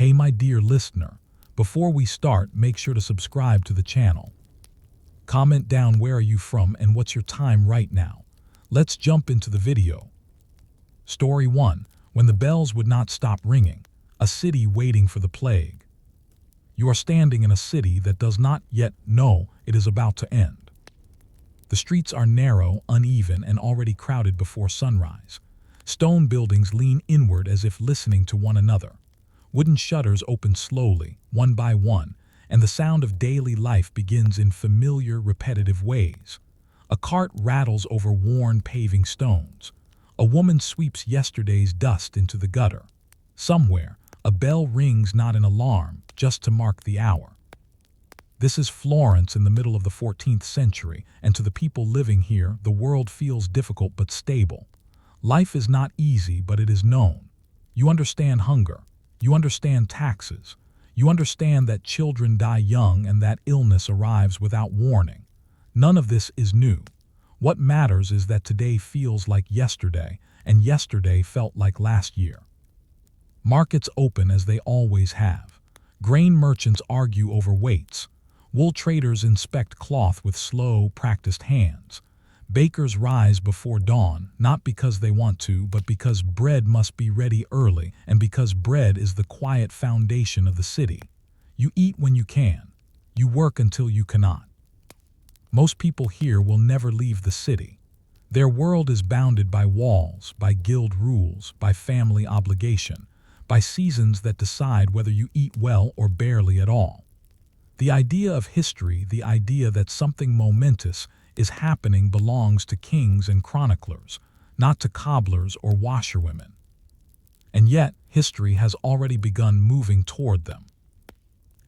Hey my dear listener, before we start, make sure to subscribe to the channel. Comment down where are you from and what's your time right now. Let's jump into the video. Story 1. When the bells would not stop ringing, a city waiting for the plague. You are standing in a city that does not yet know it is about to end. The streets are narrow, uneven, and already crowded before sunrise. Stone buildings lean inward as if listening to one another. Wooden shutters open slowly, one by one, and the sound of daily life begins in familiar, repetitive ways. A cart rattles over worn paving stones. A woman sweeps yesterday's dust into the gutter. Somewhere, a bell rings, not an alarm, just to mark the hour. This is Florence in the middle of the 14th century, and to the people living here, the world feels difficult but stable. Life is not easy, but it is known. You understand hunger. You understand taxes. You understand that children die young and that illness arrives without warning. None of this is new. What matters is that today feels like yesterday, and yesterday felt like last year. Markets open as they always have. Grain merchants argue over weights. Wool traders inspect cloth with slow, practiced hands. Bakers rise before dawn, not because they want to, but because bread must be ready early, and because bread is the quiet foundation of the city. You eat when you can. You work until you cannot. Most people here will never leave the city. Their world is bounded by walls, by guild rules, by family obligation, by seasons that decide whether you eat well or barely at all. The idea of history, the idea that something momentous is happening, belongs to kings and chroniclers, not to cobblers or washerwomen. And yet, history has already begun moving toward them.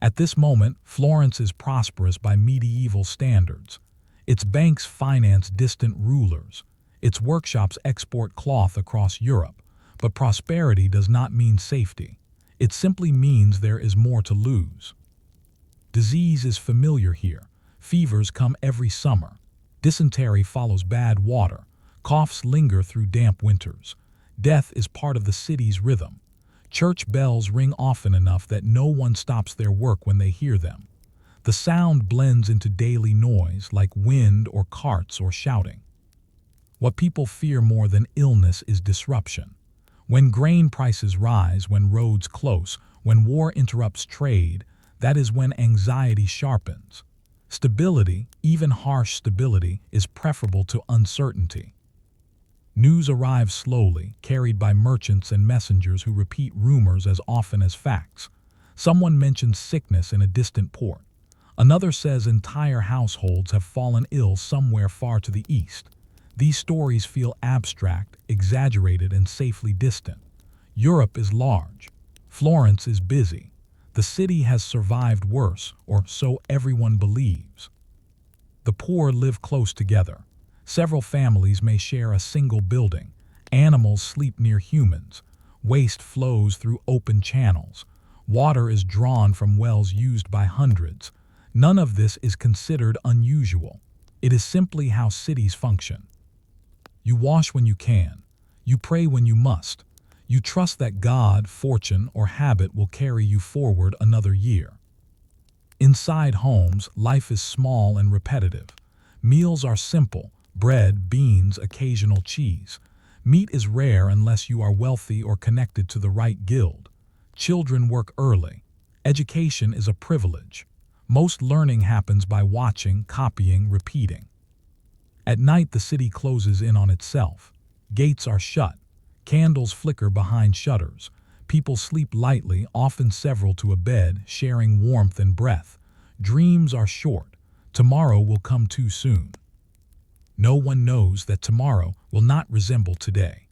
At this moment, Florence is prosperous by medieval standards. Its banks finance distant rulers. Its workshops export cloth across Europe. But prosperity does not mean safety. It simply means there is more to lose. Disease is familiar here. Fevers come every summer. Dysentery follows bad water. Coughs linger through damp winters. Death is part of the city's rhythm. Church bells ring often enough that no one stops their work when they hear them. The sound blends into daily noise like wind or carts or shouting. What people fear more than illness is disruption. When grain prices rise, when roads close, when war interrupts trade, that is when anxiety sharpens. Stability, even harsh stability, is preferable to uncertainty. News arrives slowly, carried by merchants and messengers who repeat rumors as often as facts. Someone mentions sickness in a distant port. Another says entire households have fallen ill somewhere far to the east. These stories feel abstract, exaggerated, and safely distant. Europe is large. Florence is busy. The city has survived worse, or so everyone believes. The poor live close together. Several families may share a single building. Animals sleep near humans. Waste flows through open channels. Water is drawn from wells used by hundreds. None of this is considered unusual. It is simply how cities function. You wash when you can. You pray when you must. You trust that God, fortune, or habit will carry you forward another year. Inside homes, life is small and repetitive. Meals are simple: bread, beans, occasional cheese. Meat is rare unless you are wealthy or connected to the right guild. Children work early. Education is a privilege. Most learning happens by watching, copying, repeating. At night, the city closes in on itself. Gates are shut. Candles flicker behind shutters. People sleep lightly, often several to a bed, sharing warmth and breath. Dreams are short. Tomorrow will come too soon. No one knows that tomorrow will not resemble today.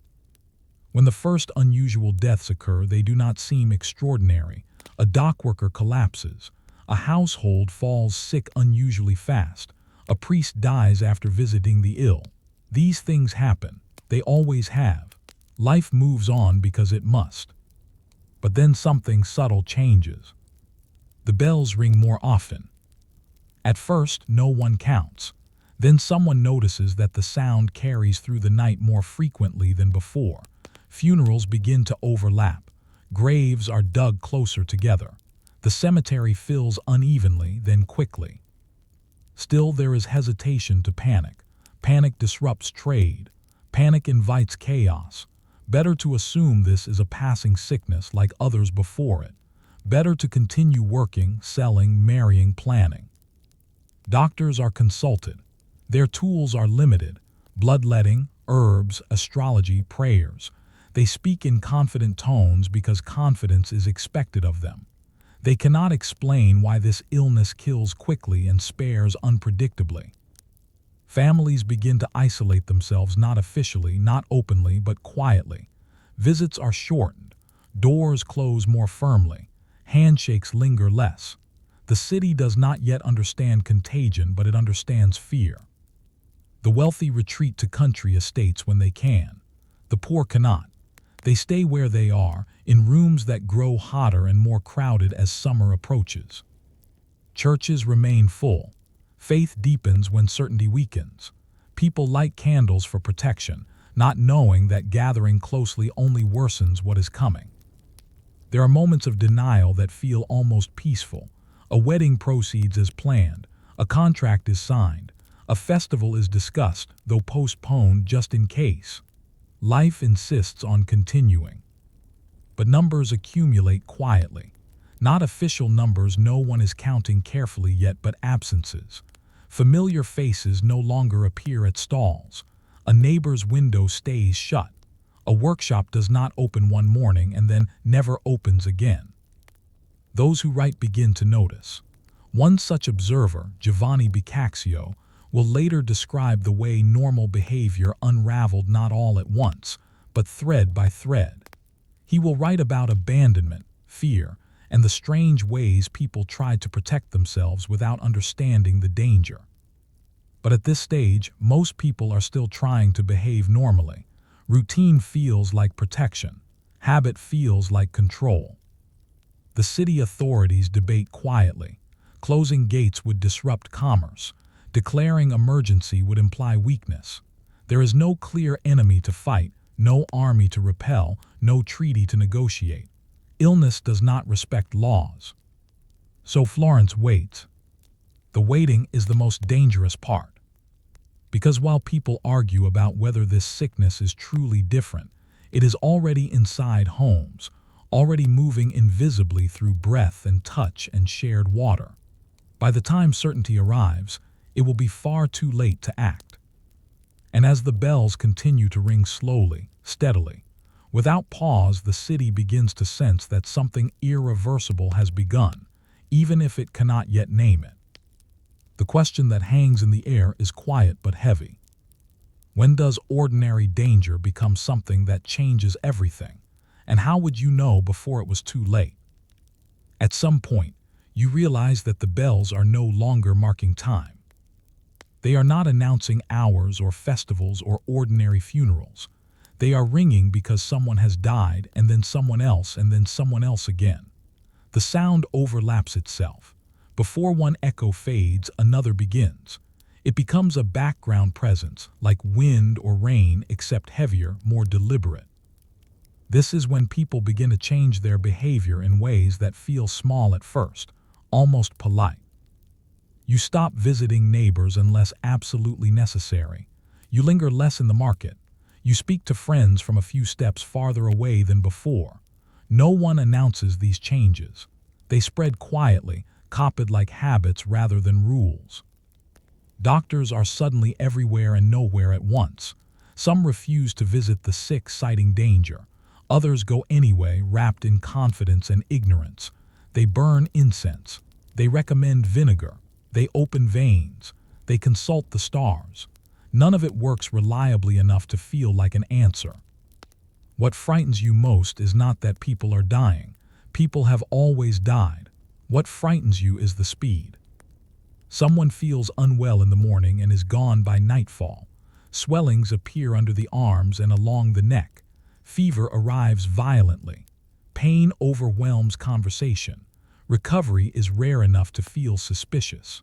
When the first unusual deaths occur, they do not seem extraordinary. A dockworker collapses. A household falls sick unusually fast. A priest dies after visiting the ill. These things happen. They always have. Life moves on because it must. But then something subtle changes. The bells ring more often. At first, no one counts. Then someone notices that the sound carries through the night more frequently than before. Funerals begin to overlap. Graves are dug closer together. The cemetery fills unevenly, then quickly. Still, there is hesitation to panic. Panic disrupts trade. Panic invites chaos. Better to assume this is a passing sickness like others before it. Better to continue working, selling, marrying, planning. Doctors are consulted. Their tools are limited. Bloodletting, herbs, astrology, prayers. They speak in confident tones because confidence is expected of them. They cannot explain why this illness kills quickly and spares unpredictably. Families begin to isolate themselves, not officially, not openly, but quietly. Visits are shortened. Doors close more firmly. Handshakes linger less. The city does not yet understand contagion, but it understands fear. The wealthy retreat to country estates when they can. The poor cannot. They stay where they are, in rooms that grow hotter and more crowded as summer approaches. Churches remain full. Faith deepens when certainty weakens. People light candles for protection, not knowing that gathering closely only worsens what is coming. There are moments of denial that feel almost peaceful. A wedding proceeds as planned. A contract is signed. A festival is discussed, though postponed just in case. Life insists on continuing. But numbers accumulate quietly. Not official numbers, no one is counting carefully yet, but absences. Familiar faces no longer appear at stalls. A neighbor's window stays shut. A workshop does not open one morning and then never opens again. Those who write begin to notice. One such observer, Giovanni Boccaccio, will later describe the way normal behavior unraveled not all at once, but thread by thread. He will write about abandonment, fear, and the strange ways people tried to protect themselves without understanding the danger. But at this stage, most people are still trying to behave normally. Routine feels like protection. Habit feels like control. The city authorities debate quietly. Closing gates would disrupt commerce. Declaring emergency would imply weakness. There is no clear enemy to fight, no army to repel, no treaty to negotiate. Illness does not respect laws. So Florence waits. The waiting is the most dangerous part. Because while people argue about whether this sickness is truly different, it is already inside homes, already moving invisibly through breath and touch and shared water. By the time certainty arrives, it will be far too late to act. And as the bells continue to ring slowly, steadily, without pause, the city begins to sense that something irreversible has begun, even if it cannot yet name it. The question that hangs in the air is quiet but heavy. When does ordinary danger become something that changes everything? And how would you know before it was too late? At some point, you realize that the bells are no longer marking time. They are not announcing hours or festivals or ordinary funerals. They are ringing because someone has died, and then someone else, and then someone else again. The sound overlaps itself. Before one echo fades, another begins. It becomes a background presence, like wind or rain, except heavier, more deliberate. This is when people begin to change their behavior in ways that feel small at first, almost polite. You stop visiting neighbors unless absolutely necessary. You linger less in the market. You speak to friends from a few steps farther away than before. No one announces these changes. They spread quietly, copied like habits rather than rules. Doctors are suddenly everywhere and nowhere at once. Some refuse to visit the sick, citing danger. Others go anyway, wrapped in confidence and ignorance. They burn incense. They recommend vinegar. They open veins. They consult the stars. None of it works reliably enough to feel like an answer. What frightens you most is not that people are dying. People have always died. What frightens you is the speed. Someone feels unwell in the morning and is gone by nightfall. Swellings appear under the arms and along the neck. Fever arrives violently. Pain overwhelms conversation. Recovery is rare enough to feel suspicious.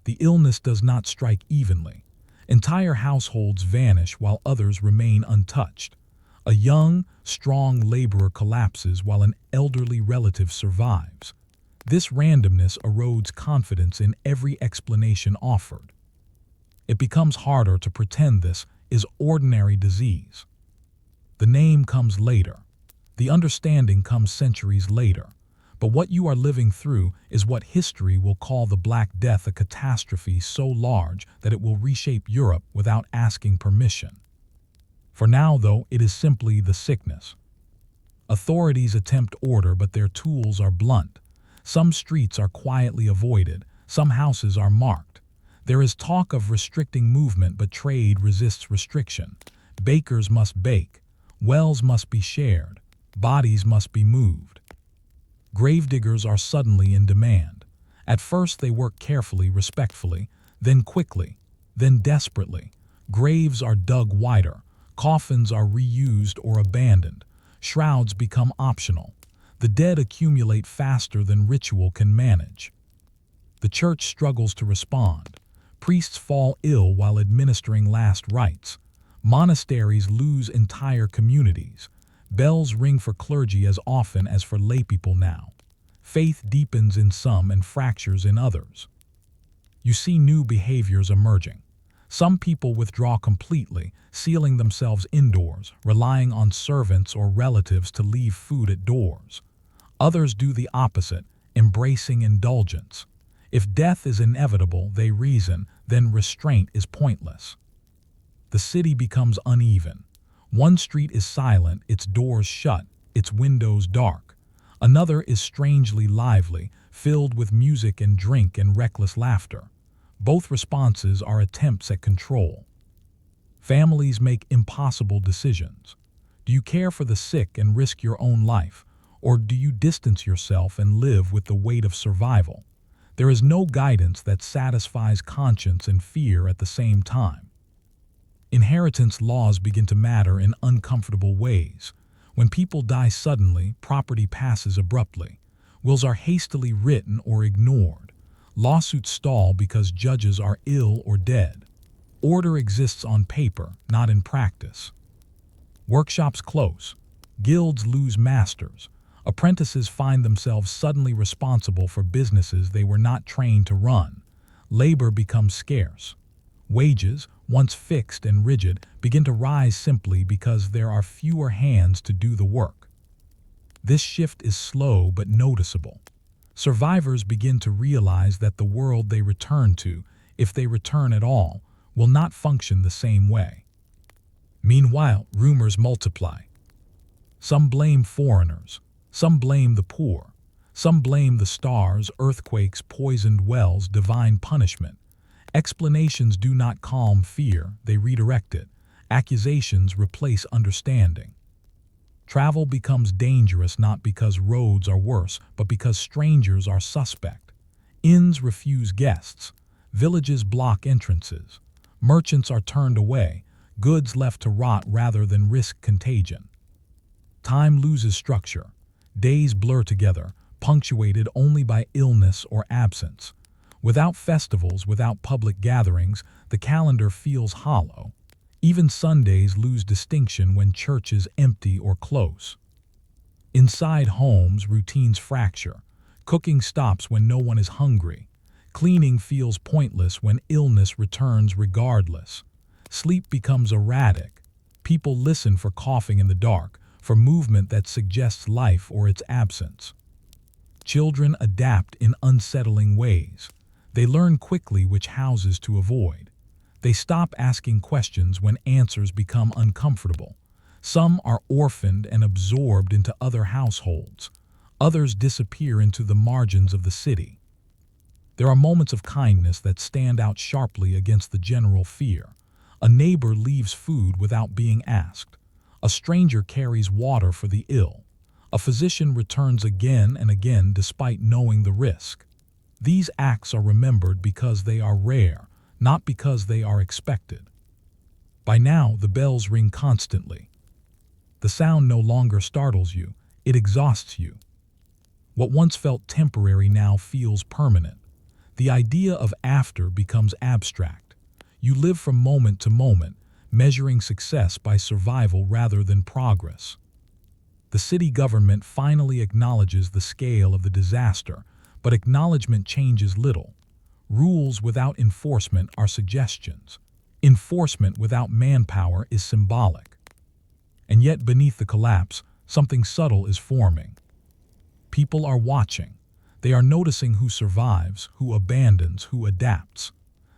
The illness does not strike evenly. Entire households vanish while others remain untouched. A young, strong laborer collapses while an elderly relative survives. This randomness erodes confidence in every explanation offered. It becomes harder to pretend this is ordinary disease. The name comes later. The understanding comes centuries later. But what you are living through is what history will call the Black Death, a catastrophe so large that it will reshape Europe without asking permission. For now, though, it is simply the sickness. Authorities attempt order, but their tools are blunt. Some streets are quietly avoided, some houses are marked. There is talk of restricting movement, but trade resists restriction. Bakers must bake, wells must be shared, bodies must be moved. Gravediggers are suddenly in demand. At first they work carefully, respectfully, then quickly, then desperately. Graves are dug wider, coffins are reused or abandoned, shrouds become optional. The dead accumulate faster than ritual can manage. The church struggles to respond. Priests fall ill while administering last rites. Monasteries lose entire communities. Bells ring for clergy as often as for laypeople now. Faith deepens in some and fractures in others. You see new behaviors emerging. Some people withdraw completely, sealing themselves indoors, relying on servants or relatives to leave food at doors. Others do the opposite, embracing indulgence. If death is inevitable, they reason, then restraint is pointless. The city becomes uneven. One street is silent, its doors shut, its windows dark. Another is strangely lively, filled with music and drink and reckless laughter. Both responses are attempts at control. Families make impossible decisions. Do you care for the sick and risk your own life, or do you distance yourself and live with the weight of survival? There is no guidance that satisfies conscience and fear at the same time. Inheritance laws begin to matter in uncomfortable ways. When people die suddenly, property passes abruptly. Wills are hastily written or ignored. Lawsuits stall because judges are ill or dead. Order exists on paper, not in practice. Workshops close. Guilds lose masters. Apprentices find themselves suddenly responsible for businesses they were not trained to run. Labor becomes scarce. Wages, once fixed and rigid, begin to rise simply because there are fewer hands to do the work. This shift is slow but noticeable. Survivors begin to realize that the world they return to, if they return at all, will not function the same way. Meanwhile, rumors multiply. Some blame foreigners, some blame the poor, some blame the stars, earthquakes, poisoned wells, divine punishment. Explanations do not calm fear, they redirect it. Accusations replace understanding. Travel becomes dangerous not because roads are worse, but because strangers are suspect. Inns refuse guests. Villages block entrances. Merchants are turned away, goods left to rot rather than risk contagion. Time loses structure. Days blur together, punctuated only by illness or absence. Without festivals, without public gatherings, the calendar feels hollow. Even Sundays lose distinction when churches empty or close. Inside homes, routines fracture. Cooking stops when no one is hungry. Cleaning feels pointless when illness returns regardless. Sleep becomes erratic. People listen for coughing in the dark, for movement that suggests life or its absence. Children adapt in unsettling ways. They learn quickly which houses to avoid. They stop asking questions when answers become uncomfortable. Some are orphaned and absorbed into other households. Others disappear into the margins of the city. There are moments of kindness that stand out sharply against the general fear. A neighbor leaves food without being asked. A stranger carries water for the ill. A physician returns again and again despite knowing the risk. These acts are remembered because they are rare, not because they are expected. By now, the bells ring constantly. The sound no longer startles you, it exhausts you. What once felt temporary now feels permanent. The idea of after becomes abstract. You live from moment to moment, measuring success by survival rather than progress. The city government finally acknowledges the scale of the disaster, but acknowledgement changes little. Rules without enforcement are suggestions. Enforcement without manpower is symbolic. And yet beneath the collapse, something subtle is forming. People are watching. They are noticing who survives, who abandons, who adapts.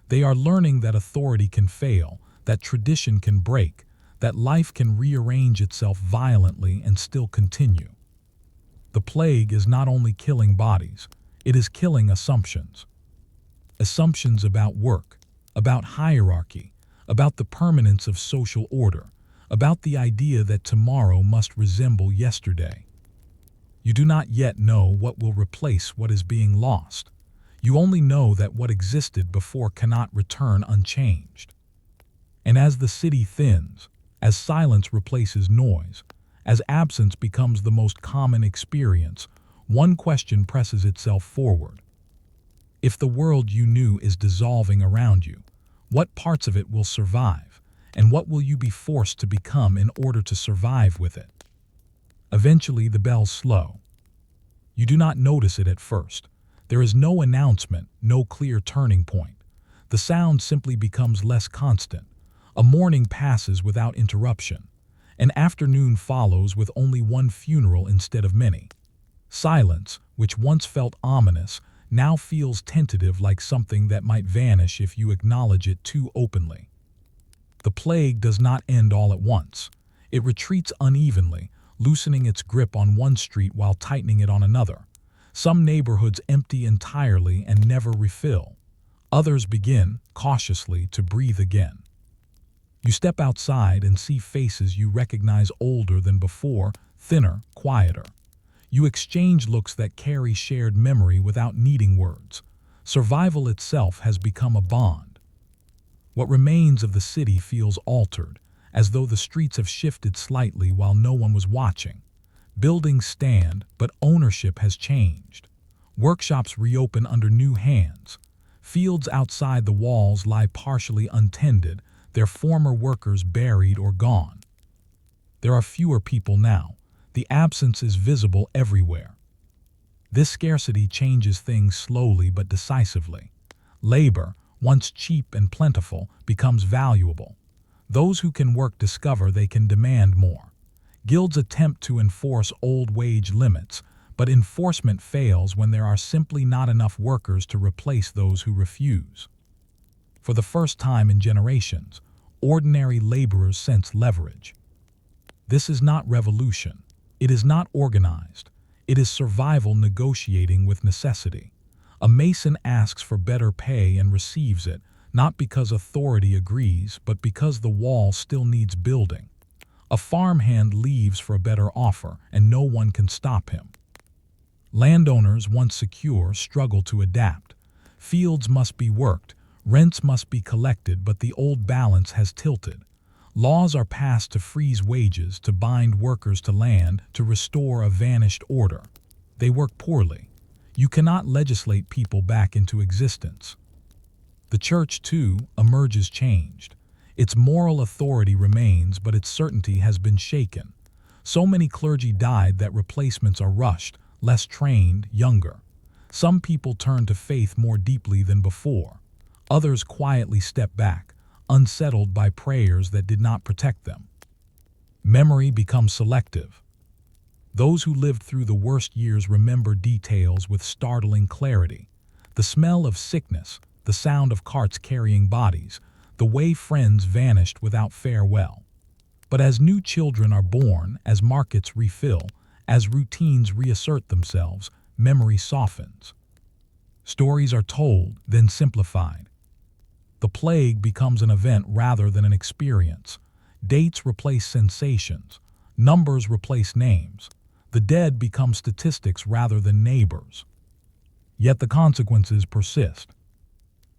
They are learning that authority can fail, that tradition can break, that life can rearrange itself violently and still continue. The plague is not only killing bodies, it is killing assumptions. Assumptions about work, about hierarchy, about the permanence of social order, about the idea that tomorrow must resemble yesterday. You do not yet know what will replace what is being lost. You only know that what existed before cannot return unchanged. And as the city thins, as silence replaces noise, as absence becomes the most common experience, one question presses itself forward. If the world you knew is dissolving around you, what parts of it will survive, and what will you be forced to become in order to survive with it? Eventually the bells slow. You do not notice it at first. There is no announcement, no clear turning point. The sound simply becomes less constant. A morning passes without interruption. An afternoon follows with only one funeral instead of many. Silence, which once felt ominous, now feels tentative, like something that might vanish if you acknowledge it too openly. The plague does not end all at once. It retreats unevenly, loosening its grip on one street while tightening it on another. Some neighborhoods empty entirely and never refill. Others begin, cautiously, to breathe again. You step outside and see faces you recognize, older than before, thinner, quieter. You exchange looks that carry shared memory without needing words. Survival itself has become a bond. What remains of the city feels altered, as though the streets have shifted slightly while no one was watching. Buildings stand, but ownership has changed. Workshops reopen under new hands. Fields outside the walls lie partially untended, their former workers buried or gone. There are fewer people now. The absence is visible everywhere. This scarcity changes things slowly but decisively. Labor, once cheap and plentiful, becomes valuable. Those who can work discover they can demand more. Guilds attempt to enforce old wage limits, but enforcement fails when there are simply not enough workers to replace those who refuse. For the first time in generations, ordinary laborers sense leverage. This is not revolution. It is not organized. It is survival negotiating with necessity. A mason asks for better pay and receives it, not because authority agrees, but because the wall still needs building. A farmhand leaves for a better offer, and no one can stop him. Landowners, once secure, struggle to adapt. Fields must be worked, rents must be collected, but the old balance has tilted. Laws are passed to freeze wages, to bind workers to land, to restore a vanished order. They work poorly. You cannot legislate people back into existence. The church, too, emerges changed. Its moral authority remains, but its certainty has been shaken. So many clergy died that replacements are rushed, less trained, younger. Some people turn to faith more deeply than before. Others quietly step back, unsettled by prayers that did not protect them. Memory becomes selective. Those who lived through the worst years remember details with startling clarity. The smell of sickness, the sound of carts carrying bodies, the way friends vanished without farewell. But as new children are born, as markets refill, as routines reassert themselves, memory softens. Stories are told, then simplified. The plague becomes an event rather than an experience. Dates replace sensations. Numbers replace names. The dead become statistics rather than neighbors. Yet the consequences persist.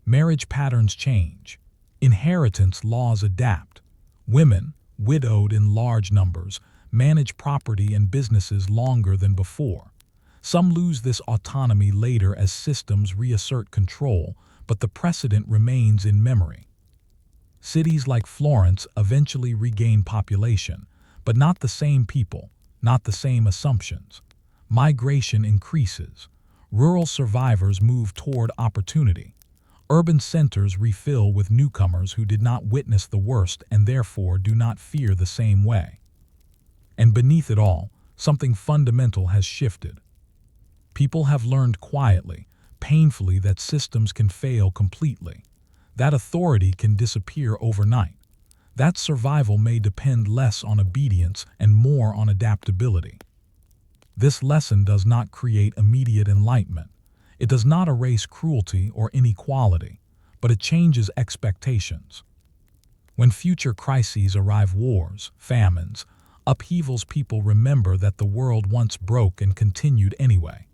Marriage patterns change. Inheritance laws adapt. Women, widowed in large numbers, manage property and businesses longer than before. Some lose this autonomy later as systems reassert control, but the precedent remains in memory. Cities like Florence eventually regain population, but not the same people, not the same assumptions. Migration increases. Rural survivors move toward opportunity. Urban centers refill with newcomers who did not witness the worst and therefore do not fear the same way. And beneath it all, something fundamental has shifted. People have learned quietly, painfully, that systems can fail completely. That authority can disappear overnight. That survival may depend less on obedience and more on adaptability. This lesson does not create immediate enlightenment. It does not erase cruelty or inequality, but it changes expectations. When future crises arrive, wars, famines, upheavals, people remember that the world once broke and continued anyway.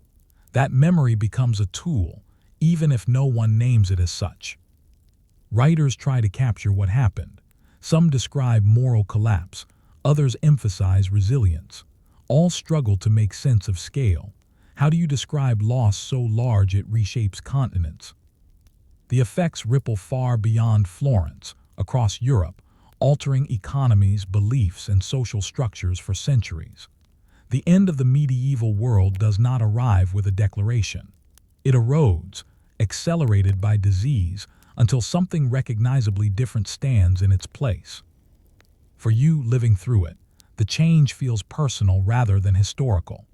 That memory becomes a tool, even if no one names it as such. Writers try to capture what happened. Some describe moral collapse, others emphasize resilience. All struggle to make sense of scale. How do you describe loss so large it reshapes continents? The effects ripple far beyond Florence, across Europe, altering economies, beliefs, and social structures for centuries. The end of the medieval world does not arrive with a declaration. It erodes, accelerated by disease, until something recognizably different stands in its place. For you living through it, the change feels personal rather than historical.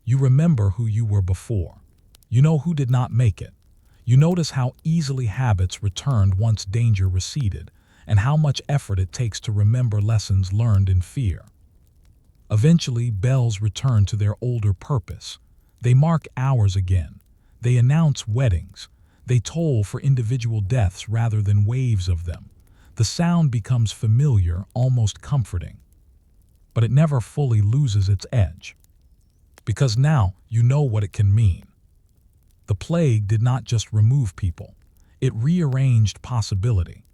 You remember who you were before. You know who did not make it. You notice how easily habits returned once danger receded, and how much effort it takes to remember lessons learned in fear. Eventually, bells return to their older purpose. They mark hours again. They announce weddings. They toll for individual deaths rather than waves of them. The sound becomes familiar, almost comforting. But it never fully loses its edge. Because now you know what it can mean. The plague did not just remove people. It rearranged possibility.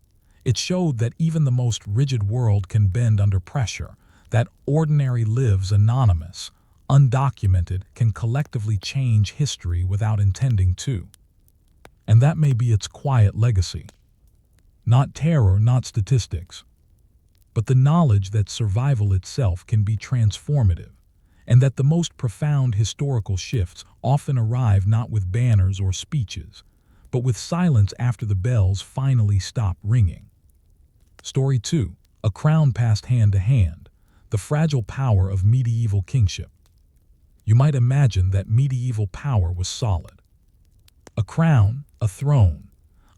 It showed that even the most rigid world can bend under pressure, that ordinary lives anonymous, undocumented, can collectively change history without intending to. And that may be its quiet legacy. Not terror, not statistics, but the knowledge that survival itself can be transformative, and that the most profound historical shifts often arrive not with banners or speeches, but with silence after the bells finally stop ringing. Story 2. A crown passed hand to hand. The fragile power of medieval kingship. You might imagine that medieval power was solid. A crown, a throne,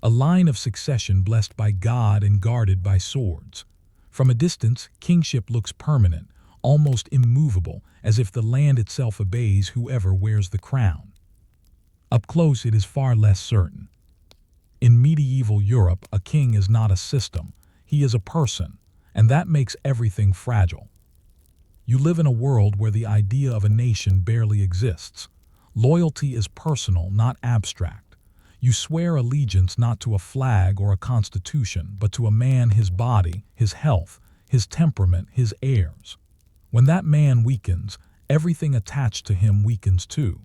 a line of succession blessed by God and guarded by swords. From a distance, kingship looks permanent, almost immovable, as if the land itself obeys whoever wears the crown. Up close, it is far less certain. In medieval Europe, a king is not a system, he is a person, and that makes everything fragile. You live in a world where the idea of a nation barely exists. Loyalty is personal, not abstract. You swear allegiance not to a flag or a constitution, but to a man, his body, his health, his temperament, his heirs. When that man weakens, everything attached to him weakens too.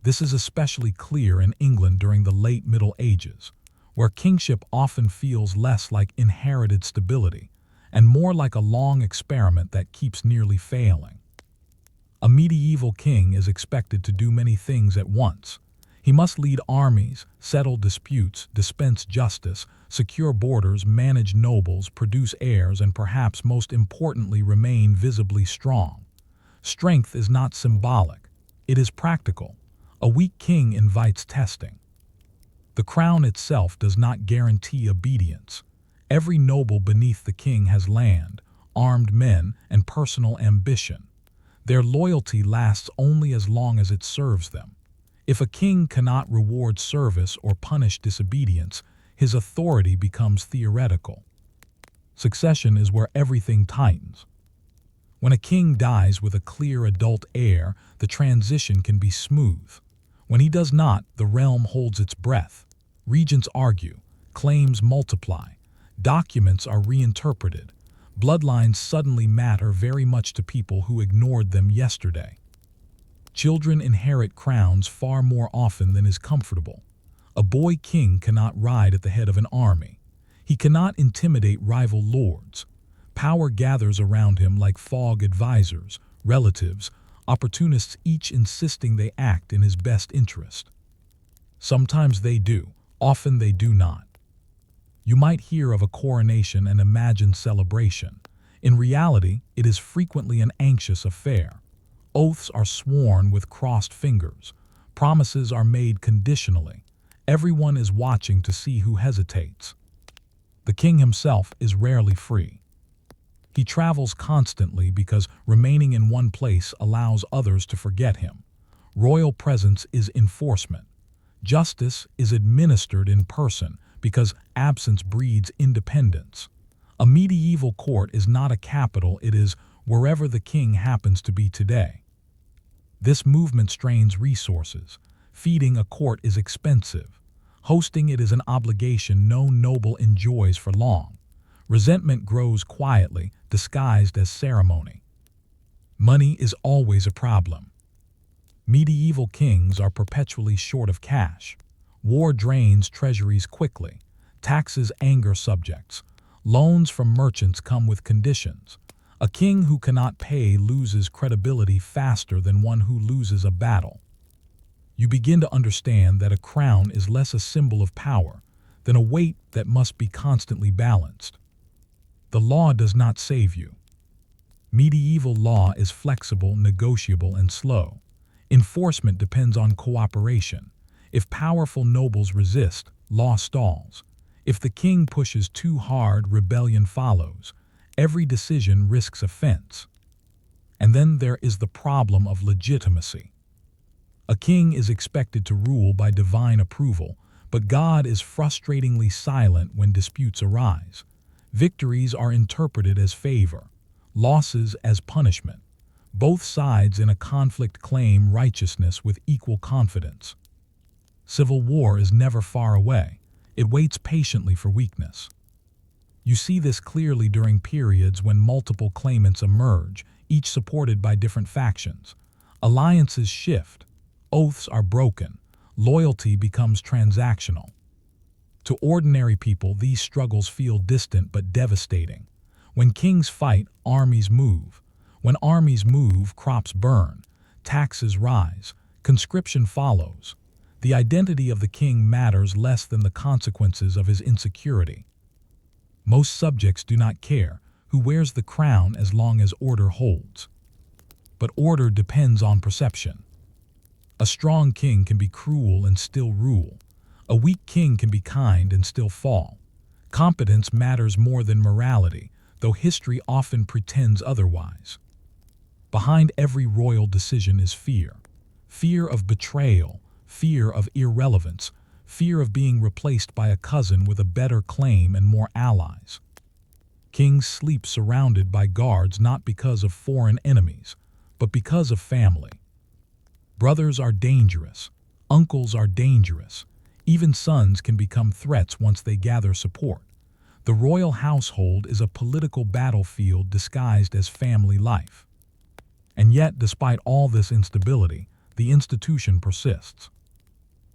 This is especially clear in England during the late Middle Ages, where kingship often feels less like inherited stability and more like a long experiment that keeps nearly failing. A medieval king is expected to do many things at once. He must lead armies, settle disputes, dispense justice, secure borders, manage nobles, produce heirs, and perhaps most importantly, remain visibly strong. Strength is not symbolic. It is practical. A weak king invites testing. The crown itself does not guarantee obedience. Every noble beneath the king has land, armed men, and personal ambition. Their loyalty lasts only as long as it serves them. If a king cannot reward service or punish disobedience, his authority becomes theoretical. Succession is where everything tightens. When a king dies with a clear adult heir, the transition can be smooth. When he does not, the realm holds its breath. Regents argue, claims multiply, documents are reinterpreted. Bloodlines suddenly matter very much to people who ignored them yesterday. Children inherit crowns far more often than is comfortable. A boy king cannot ride at the head of an army. He cannot intimidate rival lords. Power gathers around him like fog advisors, relatives, opportunists, each insisting they act in his best interest. Sometimes they do, often they do not. You might hear of a coronation and imagine celebration. In reality, it is frequently an anxious affair. Oaths are sworn with crossed fingers. Promises are made conditionally. Everyone is watching to see who hesitates. The king himself is rarely free. He travels constantly because remaining in one place allows others to forget him. Royal presence is enforcement. Justice is administered in person because absence breeds independence. A medieval court is not a capital, it is wherever the king happens to be today. This movement strains resources. Feeding a court is expensive. Hosting it is an obligation no noble enjoys for long. Resentment grows quietly, disguised as ceremony. Money is always a problem. Medieval kings are perpetually short of cash. War drains treasuries quickly. Taxes anger subjects. Loans from merchants come with conditions. A king who cannot pay loses credibility faster than one who loses a battle. You begin to understand that a crown is less a symbol of power than a weight that must be constantly balanced. The law does not save you. Medieval law is flexible, negotiable, and slow. Enforcement depends on cooperation. If powerful nobles resist, law stalls. If the king pushes too hard, rebellion follows. Every decision risks offense. And then there is the problem of legitimacy. A king is expected to rule by divine approval, but God is frustratingly silent when disputes arise. Victories are interpreted as favor, losses as punishment. Both sides in a conflict claim righteousness with equal confidence. Civil war is never far away. It waits patiently for weakness. You see this clearly during periods when multiple claimants emerge, each supported by different factions. Alliances shift. Oaths are broken. Loyalty becomes transactional. To ordinary people, these struggles feel distant but devastating. When kings fight, armies move. When armies move, crops burn. Taxes rise. Conscription follows. The identity of the king matters less than the consequences of his insecurity. Most subjects do not care who wears the crown as long as order holds. But order depends on perception. A strong king can be cruel and still rule. A weak king can be kind and still fall. Competence matters more than morality, though history often pretends otherwise. Behind every royal decision is fear. Fear of betrayal, fear of irrelevance, fear of being replaced by a cousin with a better claim and more allies. Kings sleep surrounded by guards not because of foreign enemies, but because of family. Brothers are dangerous. Uncles are dangerous. Even sons can become threats once they gather support. The royal household is a political battlefield disguised as family life. And yet, despite all this instability, the institution persists.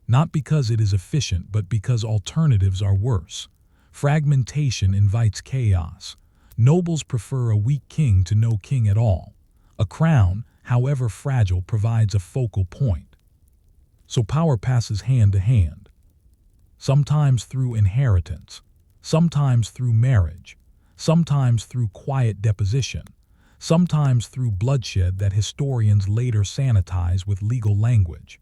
Not because it is efficient, but because alternatives are worse. Fragmentation invites chaos. Nobles prefer a weak king to no king at all. A crown, however fragile, provides a focal point. So power passes hand to hand. Sometimes through inheritance, sometimes through marriage, sometimes through quiet deposition, sometimes through bloodshed that historians later sanitize with legal language.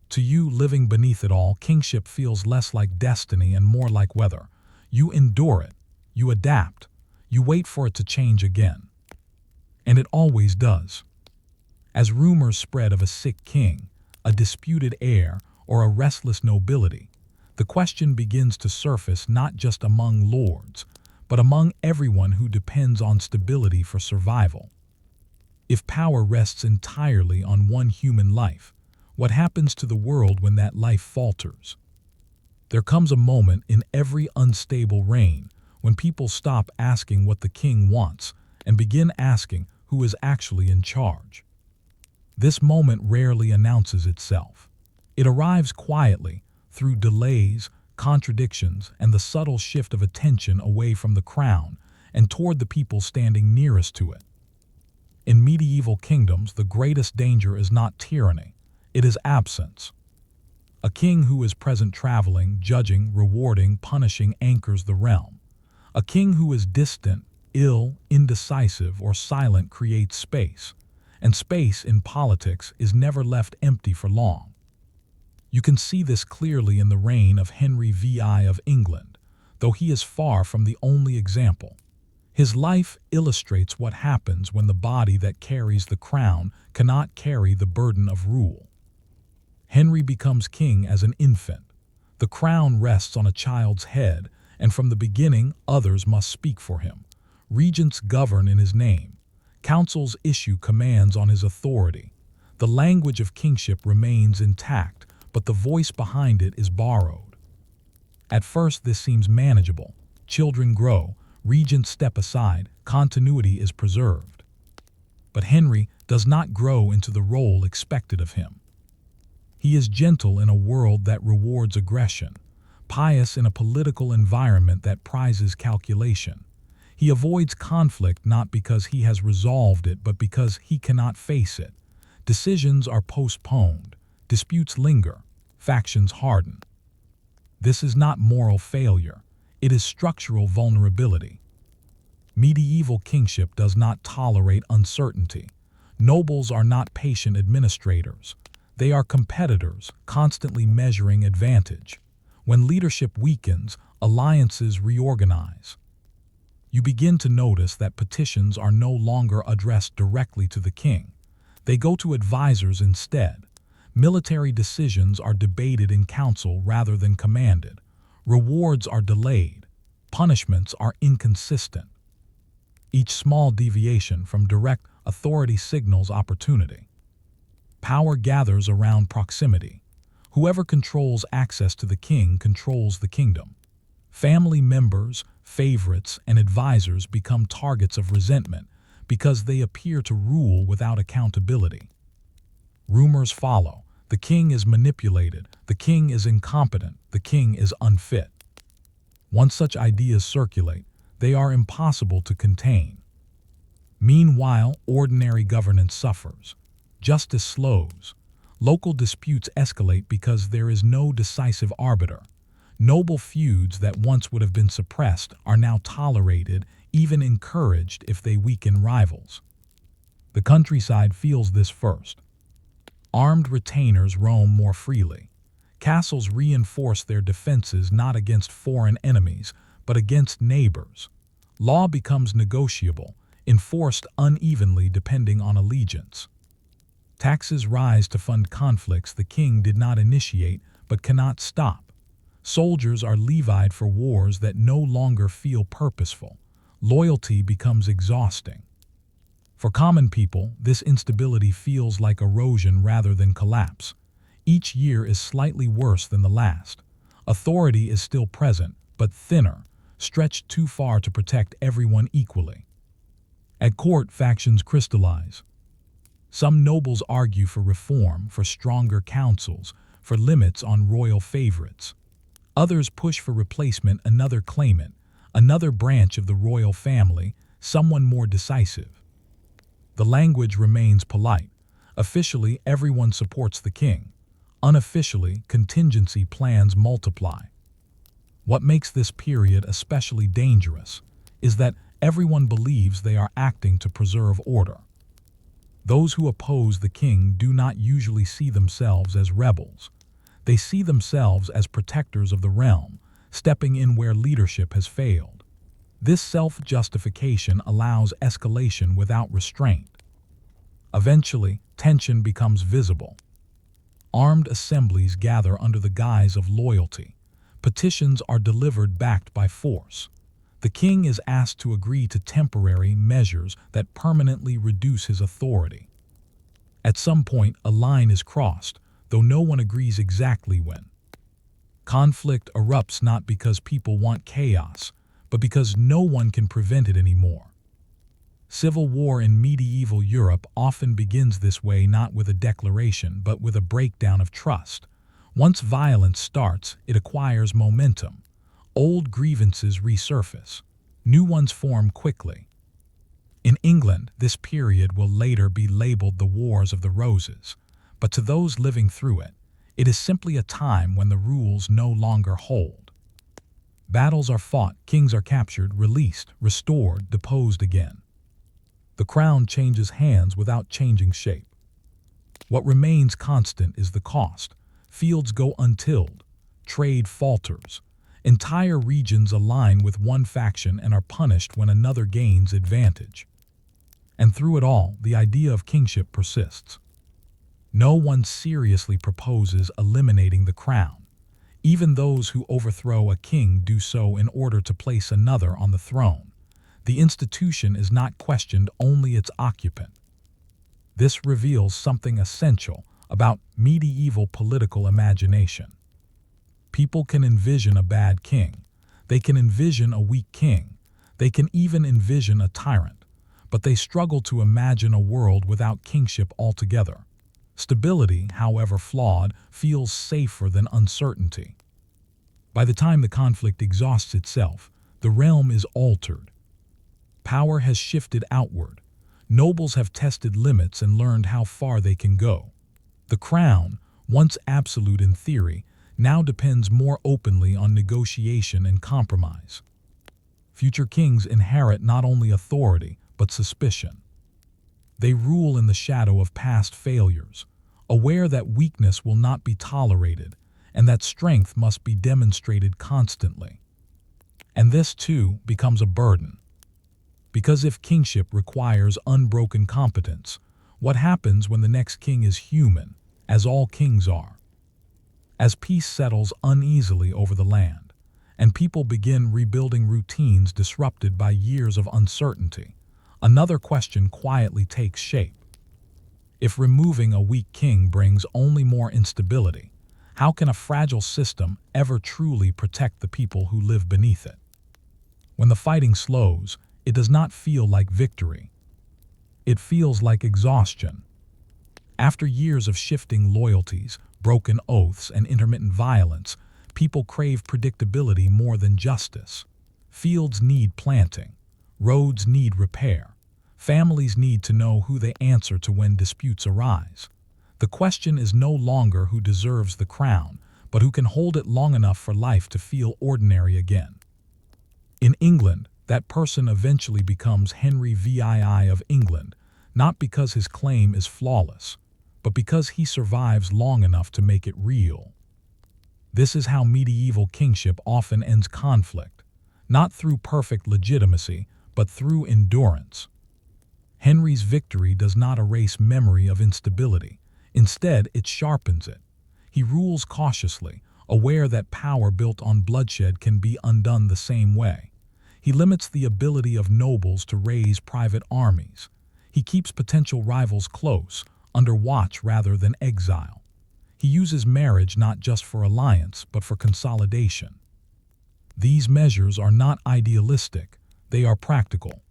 To you living beneath it all, kingship feels less like destiny and more like weather. You endure it, you adapt, you wait for it to change again. And it always does. As rumors spread of a sick king, a disputed heir, or a restless nobility, the question begins to surface not just among lords, but among everyone who depends on stability for survival. If power rests entirely on one human life, what happens to the world when that life falters? There comes a moment in every unstable reign when people stop asking what the king wants and begin asking who is actually in charge. This moment rarely announces itself. It arrives quietly, through delays, contradictions, and the subtle shift of attention away from the crown and toward the people standing nearest to it. In medieval kingdoms, the greatest danger is not tyranny, it is absence. A king who is present traveling, judging, rewarding, punishing anchors the realm. A king who is distant, ill, indecisive, or silent creates space, and space in politics is never left empty for long. You can see this clearly in the reign of Henry VI of England, though he is far from the only example. His life illustrates what happens when the body that carries the crown cannot carry the burden of rule. Henry becomes king as an infant. The crown rests on a child's head, and from the beginning others must speak for him. Regents govern in his name. Councils issue commands on his authority. The language of kingship remains intact, but the voice behind it is borrowed. At first this seems manageable. Children grow, regents step aside, continuity is preserved. But Henry does not grow into the role expected of him. He is gentle in a world that rewards aggression, pious in a political environment that prizes calculation. He avoids conflict not because he has resolved it, but because he cannot face it. Decisions are postponed, disputes linger, factions harden. This is not moral failure, it is structural vulnerability. Medieval kingship does not tolerate uncertainty. Nobles are not patient administrators. They are competitors, constantly measuring advantage. When leadership weakens, alliances reorganize. You begin to notice that petitions are no longer addressed directly to the king. They go to advisors instead. Military decisions are debated in council rather than commanded. Rewards are delayed. Punishments are inconsistent. Each small deviation from direct authority signals opportunity. Power gathers around proximity. Whoever controls access to the king controls the kingdom. Family members, favorites, and advisors become targets of resentment because they appear to rule without accountability. Rumors follow. The king is manipulated. The king is incompetent. The king is unfit. Once such ideas circulate, they are impossible to contain. Meanwhile, ordinary governance suffers. Justice slows. Local disputes escalate because there is no decisive arbiter. Noble feuds that once would have been suppressed are now tolerated, even encouraged if they weaken rivals. The countryside feels this first. Armed retainers roam more freely. Castles reinforce their defenses not against foreign enemies, but against neighbors. Law becomes negotiable, enforced unevenly depending on allegiance. Taxes rise to fund conflicts the king did not initiate but cannot stop. Soldiers are levied for wars that no longer feel purposeful. Loyalty becomes exhausting. For common people, this instability feels like erosion rather than collapse. Each year is slightly worse than the last. Authority is still present, but thinner, stretched too far to protect everyone equally. At court, factions crystallize. Some nobles argue for reform, for stronger councils, for limits on royal favorites. Others push for replacement, another claimant, another branch of the royal family, someone more decisive. The language remains polite. Officially, everyone supports the king. Unofficially, contingency plans multiply. What makes this period especially dangerous is that everyone believes they are acting to preserve order. Those who oppose the king do not usually see themselves as rebels. They see themselves as protectors of the realm, stepping in where leadership has failed. This self-justification allows escalation without restraint. Eventually, tension becomes visible. Armed assemblies gather under the guise of loyalty. Petitions are delivered backed by force. The king is asked to agree to temporary measures that permanently reduce his authority. At some point, a line is crossed, though no one agrees exactly when. Conflict erupts not because people want chaos, but because no one can prevent it anymore. Civil war in medieval Europe often begins this way, not with a declaration, but with a breakdown of trust. Once violence starts, it acquires momentum. Old grievances resurface. New ones form quickly. In England, this period will later be labeled the Wars of the Roses, but to those living through it, it is simply a time when the rules no longer hold. Battles are fought, kings are captured, released, restored, deposed again. The crown changes hands without changing shape. What remains constant is the cost. Fields go untilled, trade falters, entire regions align with one faction and are punished when another gains advantage. And through it all, the idea of kingship persists. No one seriously proposes eliminating the crown. Even those who overthrow a king do so in order to place another on the throne. The institution is not questioned, only its occupant. This reveals something essential about medieval political imagination. People can envision a bad king. They can envision a weak king. They can even envision a tyrant. But they struggle to imagine a world without kingship altogether. Stability, however flawed, feels safer than uncertainty. By the time the conflict exhausts itself, the realm is altered. Power has shifted outward. Nobles have tested limits and learned how far they can go. The crown, once absolute in theory, now depends more openly on negotiation and compromise. Future kings inherit not only authority, but suspicion. They rule in the shadow of past failures, aware that weakness will not be tolerated and that strength must be demonstrated constantly. And this, too, becomes a burden. Because if kingship requires unbroken competence, what happens when the next king is human, as all kings are? As peace settles uneasily over the land, and people begin rebuilding routines disrupted by years of uncertainty, another question quietly takes shape. If removing a weak king brings only more instability, how can a fragile system ever truly protect the people who live beneath it? When the fighting slows, it does not feel like victory. It feels like exhaustion. After years of shifting loyalties, broken oaths, and intermittent violence, people crave predictability more than justice. Fields need planting. Roads need repair. Families need to know who they answer to when disputes arise. The question is no longer who deserves the crown, but who can hold it long enough for life to feel ordinary again. In England, that person eventually becomes Henry VII of England, not because his claim is flawless, but because he survives long enough to make it real. This is how medieval kingship often ends conflict, not through perfect legitimacy, but through endurance. Henry's victory does not erase memory of instability. Instead, it sharpens it. He rules cautiously, aware that power built on bloodshed can be undone the same way. He limits the ability of nobles to raise private armies. He keeps potential rivals close, under watch rather than exile. He uses marriage not just for alliance, but for consolidation. These measures are not idealistic, they are practical.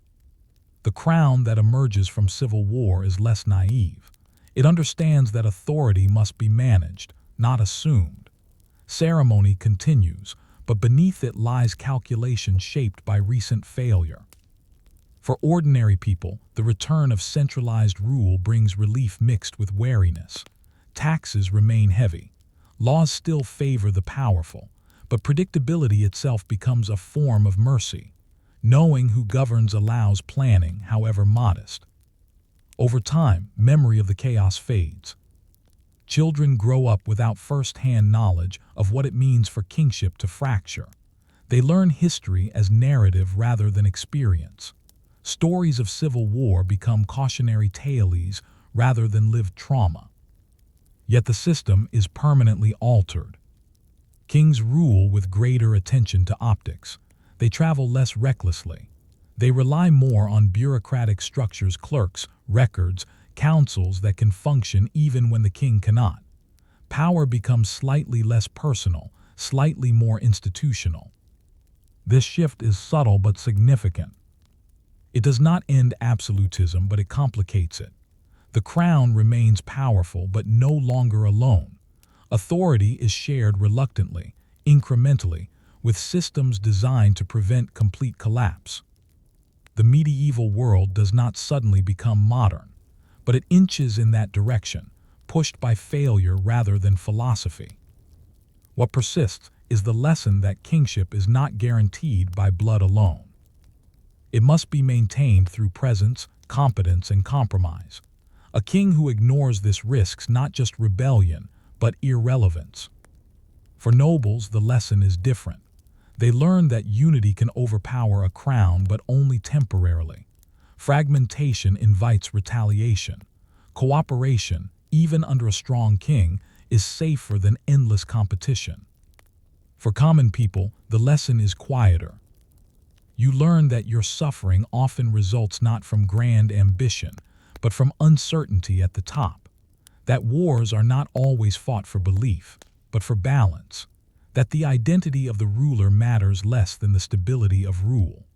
The crown that emerges from civil war is less naive. It understands that authority must be managed, not assumed. Ceremony continues, but beneath it lies calculation shaped by recent failure. For ordinary people, the return of centralized rule brings relief mixed with wariness. Taxes remain heavy. Laws still favor the powerful, but predictability itself becomes a form of mercy. Knowing who governs allows planning, however modest. Over time, memory of the chaos fades. Children grow up without first-hand knowledge of what it means for kingship to fracture. They learn history as narrative rather than experience. Stories of civil war become cautionary tales rather than lived trauma. Yet the system is permanently altered. Kings rule with greater attention to optics. They travel less recklessly. They rely more on bureaucratic structures, clerks, records, councils that can function even when the king cannot. Power becomes slightly less personal, slightly more institutional. This shift is subtle but significant. It does not end absolutism, but it complicates it. The crown remains powerful but no longer alone. Authority is shared reluctantly, incrementally, with systems designed to prevent complete collapse. The medieval world does not suddenly become modern, but it inches in that direction, pushed by failure rather than philosophy. What persists is the lesson that kingship is not guaranteed by blood alone. It must be maintained through presence, competence, and compromise. A king who ignores this risks not just rebellion, but irrelevance. For nobles, the lesson is different. They learn that unity can overpower a crown, but only temporarily. Fragmentation invites retaliation. Cooperation, even under a strong king, is safer than endless competition. For common people, the lesson is quieter. You learn that your suffering often results not from grand ambition, but from uncertainty at the top. That wars are not always fought for belief, but for balance. That the identity of the ruler matters less than the stability of rule.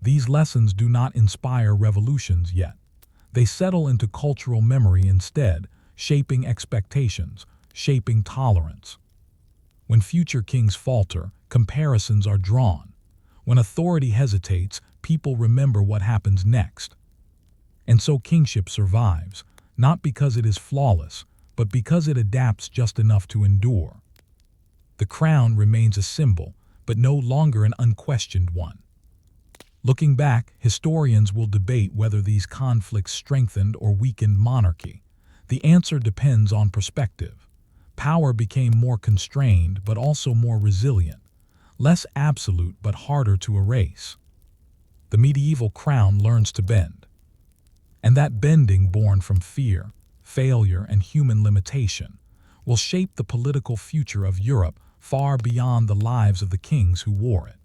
These lessons do not inspire revolutions yet. They settle into cultural memory instead, shaping expectations, shaping tolerance. When future kings falter, comparisons are drawn. When authority hesitates, people remember what happens next. And so kingship survives, not because it is flawless, but because it adapts just enough to endure. The crown remains a symbol, but no longer an unquestioned one. Looking back, historians will debate whether these conflicts strengthened or weakened monarchy. The answer depends on perspective. Power became more constrained, but also more resilient. Less absolute, but harder to erase. The medieval crown learns to bend. And that bending, born from fear, failure, and human limitation, will shape the political future of Europe far beyond the lives of the kings who wore it.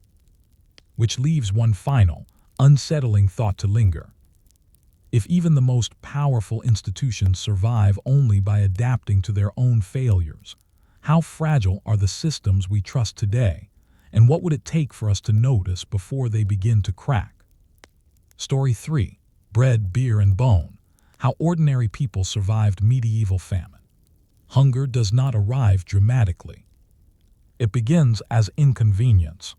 Which leaves one final, unsettling thought to linger. If even the most powerful institutions survive only by adapting to their own failures, how fragile are the systems we trust today, and what would it take for us to notice before they begin to crack? Story 3. Bread, Beer, and Bone. How ordinary people survived medieval famine. Hunger does not arrive dramatically. It begins as inconvenience.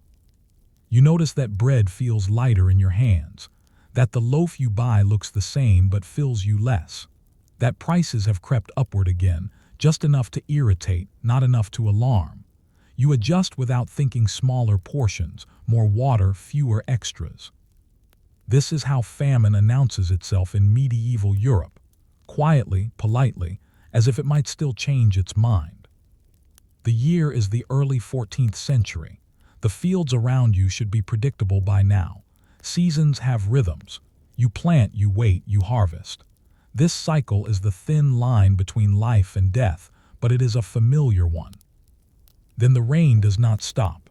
You notice that bread feels lighter in your hands, that the loaf you buy looks the same but fills you less, that prices have crept upward again, just enough to irritate, not enough to alarm. You adjust without thinking. Smaller portions, more water, fewer extras. This is how famine announces itself in medieval Europe, quietly, politely, as if it might still change its mind. The year is the early 14th century. The fields around you should be predictable by now. Seasons have rhythms. You plant, you wait, you harvest. This cycle is the thin line between life and death, but it is a familiar one. Then the rain does not stop.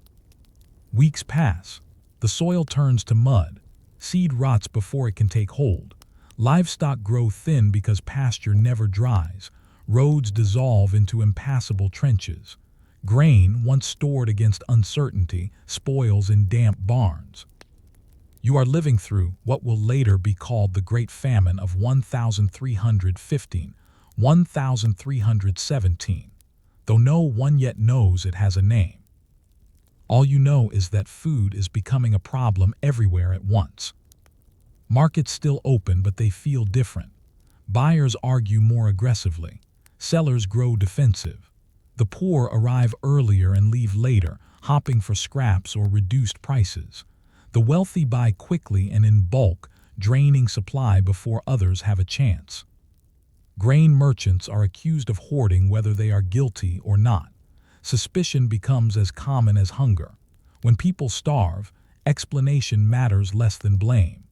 Weeks pass. The soil turns to mud. Seed rots before it can take hold. Livestock grow thin because pasture never dries. Roads dissolve into impassable trenches. Grain, once stored against uncertainty, spoils in damp barns. You are living through what will later be called the Great Famine of 1315-1317, though no one yet knows it has a name. All you know is that food is becoming a problem everywhere at once. Markets still open, but they feel different. Buyers argue more aggressively. Sellers grow defensive. The poor arrive earlier and leave later, hopping for scraps or reduced prices. The wealthy buy quickly and in bulk, draining supply before others have a chance. Grain merchants are accused of hoarding whether they are guilty or not. Suspicion becomes as common as hunger. When people starve, explanation matters less than blame.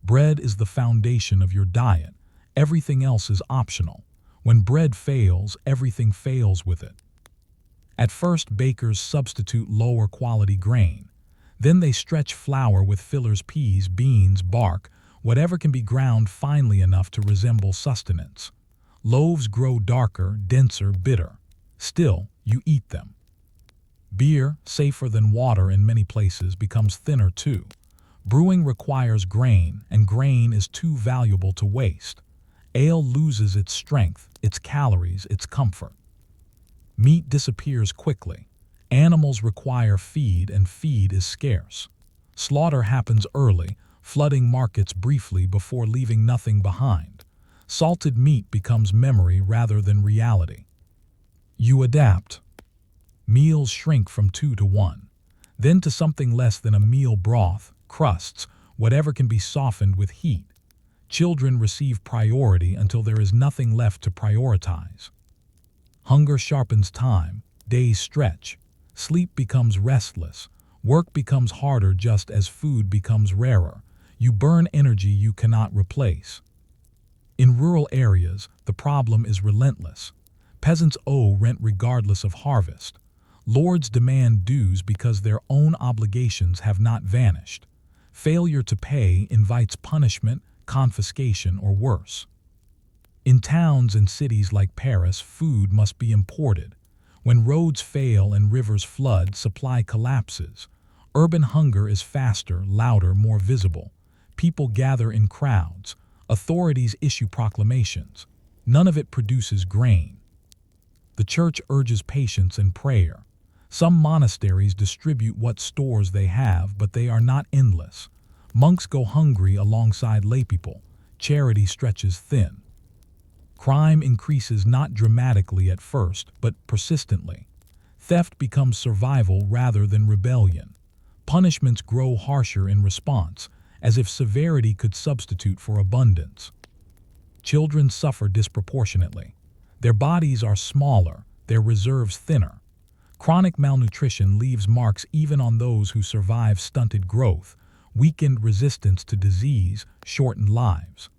Bread is the foundation of your diet. Everything else is optional. When bread fails, everything fails with it. At first, bakers substitute lower quality grain. Then they stretch flour with fillers: peas, beans, bark, whatever can be ground finely enough to resemble sustenance. Loaves grow darker, denser, bitter. Still, you eat them. Beer, safer than water in many places, becomes thinner too. Brewing requires grain, and grain is too valuable to waste. Ale loses its strength, its calories, its comfort. Meat disappears quickly. Animals require feed, and feed is scarce. Slaughter happens early, flooding markets briefly before leaving nothing behind. Salted meat becomes memory rather than reality. You adapt. Meals shrink from 2 to 1, then to something less than a meal: broth, crusts, whatever can be softened with heat. Children receive priority until there is nothing left to prioritize. Hunger sharpens time, days stretch, sleep becomes restless, work becomes harder just as food becomes rarer. You burn energy you cannot replace. In rural areas, the problem is relentless. Peasants owe rent regardless of harvest. Lords demand dues because their own obligations have not vanished. Failure to pay invites punishment, confiscation, or worse. In towns and cities like Paris, food must be imported. When roads fail and rivers flood, supply collapses. Urban hunger is faster, louder, more visible. People gather in crowds. Authorities issue proclamations. None of it produces grain. The church urges patience and prayer. Some monasteries distribute what stores they have, but they are not endless. Monks go hungry alongside laypeople. Charity stretches thin. Crime increases not dramatically at first, but persistently. Theft becomes survival rather than rebellion. Punishments grow harsher in response, as if severity could substitute for abundance. Children suffer disproportionately. Their bodies are smaller, their reserves thinner. Chronic malnutrition leaves marks even on those who survive stunted growth, weakened resistance to disease, shortened lives.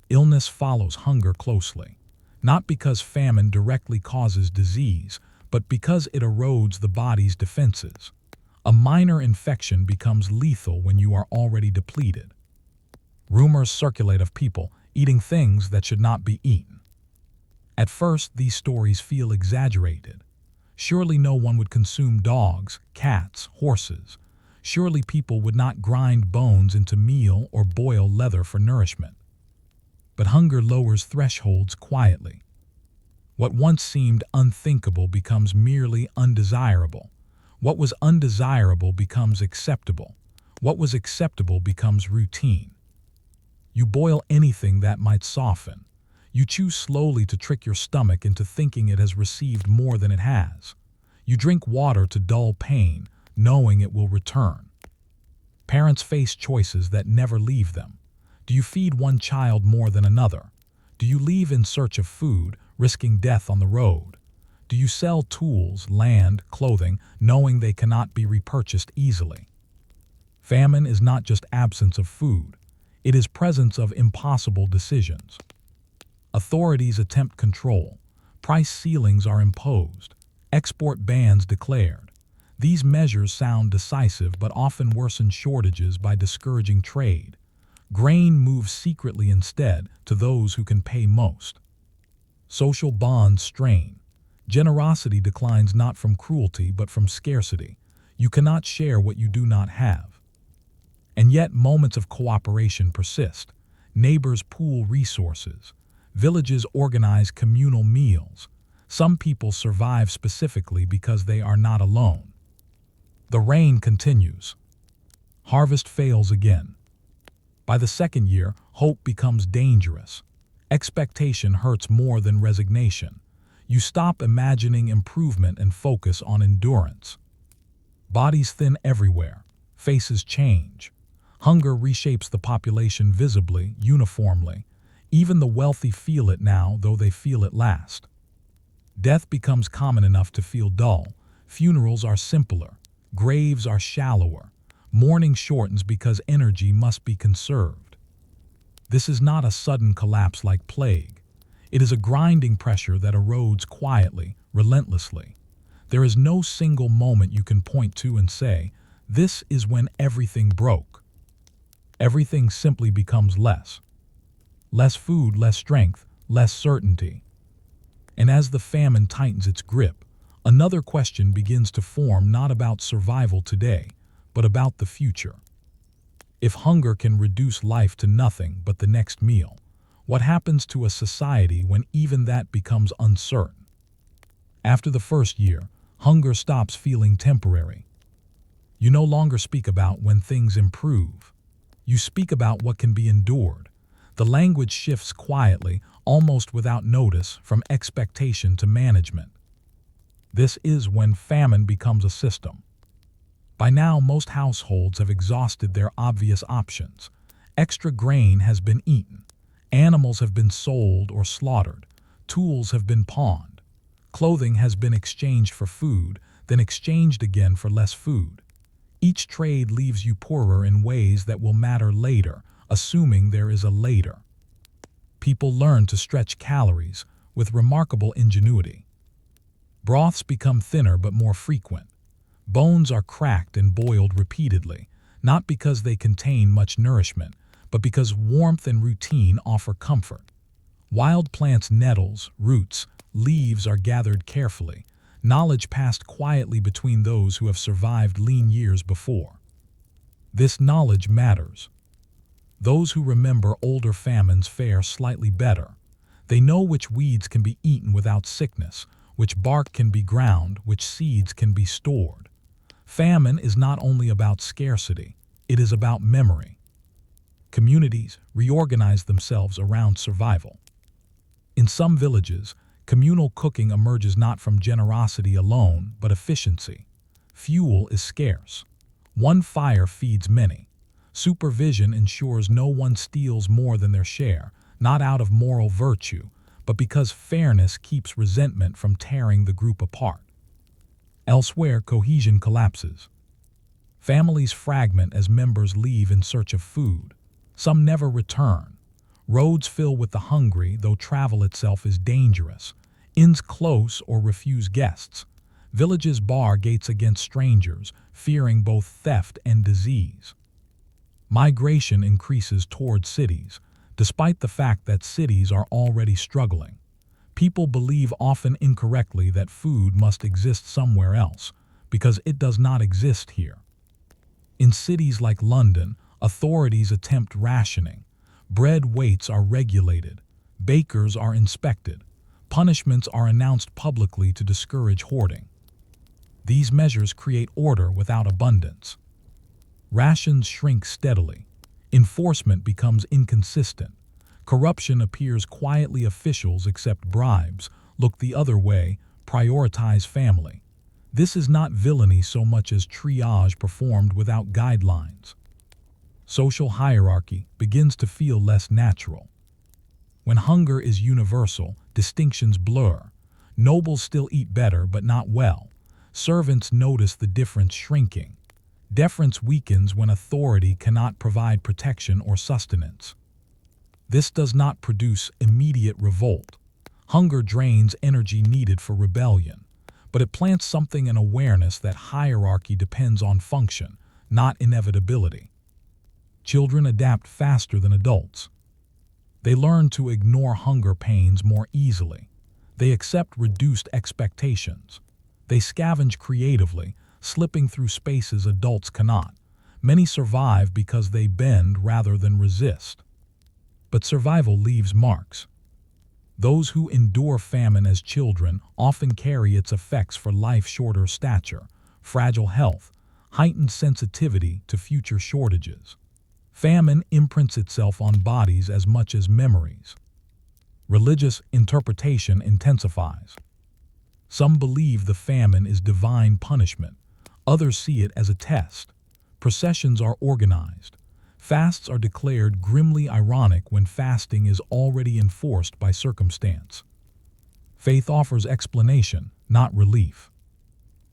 Illness follows hunger closely, not because famine directly causes disease, but because it erodes the body's defenses. A minor infection becomes lethal when you are already depleted. Rumors circulate of people eating things that should not be eaten. At first, these stories feel exaggerated. Surely no one would consume dogs, cats, horses. Surely people would not grind bones into meal or boil leather for nourishment. But hunger lowers thresholds quietly. What once seemed unthinkable becomes merely undesirable. What was undesirable becomes acceptable. What was acceptable becomes routine. You boil anything that might soften. You chew slowly to trick your stomach into thinking it has received more than it has. You drink water to dull pain, knowing it will return. Parents face choices that never leave them. Do you feed one child more than another? Do you leave in search of food, risking death on the road? Do you sell tools, land, clothing, knowing they cannot be repurchased easily? Famine is not just absence of food. It is presence of impossible decisions. Authorities attempt control. Price ceilings are imposed. Export bans declared. These measures sound decisive but often worsen shortages by discouraging trade. Grain moves secretly instead to those who can pay most. Social bonds strain. Generosity declines not from cruelty but from scarcity. You cannot share what you do not have. And yet moments of cooperation persist. Neighbors pool resources. Villages organize communal meals. Some people survive specifically because they are not alone. The rain continues. Harvest fails again. By the second year, hope becomes dangerous. Expectation hurts more than resignation. You stop imagining improvement and focus on endurance. Bodies thin everywhere. Faces change. Hunger reshapes the population visibly, uniformly. Even the wealthy feel it now, though they feel it last. Death becomes common enough to feel dull. Funerals are simpler. Graves are shallower. Mourning shortens because energy must be conserved. This is not a sudden collapse like plague. It is a grinding pressure that erodes quietly, relentlessly. There is no single moment you can point to and say, "This is when everything broke." Everything simply becomes less. Less food, less strength, less certainty. And as the famine tightens its grip, another question begins to form, not about survival today, but about the future. If hunger can reduce life to nothing but the next meal, what happens to a society when even that becomes uncertain? After the first year, hunger stops feeling temporary. You no longer speak about when things improve. You speak about what can be endured. The language shifts quietly, almost without notice, from expectation to management. This is when famine becomes a system. By now, most households have exhausted their obvious options. Extra grain has been eaten. Animals have been sold or slaughtered. Tools have been pawned. Clothing has been exchanged for food, then exchanged again for less food. Each trade leaves you poorer in ways that will matter later, assuming there is a later. People learn to stretch calories with remarkable ingenuity. Broths become thinner but more frequent. Bones are cracked and boiled repeatedly, not because they contain much nourishment, but because warmth and routine offer comfort. Wild plants' nettles, roots, leaves are gathered carefully, knowledge passed quietly between those who have survived lean years before. This knowledge matters. Those who remember older famines fare slightly better. They know which weeds can be eaten without sickness, which bark can be ground, which seeds can be stored. Famine is not only about scarcity, it is about memory. Communities reorganize themselves around survival. In some villages, communal cooking emerges not from generosity alone, but efficiency. Fuel is scarce. One fire feeds many. Supervision ensures no one steals more than their share, not out of moral virtue, but because fairness keeps resentment from tearing the group apart. Elsewhere, cohesion collapses. Families fragment as members leave in search of food. Some never return. Roads fill with the hungry, though travel itself is dangerous. Inns close or refuse guests. Villages bar gates against strangers, fearing both theft and disease. Migration increases toward cities, despite the fact that cities are already struggling. People believe often incorrectly that food must exist somewhere else, because it does not exist here. In cities like London, authorities attempt rationing. Bread weights are regulated. Bakers are inspected. Punishments are announced publicly to discourage hoarding. These measures create order without abundance. Rations shrink steadily. Enforcement becomes inconsistent. Corruption appears quietly. Officials accept bribes, look the other way, prioritize family. This is not villainy so much as triage performed without guidelines. Social hierarchy begins to feel less natural. When hunger is universal, distinctions blur. Nobles still eat better but not well. Servants notice the difference shrinking. Deference weakens when authority cannot provide protection or sustenance. This does not produce immediate revolt. Hunger drains energy needed for rebellion, but it plants something in awareness that hierarchy depends on function, not inevitability. Children adapt faster than adults. They learn to ignore hunger pains more easily. They accept reduced expectations. They scavenge creatively, slipping through spaces adults cannot. Many survive because they bend rather than resist. But survival leaves marks. Those who endure famine as children often carry its effects for life: shorter stature, fragile health, heightened sensitivity to future shortages. Famine imprints itself on bodies as much as memories. Religious interpretation intensifies. Some believe the famine is divine punishment. Others see it as a test. Processions are organized. Fasts are declared grimly ironic when fasting is already enforced by circumstance. Faith offers explanation, not relief.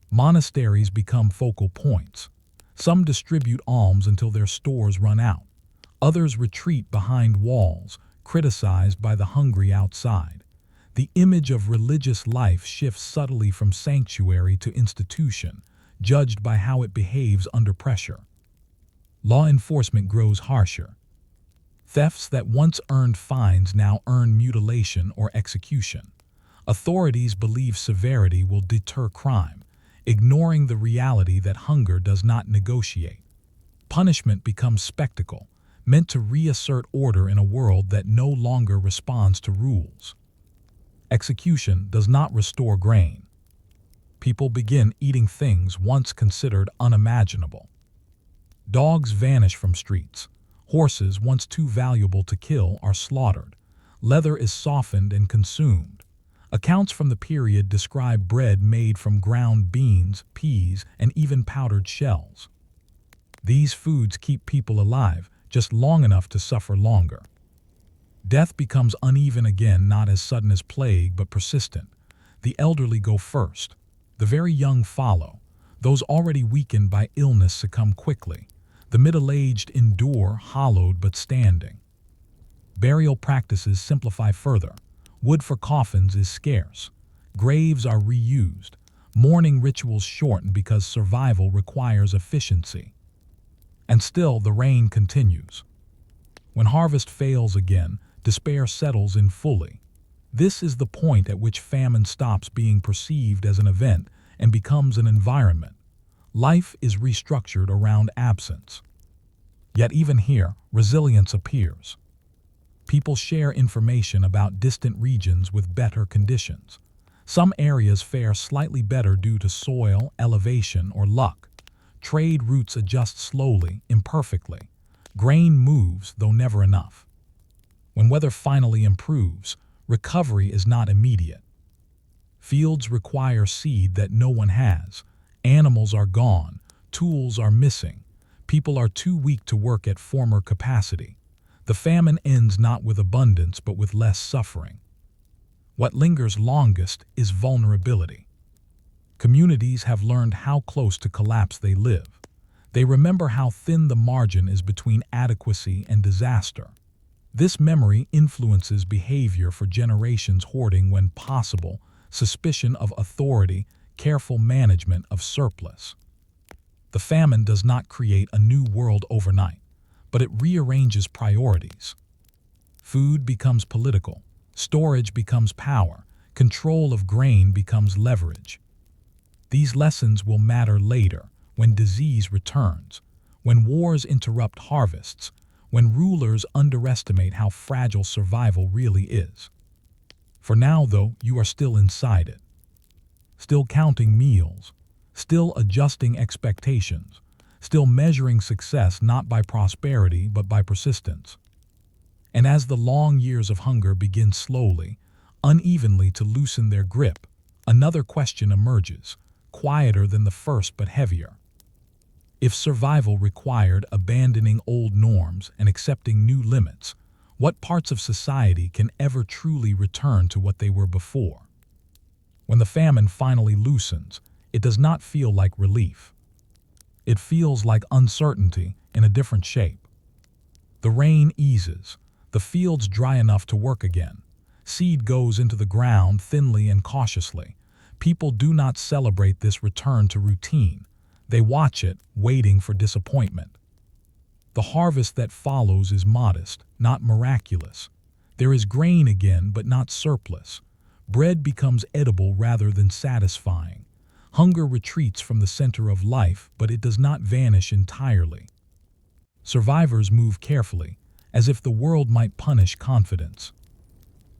Monasteries become focal points. Some distribute alms until their stores run out. Others retreat behind walls, criticized by the hungry outside. The image of religious life shifts subtly from sanctuary to institution, judged by how it behaves under pressure. Law enforcement grows harsher. Thefts that once earned fines now earn mutilation or execution. Authorities believe severity will deter crime, ignoring the reality that hunger does not negotiate. Punishment becomes spectacle, meant to reassert order in a world that no longer responds to rules. Execution does not restore grain. People begin eating things once considered unimaginable. Dogs vanish from streets. Horses, once too valuable to kill, are slaughtered. Leather is softened and consumed. Accounts from the period describe bread made from ground beans, peas, and even powdered shells. These foods keep people alive just long enough to suffer longer. Death becomes uneven again, not as sudden as plague, but persistent. The elderly go first. The very young follow. Those already weakened by illness succumb quickly. The middle-aged endure, hollowed but standing. Burial practices simplify further. Wood for coffins is scarce. Graves are reused. Mourning rituals shorten because survival requires efficiency. And still the rain continues. When harvest fails again, despair settles in fully. This is the point at which famine stops being perceived as an event and becomes an environment. Life is restructured around absence. Yet even here, resilience appears. People share information about distant regions with better conditions. Some areas fare slightly better due to soil, elevation, or luck. Trade routes adjust slowly, imperfectly. Grain moves, though never enough. When weather finally improves, recovery is not immediate. Fields require seed that no one has. Animals are gone. Tools are missing. People are too weak to work at former capacity. The famine ends not with abundance, but with less suffering. What lingers longest is vulnerability. Communities have learned how close to collapse they live. They remember how thin the margin is between adequacy and disaster. This memory influences behavior for generations: hoarding when possible, suspicion of authority, careful management of surplus. The famine does not create a new world overnight, but it rearranges priorities. Food becomes political, storage becomes power, control of grain becomes leverage. These lessons will matter later, when disease returns, when wars interrupt harvests, when rulers underestimate how fragile survival really is. For now, though, you are still inside it. Still counting meals, still adjusting expectations, still measuring success not by prosperity but by persistence. And as the long years of hunger begin slowly, unevenly to loosen their grip, another question emerges, quieter than the first but heavier. If survival required abandoning old norms and accepting new limits, what parts of society can ever truly return to what they were before? When the famine finally loosens, it does not feel like relief. It feels like uncertainty in a different shape. The rain eases, the fields dry enough to work again. Seed goes into the ground thinly and cautiously. People do not celebrate this return to routine. They watch it, waiting for disappointment. The harvest that follows is modest, not miraculous. There is grain again, but not surplus. Bread becomes edible rather than satisfying. Hunger retreats from the center of life, but it does not vanish entirely. Survivors move carefully, as if the world might punish confidence.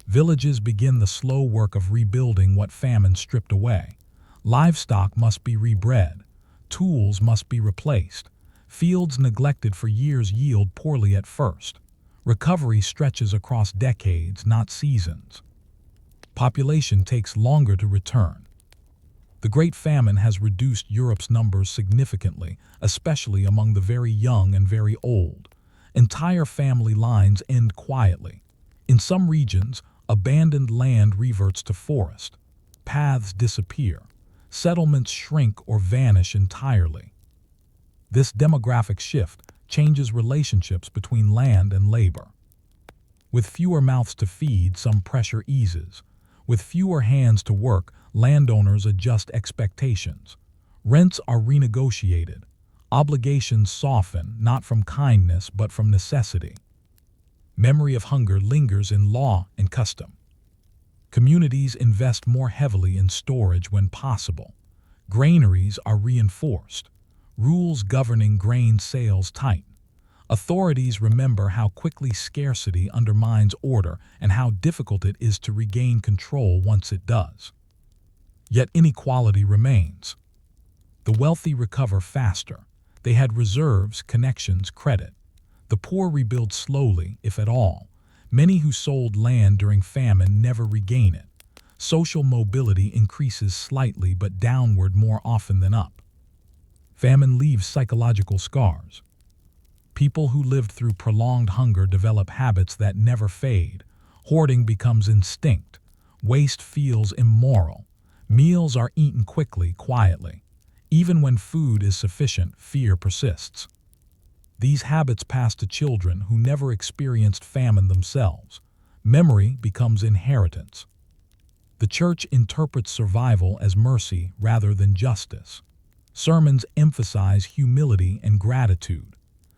Villages begin the slow work of rebuilding what famine stripped away. Livestock must be rebred. Tools must be replaced. Fields neglected for years yield poorly at first. Recovery stretches across decades, not seasons. Population takes longer to return. The Great Famine has reduced Europe's numbers significantly, especially among the very young and very old. Entire family lines end quietly. In some regions, abandoned land reverts to forest. Paths disappear. Settlements shrink or vanish entirely. This demographic shift changes relationships between land and labor. With fewer mouths to feed, some pressure eases. With fewer hands to work, landowners adjust expectations. Rents are renegotiated. Obligations soften, not from kindness but from necessity. Memory of hunger lingers in law and custom. Communities invest more heavily in storage when possible. Granaries are reinforced. Rules governing grain sales tighten. Authorities remember how quickly scarcity undermines order and how difficult it is to regain control once it does. Yet inequality remains. The wealthy recover faster. They had reserves, connections, credit. The poor rebuild slowly, if at all. Many who sold land during famine never regain it. Social mobility increases slightly but downward more often than up. Famine leaves psychological scars. People who lived through prolonged hunger develop habits that never fade. Hoarding becomes instinct. Waste feels immoral. Meals are eaten quickly, quietly. Even when food is sufficient, fear persists. These habits pass to children who never experienced famine themselves. Memory becomes inheritance. The church interprets survival as mercy rather than justice. Sermons emphasize humility and gratitude.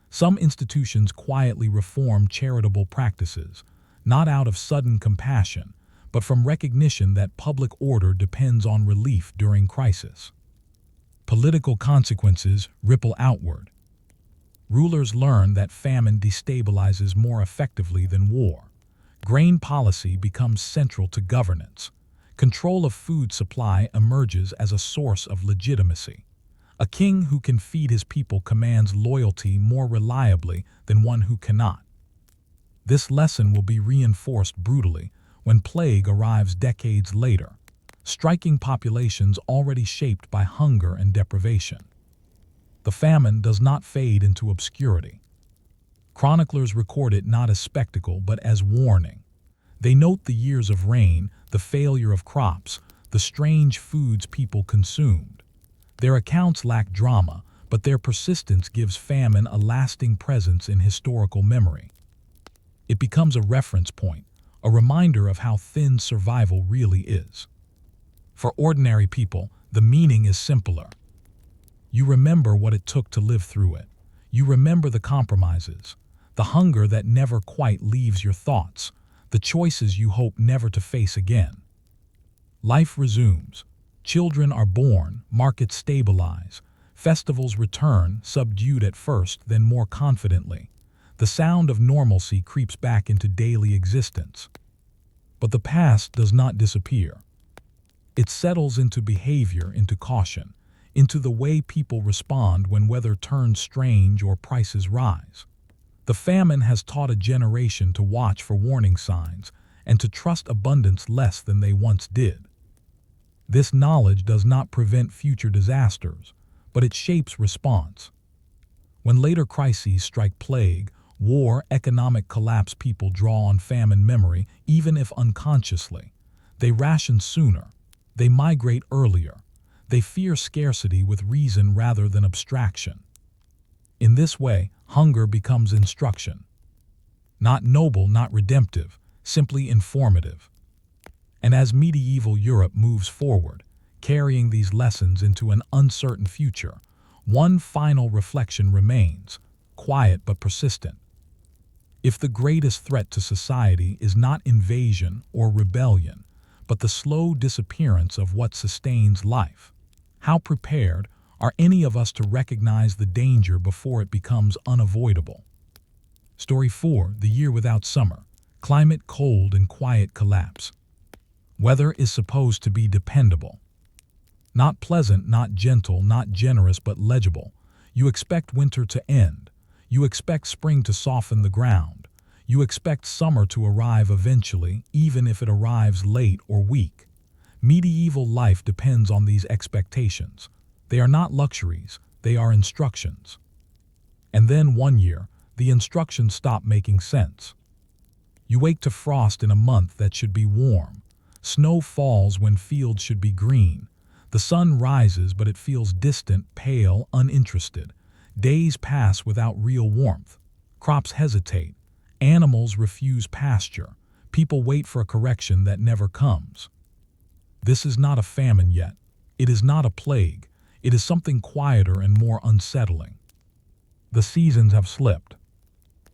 Some institutions quietly reform charitable practices, not out of sudden compassion, but from recognition that public order depends on relief during crisis. Political consequences ripple outward. Rulers learn that famine destabilizes more effectively than war. Grain policy becomes central to governance. Control of food supply emerges as a source of legitimacy. A king who can feed his people commands loyalty more reliably than one who cannot. This lesson will be reinforced brutally when plague arrives decades later, striking populations already shaped by hunger and deprivation. The famine does not fade into obscurity. Chroniclers record it not as spectacle but as warning. They note the years of rain, the failure of crops, the strange foods people consumed. Their accounts lack drama, but their persistence gives famine a lasting presence in historical memory. It becomes a reference point, a reminder of how thin survival really is. For ordinary people, the meaning is simpler. You remember what it took to live through it. You remember the compromises, the hunger that never quite leaves your thoughts, the choices you hope never to face again. Life resumes. Children are born, markets stabilize, festivals return, subdued at first, then more confidently. The sound of normalcy creeps back into daily existence. But the past does not disappear. It settles into behavior, into caution, into the way people respond when weather turns strange or prices rise. The famine has taught a generation to watch for warning signs and to trust abundance less than they once did. This knowledge does not prevent future disasters, but it shapes response. When later crises strike plague, war, economic collapse, people draw on famine memory, even if unconsciously. They ration sooner. They migrate earlier. They fear scarcity with reason rather than abstraction. In this way, hunger becomes instruction. Not noble, not redemptive, simply informative. And as medieval Europe moves forward, carrying these lessons into an uncertain future, one final reflection remains, quiet but persistent. If the greatest threat to society is not invasion or rebellion, but the slow disappearance of what sustains life, how prepared are any of us to recognize the danger before it becomes unavoidable? Story 4, The Year Without Summer. Climate cold and quiet collapse. Weather is supposed to be dependable. Not pleasant, not gentle, not generous, but legible. You expect winter to end. You expect spring to soften the ground. You expect summer to arrive eventually, even if it arrives late or weak. Medieval life depends on these expectations. They are not luxuries, they are instructions. And then one year, the instructions stop making sense. You wake to frost in a month that should be warm. Snow falls when fields should be green. The sun rises, but it feels distant, pale, uninterested. Days pass without real warmth. Crops hesitate. Animals refuse pasture. People wait for a correction that never comes. This is not a famine yet. It is not a plague. It is something quieter and more unsettling. The seasons have slipped.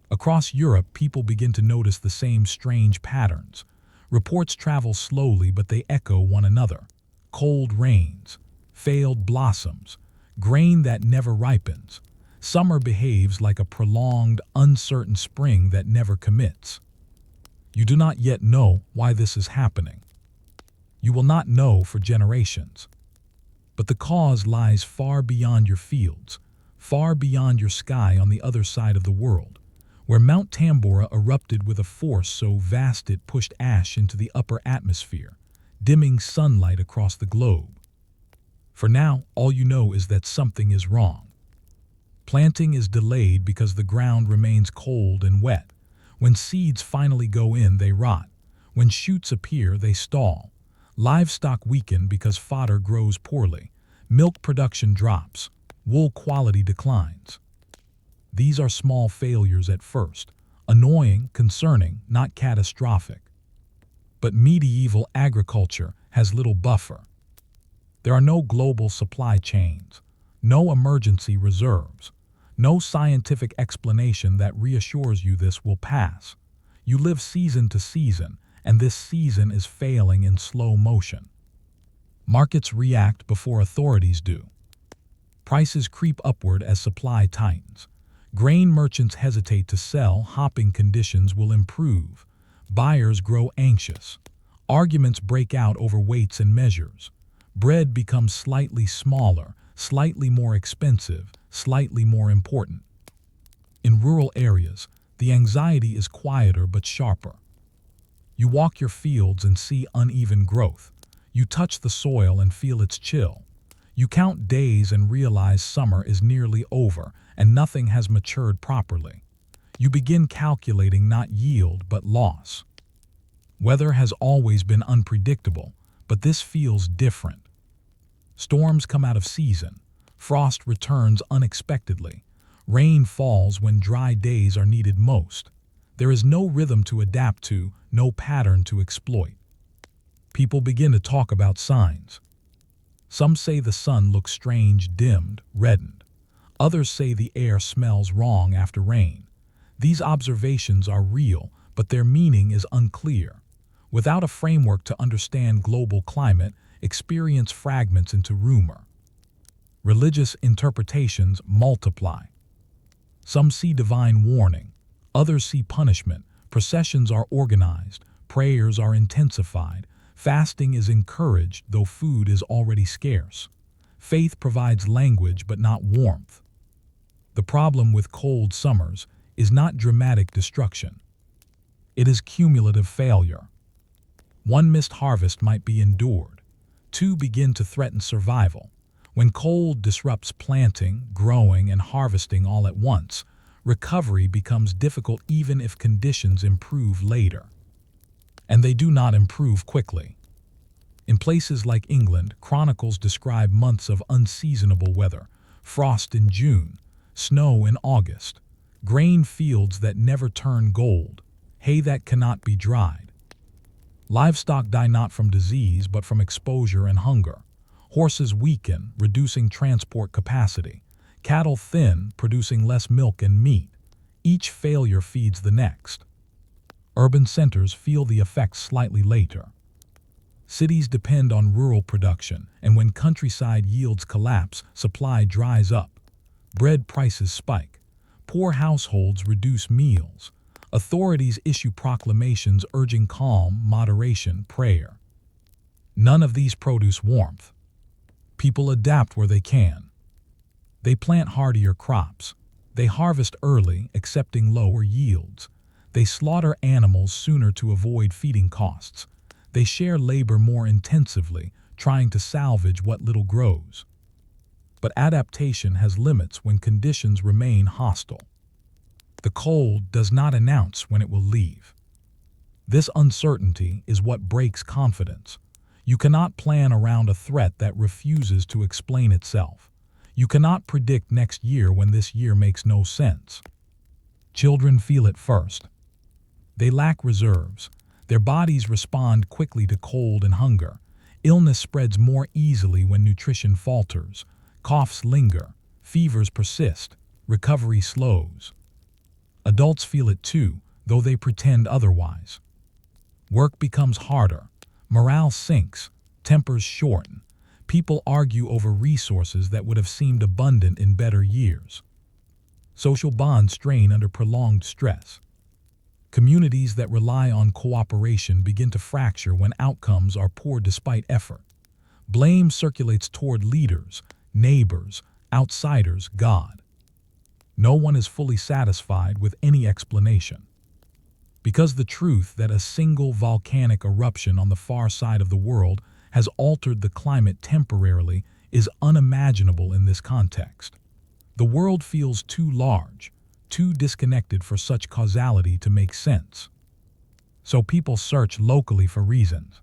Across Europe, people begin to notice the same strange patterns. Reports travel slowly, but they echo one another. Cold rains, failed blossoms, grain that never ripens. Summer behaves like a prolonged, uncertain spring that never commits. You do not yet know why this is happening. You will not know for generations. But the cause lies far beyond your fields, far beyond your sky on the other side of the world, where Mount Tambora erupted with a force so vast it pushed ash into the upper atmosphere, dimming sunlight across the globe. For now, all you know is that something is wrong. Planting is delayed because the ground remains cold and wet. When seeds finally go in, they rot. When shoots appear, they stall. Livestock weaken because fodder grows poorly. Milk production drops. Wool quality declines. These are small failures at first, annoying, concerning, not catastrophic. But medieval agriculture has little buffer. There are no global supply chains, no emergency reserves, no scientific explanation that reassures you this will pass. You live season to season, and this season is failing in slow motion. Markets react before authorities do. Prices creep upward as supply tightens. Grain merchants hesitate to sell, hoping conditions will improve. Buyers grow anxious. Arguments break out over weights and measures. Bread becomes slightly smaller, slightly more expensive, slightly more important. In rural areas, the anxiety is quieter but sharper. You walk your fields and see uneven growth. You touch the soil and feel its chill. You count days and realize summer is nearly over and nothing has matured properly. You begin calculating not yield but loss. Weather has always been unpredictable, but this feels different. Storms come out of season. Frost returns unexpectedly. Rain falls when dry days are needed most. There is no rhythm to adapt to, no pattern to exploit. People begin to talk about signs. Some say the sun looks strange, dimmed, reddened. Others say the air smells wrong after rain. These observations are real, but their meaning is unclear. Without a framework to understand global climate, experience fragments into rumor. Religious interpretations multiply. Some see divine warning. Others see punishment. Processions are organized. Prayers are intensified. Fasting is encouraged, though food is already scarce. Faith provides language but not warmth. The problem with cold summers is not dramatic destruction. It is cumulative failure. One missed harvest might be endured. Two begin to threaten survival. When cold disrupts planting, growing, and harvesting all at once, recovery becomes difficult even if conditions improve later. And they do not improve quickly. In places like England, chronicles describe months of unseasonable weather, frost in June, snow in August, grain fields that never turn gold, hay that cannot be dried. Livestock die not from disease but from exposure and hunger. Horses weaken, reducing transport capacity. Cattle thin, producing less milk and meat. Each failure feeds the next. Urban centers feel the effects slightly later. Cities depend on rural production, and when countryside yields collapse, supply dries up. Bread prices spike. Poor households reduce meals. Authorities issue proclamations urging calm, moderation, prayer. None of these produce warmth. People adapt where they can. They plant hardier crops. They harvest early, accepting lower yields. They slaughter animals sooner to avoid feeding costs. They share labor more intensively, trying to salvage what little grows. But adaptation has limits when conditions remain hostile. The cold does not announce when it will leave. This uncertainty is what breaks confidence. You cannot plan around a threat that refuses to explain itself. You cannot predict next year when this year makes no sense. Children feel it first. They lack reserves. Their bodies respond quickly to cold and hunger. Illness spreads more easily when nutrition falters. Coughs linger. Fevers persist. Recovery slows. Adults feel it too, though they pretend otherwise. Work becomes harder. Morale sinks. Tempers shorten. People argue over resources that would have seemed abundant in better years. Social bonds strain under prolonged stress. Communities that rely on cooperation begin to fracture when outcomes are poor despite effort. Blame circulates toward leaders, neighbors, outsiders, God. No one is fully satisfied with any explanation. Because the truth that a single volcanic eruption on the far side of the world has altered the climate temporarily is unimaginable in this context. The world feels too large, too disconnected for such causality to make sense. So people search locally for reasons.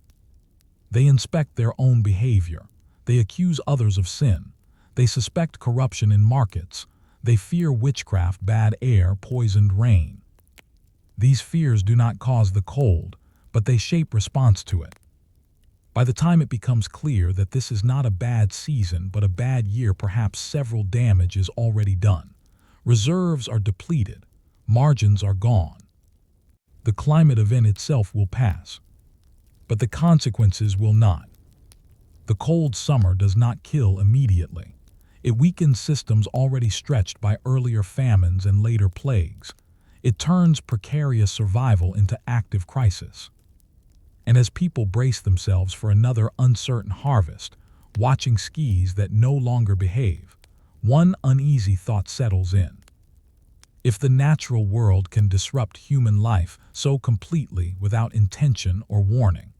They inspect their own behavior. They accuse others of sin. They suspect corruption in markets. They fear witchcraft, bad air, poisoned rain. These fears do not cause the cold, but they shape response to it. By the time it becomes clear that this is not a bad season but a bad year, perhaps several damage is already done. Reserves are depleted. Margins are gone. The climate event itself will pass, but the consequences will not. The cold summer does not kill immediately. It weakens systems already stretched by earlier famines and later plagues. It turns precarious survival into active crisis. And as people brace themselves for another uncertain harvest, watching skis that no longer behave, one uneasy thought settles in. If the natural world can disrupt human life so completely without intention or warning,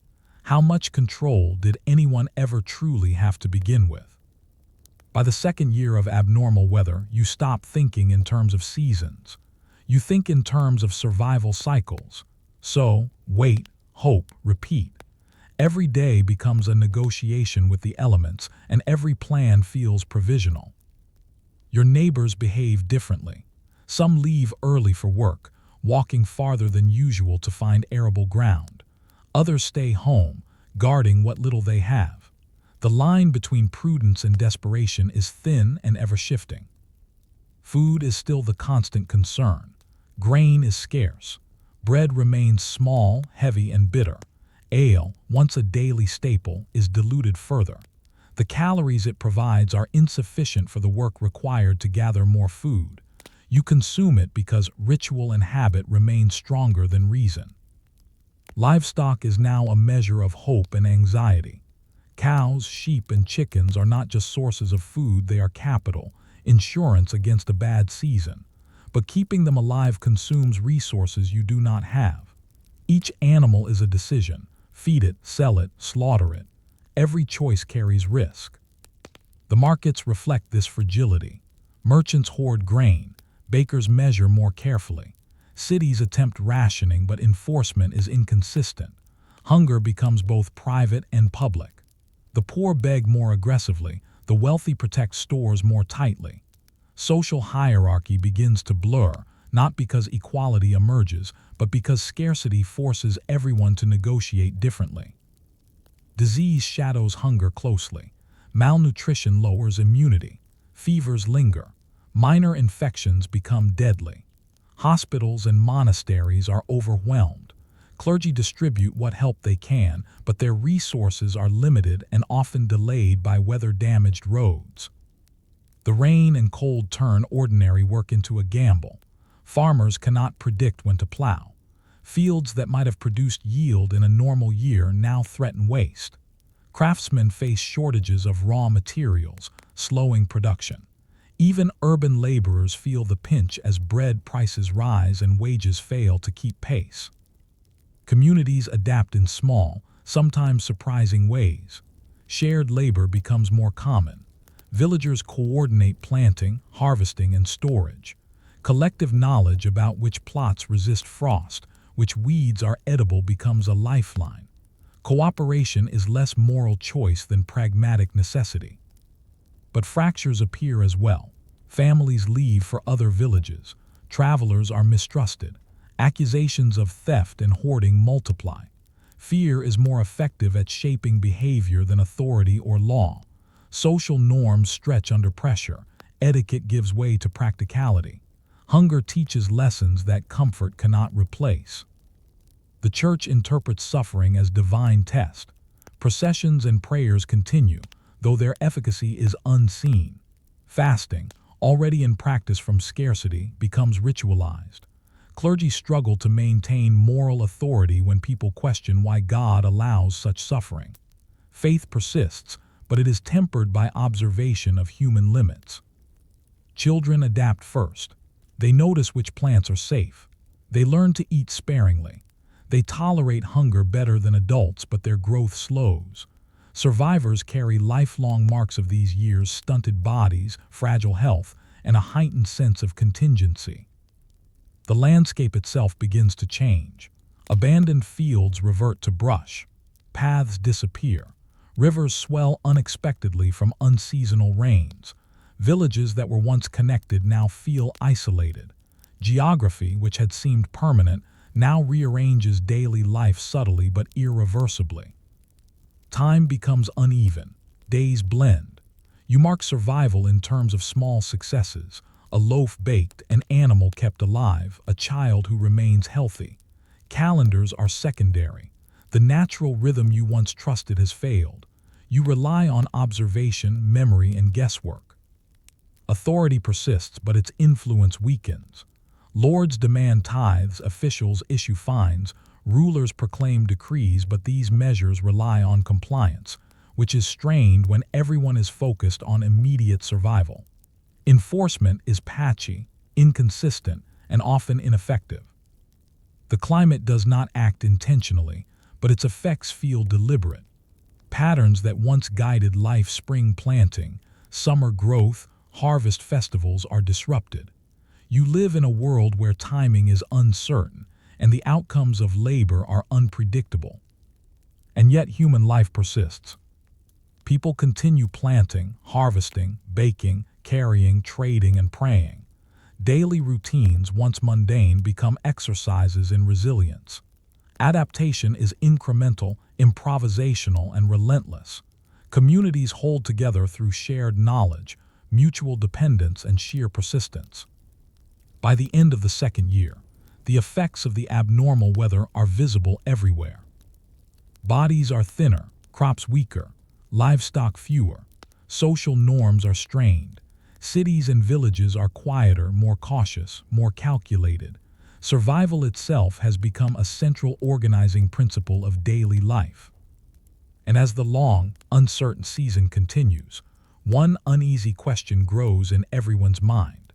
how much control did anyone ever truly have to begin with? By the second year of abnormal weather, you stop thinking in terms of seasons. You think in terms of survival cycles. So, wait, hope, repeat. Every day becomes a negotiation with the elements, and every plan feels provisional. Your neighbors behave differently. Some leave early for work, walking farther than usual to find arable ground. Others stay home, guarding what little they have. The line between prudence and desperation is thin and ever-shifting. Food is still the constant concern. Grain is scarce. Bread remains small, heavy, and bitter. Ale, once a daily staple, is diluted further. The calories it provides are insufficient for the work required to gather more food. You consume it because ritual and habit remain stronger than reason. Livestock is now a measure of hope and anxiety. Cows, sheep, and chickens are not just sources of food, they are capital, insurance against a bad season. But keeping them alive consumes resources you do not have. Each animal is a decision. Feed it, sell it, slaughter it. Every choice carries risk. The markets reflect this fragility. Merchants hoard grain. Bakers measure more carefully. Cities attempt rationing, but enforcement is inconsistent. Hunger becomes both private and public. The poor beg more aggressively. The wealthy protect stores more tightly. Social hierarchy begins to blur, not because equality emerges, but because scarcity forces everyone to negotiate differently. Disease shadows hunger closely. Malnutrition lowers immunity. Fevers linger. Minor infections become deadly. Hospitals and monasteries are overwhelmed. Clergy distribute what help they can, but their resources are limited and often delayed by weather-damaged roads. The rain and cold turn ordinary work into a gamble. Farmers cannot predict when to plow. Fields that might have produced yield in a normal year now threaten waste. Craftsmen face shortages of raw materials, slowing production. Even urban laborers feel the pinch as bread prices rise and wages fail to keep pace. Communities adapt in small, sometimes surprising ways. Shared labor becomes more common. Villagers coordinate planting, harvesting, and storage. Collective knowledge about which plots resist frost, which weeds are edible becomes a lifeline. Cooperation is less moral choice than pragmatic necessity. But fractures appear as well. Families leave for other villages. Travelers are mistrusted. Accusations of theft and hoarding multiply. Fear is more effective at shaping behavior than authority or law. Social norms stretch under pressure. Etiquette gives way to practicality. Hunger teaches lessons that comfort cannot replace. The church interprets suffering as divine test. Processions and prayers continue, though their efficacy is unseen. Fasting, already in practice from scarcity, becomes ritualized. Clergy struggle to maintain moral authority when people question why God allows such suffering. Faith persists, but it is tempered by observation of human limits. Children adapt first. They notice which plants are safe. They learn to eat sparingly. They tolerate hunger better than adults, but their growth slows. Survivors carry lifelong marks of these years' stunted bodies, fragile health, and a heightened sense of contingency. The landscape itself begins to change. Abandoned fields revert to brush. Paths disappear. Rivers swell unexpectedly from unseasonal rains. Villages that were once connected now feel isolated. Geography, which had seemed permanent, now rearranges daily life subtly but irreversibly. Time becomes uneven. Days blend. You mark survival in terms of small successes: a loaf baked, an animal kept alive, a child who remains healthy. Calendars are secondary. The natural rhythm you once trusted has failed. You rely on observation, memory, and guesswork. Authority persists, but its influence weakens. Lords demand tithes, officials issue fines, rulers proclaim decrees, but these measures rely on compliance, which is strained when everyone is focused on immediate survival. Enforcement is patchy, inconsistent, and often ineffective. The climate does not act intentionally, but its effects feel deliberate. Patterns that once guided life, spring planting, summer growth, harvest festivals, are disrupted. You live in a world where timing is uncertain, and the outcomes of labor are unpredictable. And yet human life persists. People continue planting, harvesting, baking, carrying, trading, and praying. Daily routines, once mundane, become exercises in resilience. Adaptation is incremental, improvisational, and relentless. Communities hold together through shared knowledge, mutual dependence, and sheer persistence. By the end of the second year, the effects of the abnormal weather are visible everywhere. Bodies are thinner, crops weaker, livestock fewer, social norms are strained. Cities and villages are quieter, more cautious, more calculated. Survival itself has become a central organizing principle of daily life. And as the long, uncertain season continues, one uneasy question grows in everyone's mind.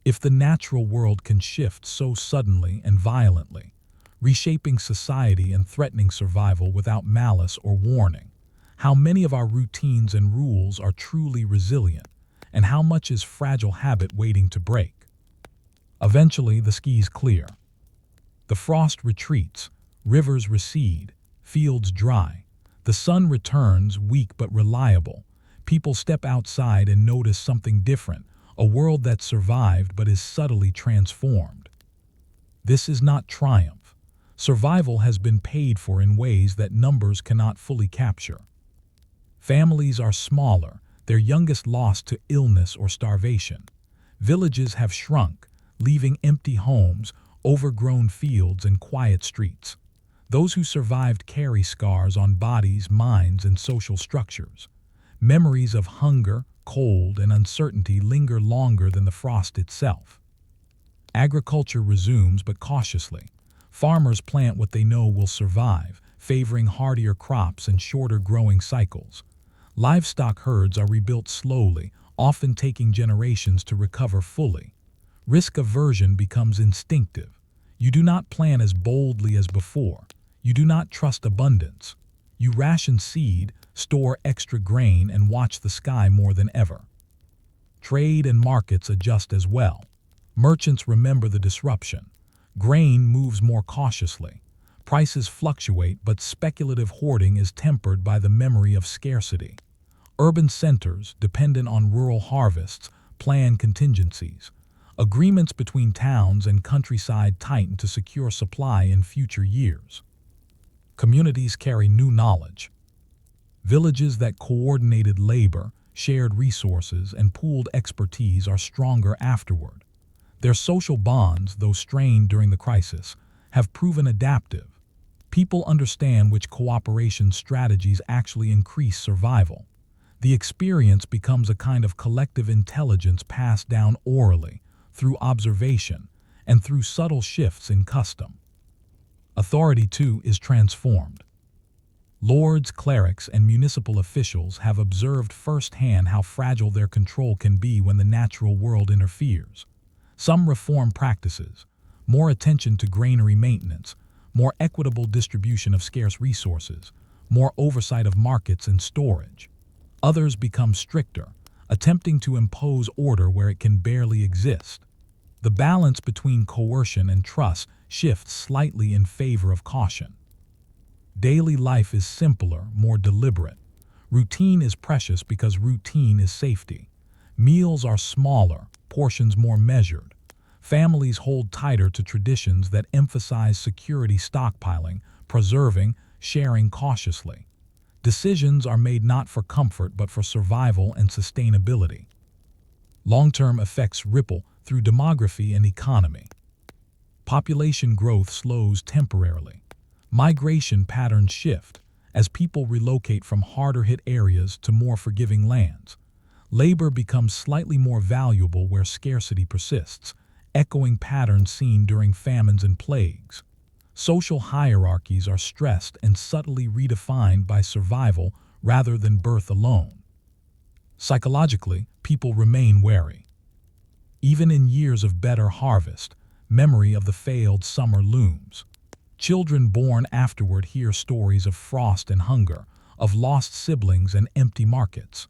If the natural world can shift so suddenly and violently, reshaping society and threatening survival without malice or warning, how many of our routines and rules are truly resilient, and how much is fragile habit waiting to break? Eventually, the skies clear. The frost retreats, rivers recede, fields dry. The sun returns, weak but reliable. People step outside and notice something different, a world that survived but is subtly transformed. This is not triumph. Survival has been paid for in ways that numbers cannot fully capture. Families are smaller, their youngest lost to illness or starvation. Villages have shrunk, leaving empty homes, overgrown fields, and quiet streets. Those who survived carry scars on bodies, minds, and social structures. Memories of hunger, cold, and uncertainty linger longer than the frost itself. Agriculture resumes, but cautiously. Farmers plant what they know will survive, favoring hardier crops and shorter growing cycles. Livestock herds are rebuilt slowly, often taking generations to recover fully. Risk aversion becomes instinctive. You do not plan as boldly as before. You do not trust abundance. You ration seed, store extra grain, and watch the sky more than ever. Trade and markets adjust as well. Merchants remember the disruption. Grain moves more cautiously. Prices fluctuate, but speculative hoarding is tempered by the memory of scarcity. Urban centers, dependent on rural harvests, plan contingencies. Agreements between towns and countryside tighten to secure supply in future years. Communities carry new knowledge. Villages that coordinated labor, shared resources, and pooled expertise are stronger afterward. Their social bonds, though strained during the crisis, have proven adaptive. People understand which cooperation strategies actually increase survival. The experience becomes a kind of collective intelligence passed down orally, through observation, and through subtle shifts in custom. Authority, too, is transformed. Lords, clerics, and municipal officials have observed firsthand how fragile their control can be when the natural world interferes. Some reform practices, more attention to granary maintenance, more equitable distribution of scarce resources, more oversight of markets and storage. Others become stricter, attempting to impose order where it can barely exist. The balance between coercion and trust shifts slightly in favor of caution. Daily life is simpler, more deliberate. Routine is precious because routine is safety. Meals are smaller, portions more measured. Families hold tighter to traditions that emphasize security, stockpiling, preserving, sharing cautiously. Decisions are made not for comfort but for survival and sustainability. Long-term effects ripple through demography and economy. Population growth slows temporarily. Migration patterns shift as people relocate from harder-hit areas to more forgiving lands. Labor becomes slightly more valuable where scarcity persists, echoing patterns seen during famines and plagues. Social hierarchies are stressed and subtly redefined by survival rather than birth alone. Psychologically, people remain wary. Even in years of better harvest, memory of the failed summer looms. Children born afterward hear stories of frost and hunger, of lost siblings and empty markets.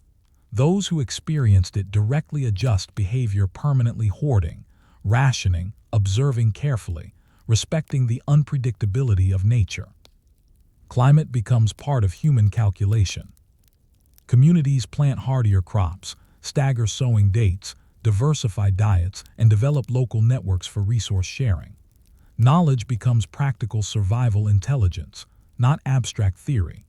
Those who experienced it directly adjust behavior, permanently hoarding, rationing, observing carefully, respecting the unpredictability of nature. Climate becomes part of human calculation. Communities plant hardier crops, stagger sowing dates, diversify diets, and develop local networks for resource sharing. Knowledge becomes practical survival intelligence, not abstract theory.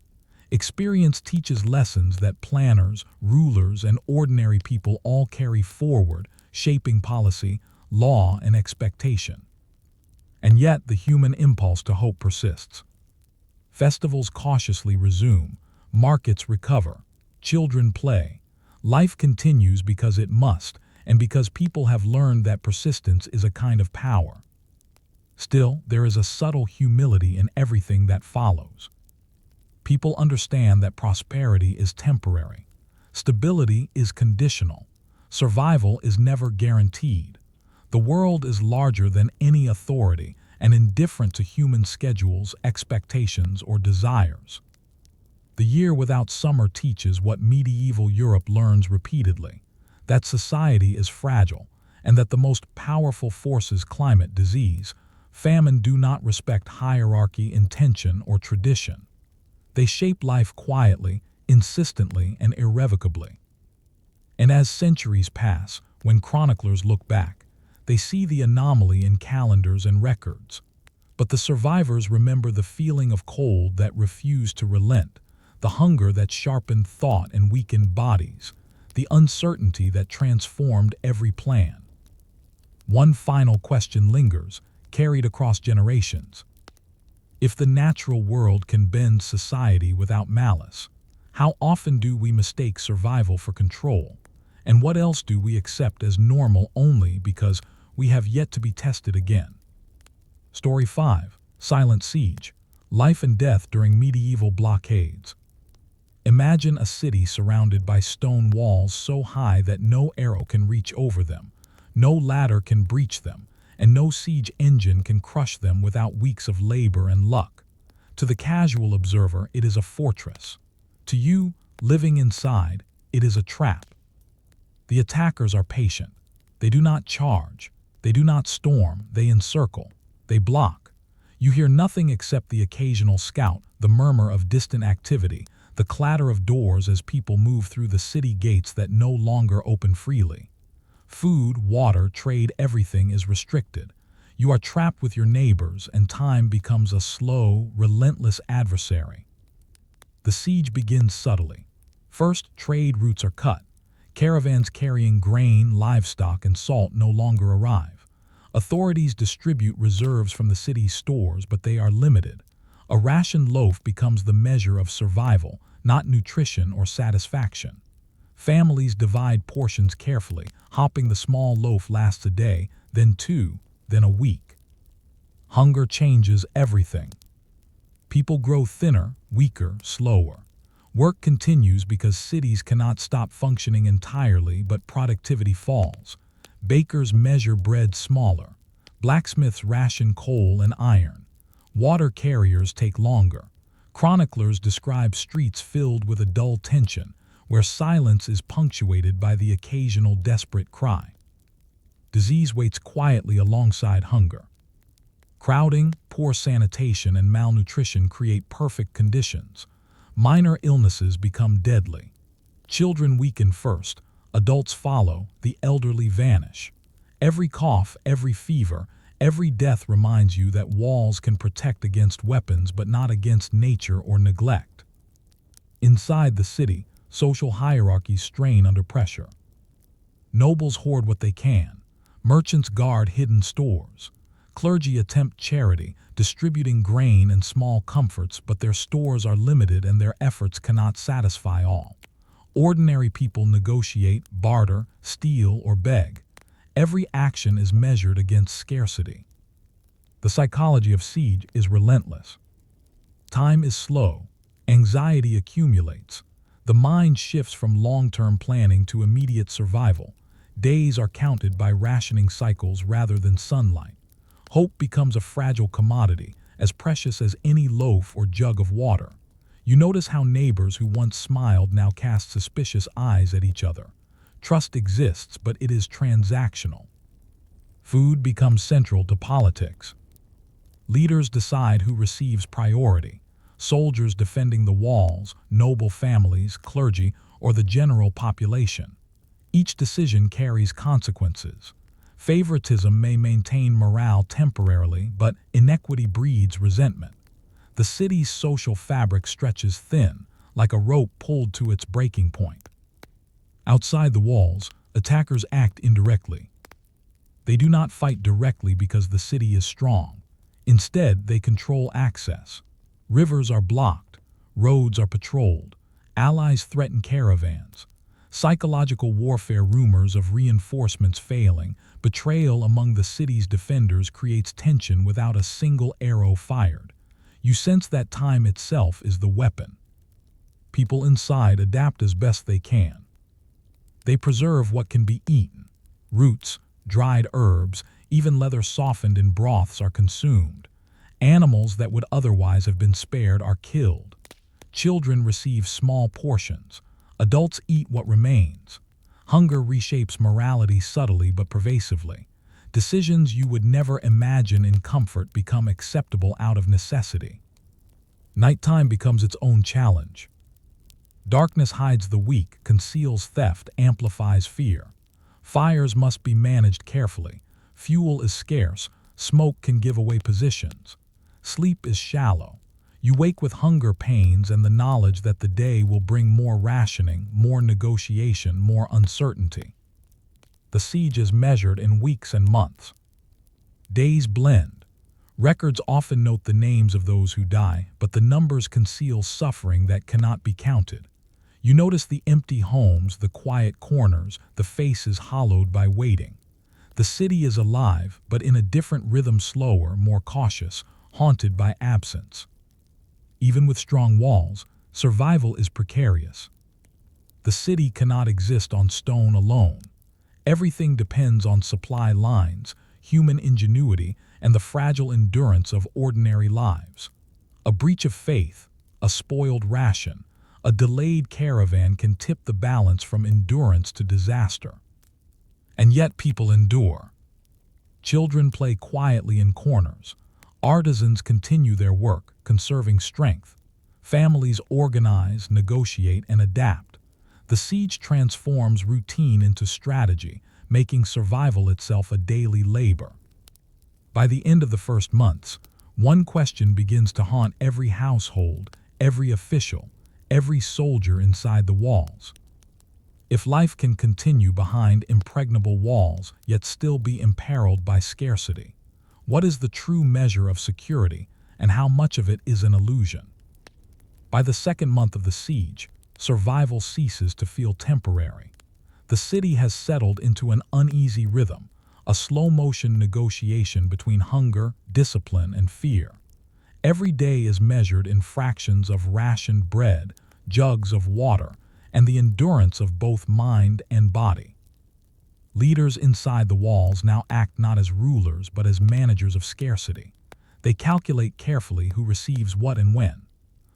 Experience teaches lessons that planners, rulers, and ordinary people all carry forward, shaping policy, law, and expectation. And yet, the human impulse to hope persists. Festivals cautiously resume, markets recover, children play. Life continues because it must, and because people have learned that persistence is a kind of power. Still, there is a subtle humility in everything that follows. People understand that prosperity is temporary. Stability is conditional. Survival is never guaranteed. The world is larger than any authority and indifferent to human schedules, expectations, or desires. The year without summer teaches what medieval Europe learns repeatedly, that society is fragile, and that the most powerful forces, climate, disease, famine, do not respect hierarchy, intention, or tradition. They shape life quietly, insistently, and irrevocably. And as centuries pass, when chroniclers look back, they see the anomaly in calendars and records. But the survivors remember the feeling of cold that refused to relent, the hunger that sharpened thought and weakened bodies, the uncertainty that transformed every plan. One final question lingers, carried across generations. If the natural world can bend society without malice, how often do we mistake survival for control? And what else do we accept as normal only because we have yet to be tested again? Story 5. Silent Siege. Life and death during medieval blockades. Imagine a city surrounded by stone walls so high that no arrow can reach over them, no ladder can breach them, and no siege engine can crush them without weeks of labor and luck. To the casual observer, it is a fortress. To you, living inside, it is a trap. The attackers are patient. They do not charge. They do not storm. They encircle. They block. You hear nothing except the occasional scout, the murmur of distant activity, the clatter of doors as people move through the city gates that no longer open freely. Food, water, trade, everything is restricted. You are trapped with your neighbors, and time becomes a slow, relentless adversary. The siege begins subtly. First, trade routes are cut. Caravans carrying grain, livestock, and salt no longer arrive. Authorities distribute reserves from the city's stores, but they are limited. A rationed loaf becomes the measure of survival, not nutrition or satisfaction. Families divide portions carefully, hoping the small loaf lasts a day, then two, then a week. Hunger changes everything. People grow thinner, weaker, slower. Work continues because cities cannot stop functioning entirely, but productivity falls. Bakers measure bread smaller. Blacksmiths ration coal and iron. Water carriers take longer. Chroniclers describe streets filled with a dull tension, where silence is punctuated by the occasional desperate cry. Disease waits quietly alongside hunger. Crowding, poor sanitation, and malnutrition create perfect conditions. Minor illnesses become deadly. Children weaken first, adults follow, the elderly vanish. Every cough, every fever, every death reminds you that walls can protect against weapons but not against nature or neglect. Inside the city, social hierarchies strain under pressure. Nobles hoard what they can. Merchants guard hidden stores. Clergy attempt charity, distributing grain and small comforts, but their stores are limited and their efforts cannot satisfy all. Ordinary people negotiate, barter, steal, or beg. Every action is measured against scarcity. The psychology of siege is relentless. Time is slow. Anxiety accumulates. The mind shifts from long-term planning to immediate survival. Days are counted by rationing cycles rather than sunlight. Hope becomes a fragile commodity, as precious as any loaf or jug of water. You notice how neighbors who once smiled now cast suspicious eyes at each other. Trust exists, but it is transactional. Food becomes central to politics. Leaders decide who receives priority. Soldiers defending the walls, noble families, clergy, or the general population. Each decision carries consequences. Favoritism may maintain morale temporarily, but inequity breeds resentment. The city's social fabric stretches thin, like a rope pulled to its breaking point. Outside the walls, attackers act indirectly. They do not fight directly because the city is strong. Instead, they control access. Rivers are blocked, roads are patrolled, allies threaten caravans. Psychological warfare, rumors of reinforcements failing, betrayal among the city's defenders creates tension without a single arrow fired. You sense that time itself is the weapon. People inside adapt as best they can. They preserve what can be eaten. Roots, dried herbs, even leather softened in broths are consumed. Animals that would otherwise have been spared are killed. Children receive small portions. Adults eat what remains. Hunger reshapes morality subtly but pervasively. Decisions you would never imagine in comfort become acceptable out of necessity. Nighttime becomes its own challenge. Darkness hides the weak, conceals theft, amplifies fear. Fires must be managed carefully. Fuel is scarce. Smoke can give away positions. Sleep is shallow. You wake with hunger pains and the knowledge that the day will bring more rationing, more negotiation, more uncertainty. The siege is measured in weeks and months. Days blend. Records often note the names of those who die, but the numbers conceal suffering that cannot be counted. You notice the empty homes, the quiet corners, the faces hollowed by waiting. The city is alive, but in a different rhythm, slower, more cautious, haunted by absence. Even with strong walls, survival is precarious. The city cannot exist on stone alone. Everything depends on supply lines, human ingenuity, and the fragile endurance of ordinary lives. A breach of faith, a spoiled ration, a delayed caravan can tip the balance from endurance to disaster. And yet people endure. Children play quietly in corners. Artisans continue their work, conserving strength. Families organize, negotiate, and adapt. The siege transforms routine into strategy, making survival itself a daily labor. By the end of the first months, one question begins to haunt every household, every official, every soldier inside the walls. If life can continue behind impregnable walls, yet still be imperiled by scarcity, what is the true measure of security, and how much of it is an illusion? By the second month of the siege, survival ceases to feel temporary. The city has settled into an uneasy rhythm, a slow-motion negotiation between hunger, discipline, and fear. Every day is measured in fractions of rationed bread, jugs of water, and the endurance of both mind and body. Leaders inside the walls now act not as rulers but as managers of scarcity. They calculate carefully who receives what and when.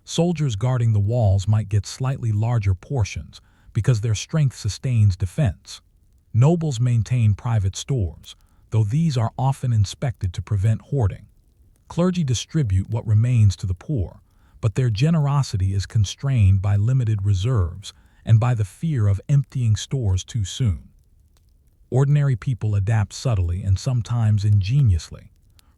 Soldiers guarding the walls might get slightly larger portions because their strength sustains defense. Nobles maintain private stores, though these are often inspected to prevent hoarding. Clergy distribute what remains to the poor, but their generosity is constrained by limited reserves and by the fear of emptying stores too soon. Ordinary people adapt subtly and sometimes ingeniously.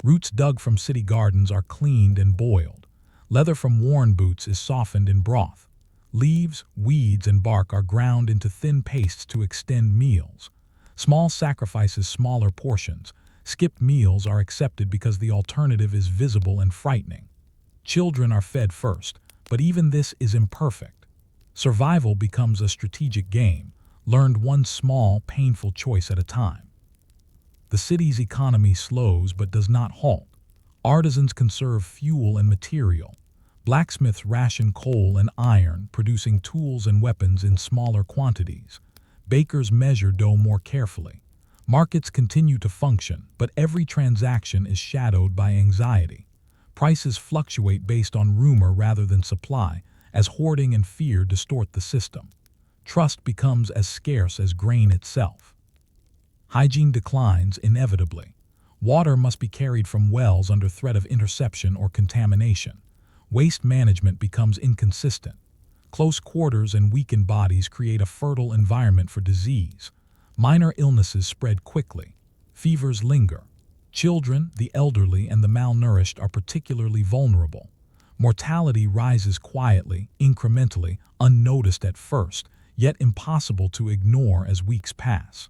Roots dug from city gardens are cleaned and boiled. Leather from worn boots is softened in broth. Leaves, weeds, and bark are ground into thin pastes to extend meals. Small sacrifices, smaller portions. Skipped meals are accepted because the alternative is visible and frightening. Children are fed first, but even this is imperfect. Survival becomes a strategic game, learned one small, painful choice at a time. The city's economy slows but does not halt. Artisans conserve fuel and material. Blacksmiths ration coal and iron, producing tools and weapons in smaller quantities. Bakers measure dough more carefully. Markets continue to function, but every transaction is shadowed by anxiety. Prices fluctuate based on rumor rather than supply, as hoarding and fear distort the system. Trust becomes as scarce as grain itself. Hygiene declines inevitably. Water must be carried from wells under threat of interception or contamination. Waste management becomes inconsistent. Close quarters and weakened bodies create a fertile environment for disease. Minor illnesses spread quickly. Fevers linger. Children, the elderly, and the malnourished are particularly vulnerable. Mortality rises quietly, incrementally, unnoticed at first, yet impossible to ignore as weeks pass.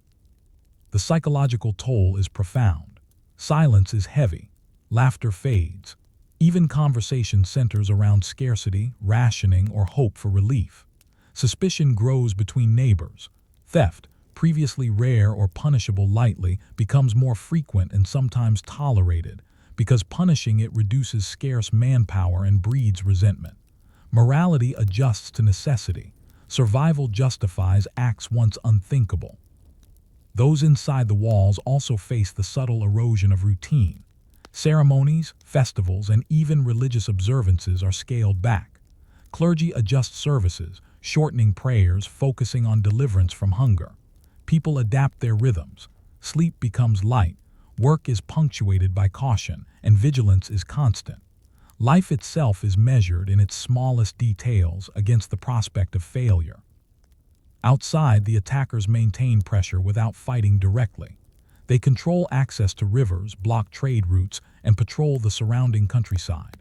The psychological toll is profound. Silence is heavy. Laughter fades. Even conversation centers around scarcity, rationing, or hope for relief. Suspicion grows between neighbors. Theft, previously rare or punishable lightly, becomes more frequent and sometimes tolerated, because punishing it reduces scarce manpower and breeds resentment. Morality adjusts to necessity. Survival justifies acts once unthinkable. Those inside the walls also face the subtle erosion of routine. Ceremonies, festivals, and even religious observances are scaled back. Clergy adjust services, shortening prayers, focusing on deliverance from hunger. People adapt their rhythms. Sleep becomes light. Work is punctuated by caution, and vigilance is constant. Life itself is measured in its smallest details against the prospect of failure. Outside, the attackers maintain pressure without fighting directly. They control access to rivers, block trade routes, and patrol the surrounding countryside.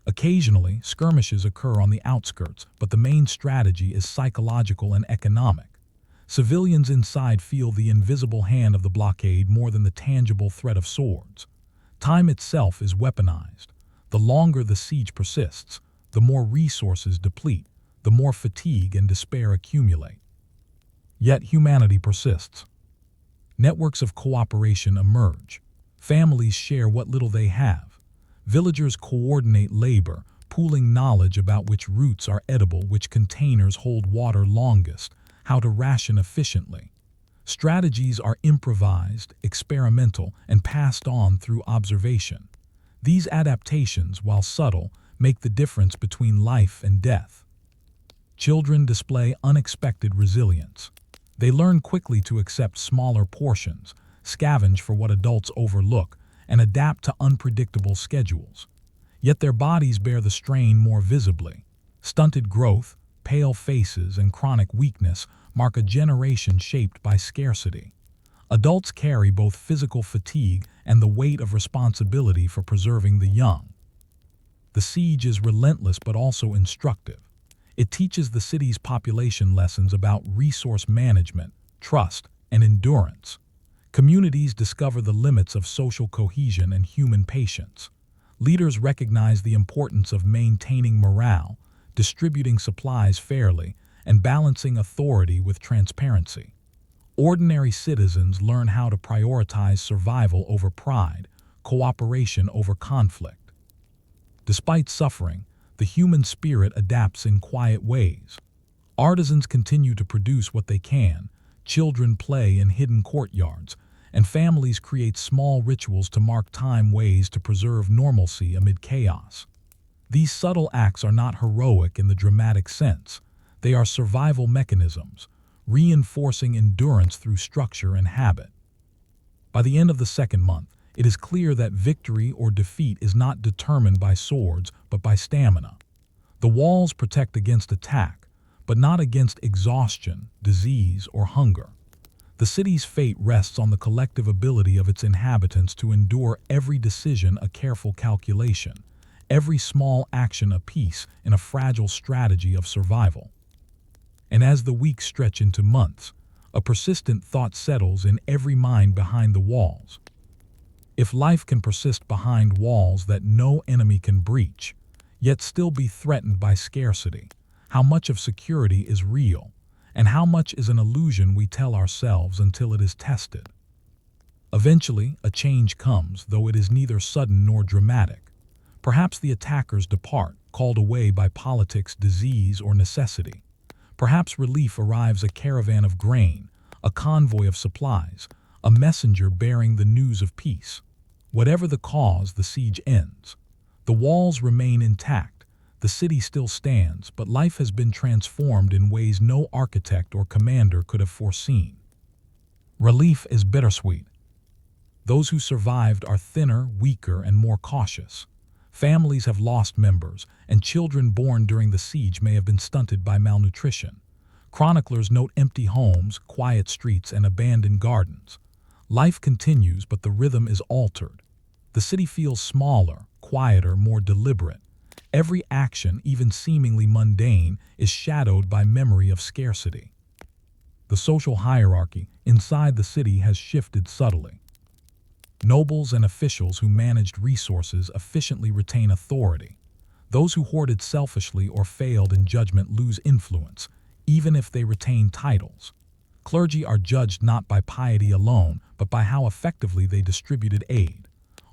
Occasionally, skirmishes occur on the outskirts, but the main strategy is psychological and economic. Civilians inside feel the invisible hand of the blockade more than the tangible threat of swords. Time itself is weaponized. The longer the siege persists, the more resources deplete, the more fatigue and despair accumulate. Yet humanity persists. Networks of cooperation emerge. Families share what little they have. Villagers coordinate labor, pooling knowledge about which roots are edible, which containers hold water longest, how to ration efficiently. Strategies are improvised, experimental, and passed on through observation. These adaptations, while subtle, make the difference between life and death. Children display unexpected resilience. They learn quickly to accept smaller portions, scavenge for what adults overlook, and adapt to unpredictable schedules. Yet their bodies bear the strain more visibly. Stunted growth, pale faces, and chronic weakness mark a generation shaped by scarcity. Adults carry both physical fatigue and the weight of responsibility for preserving the young. The siege is relentless but also instructive. It teaches the city's population lessons about resource management, trust, and endurance. Communities discover the limits of social cohesion and human patience. Leaders recognize the importance of maintaining morale, distributing supplies fairly, and balancing authority with transparency. Ordinary citizens learn how to prioritize survival over pride, cooperation over conflict. Despite suffering, the human spirit adapts in quiet ways. Artisans continue to produce what they can, children play in hidden courtyards, and families create small rituals to mark time, ways to preserve normalcy amid chaos. These subtle acts are not heroic in the dramatic sense. They are survival mechanisms, reinforcing endurance through structure and habit. By the end of the second month, it is clear that victory or defeat is not determined by swords, but by stamina. The walls protect against attack, but not against exhaustion, disease, or hunger. The city's fate rests on the collective ability of its inhabitants to endure every decision a careful calculation, every small action a piece in a fragile strategy of survival. And as the weeks stretch into months, a persistent thought settles in every mind behind the walls. If life can persist behind walls that no enemy can breach, yet still be threatened by scarcity, how much of security is real, and how much is an illusion we tell ourselves until it is tested? Eventually, a change comes, though it is neither sudden nor dramatic. Perhaps the attackers depart, called away by politics, disease, or necessity. Perhaps relief arrives, a caravan of grain, a convoy of supplies, a messenger bearing the news of peace. Whatever the cause, the siege ends. The walls remain intact, the city still stands, but life has been transformed in ways no architect or commander could have foreseen. Relief is bittersweet. Those who survived are thinner, weaker, and more cautious. Families have lost members, and children born during the siege may have been stunted by malnutrition. Chroniclers note empty homes, quiet streets, and abandoned gardens. Life continues, but the rhythm is altered. The city feels smaller, quieter, more deliberate. Every action, even seemingly mundane, is shadowed by memory of scarcity. The social hierarchy inside the city has shifted subtly. Nobles and officials who managed resources efficiently retain authority. Those who hoarded selfishly or failed in judgment lose influence, even if they retain titles. Clergy are judged not by piety alone, but by how effectively they distributed aid.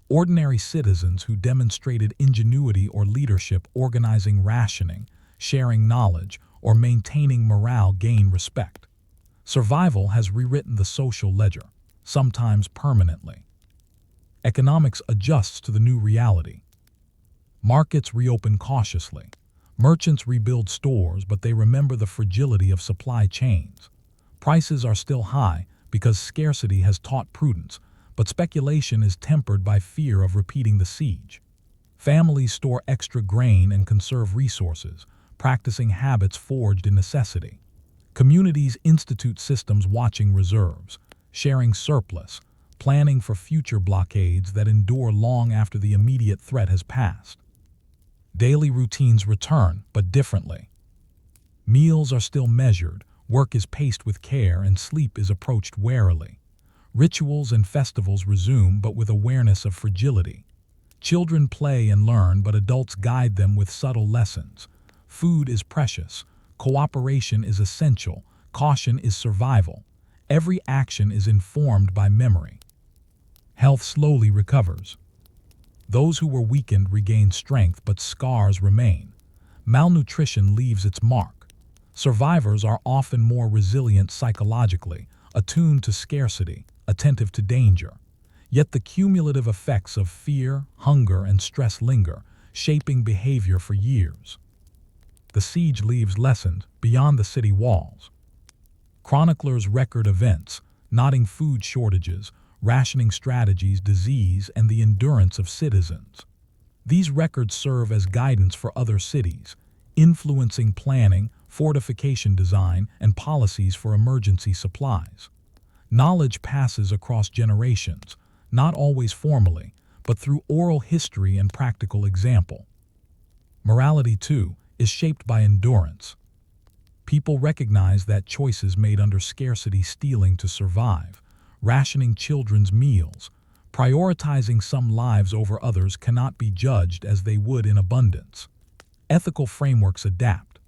Ordinary citizens who demonstrated ingenuity or leadership, organizing rationing, sharing knowledge, or maintaining morale, gain respect. Survival has rewritten the social ledger, sometimes permanently. Economics adjusts to the new reality. Markets reopen cautiously. Merchants rebuild stores, but they remember the fragility of supply chains. Prices are still high because scarcity has taught prudence, but speculation is tempered by fear of repeating the siege. Families store extra grain and conserve resources, practicing habits forged in necessity. Communities institute systems watching reserves, sharing surplus, planning for future blockades that endure long after the immediate threat has passed. Daily routines return, but differently. Meals are still measured, work is paced with care, and sleep is approached warily. Rituals and festivals resume, but with awareness of fragility. Children play and learn, but adults guide them with subtle lessons. Food is precious, cooperation is essential, caution is survival. Every action is informed by memory. Health slowly recovers. Those who were weakened regain strength, but scars remain. Malnutrition leaves its mark. Survivors are often more resilient psychologically, attuned to scarcity, attentive to danger. Yet the cumulative effects of fear, hunger, and stress linger, shaping behavior for years. The siege leaves lessons beyond the city walls. Chroniclers record events, noting food shortages, rationing strategies, disease, and the endurance of citizens. These records serve as guidance for other cities, influencing planning, fortification design, and policies for emergency supplies. Knowledge passes across generations, not always formally, but through oral history and practical example. Morality, too, is shaped by endurance. People recognize that choices made under scarcity, stealing to survive, rationing children's meals, prioritizing some lives over others, cannot be judged as they would in abundance. Ethical frameworks adapt.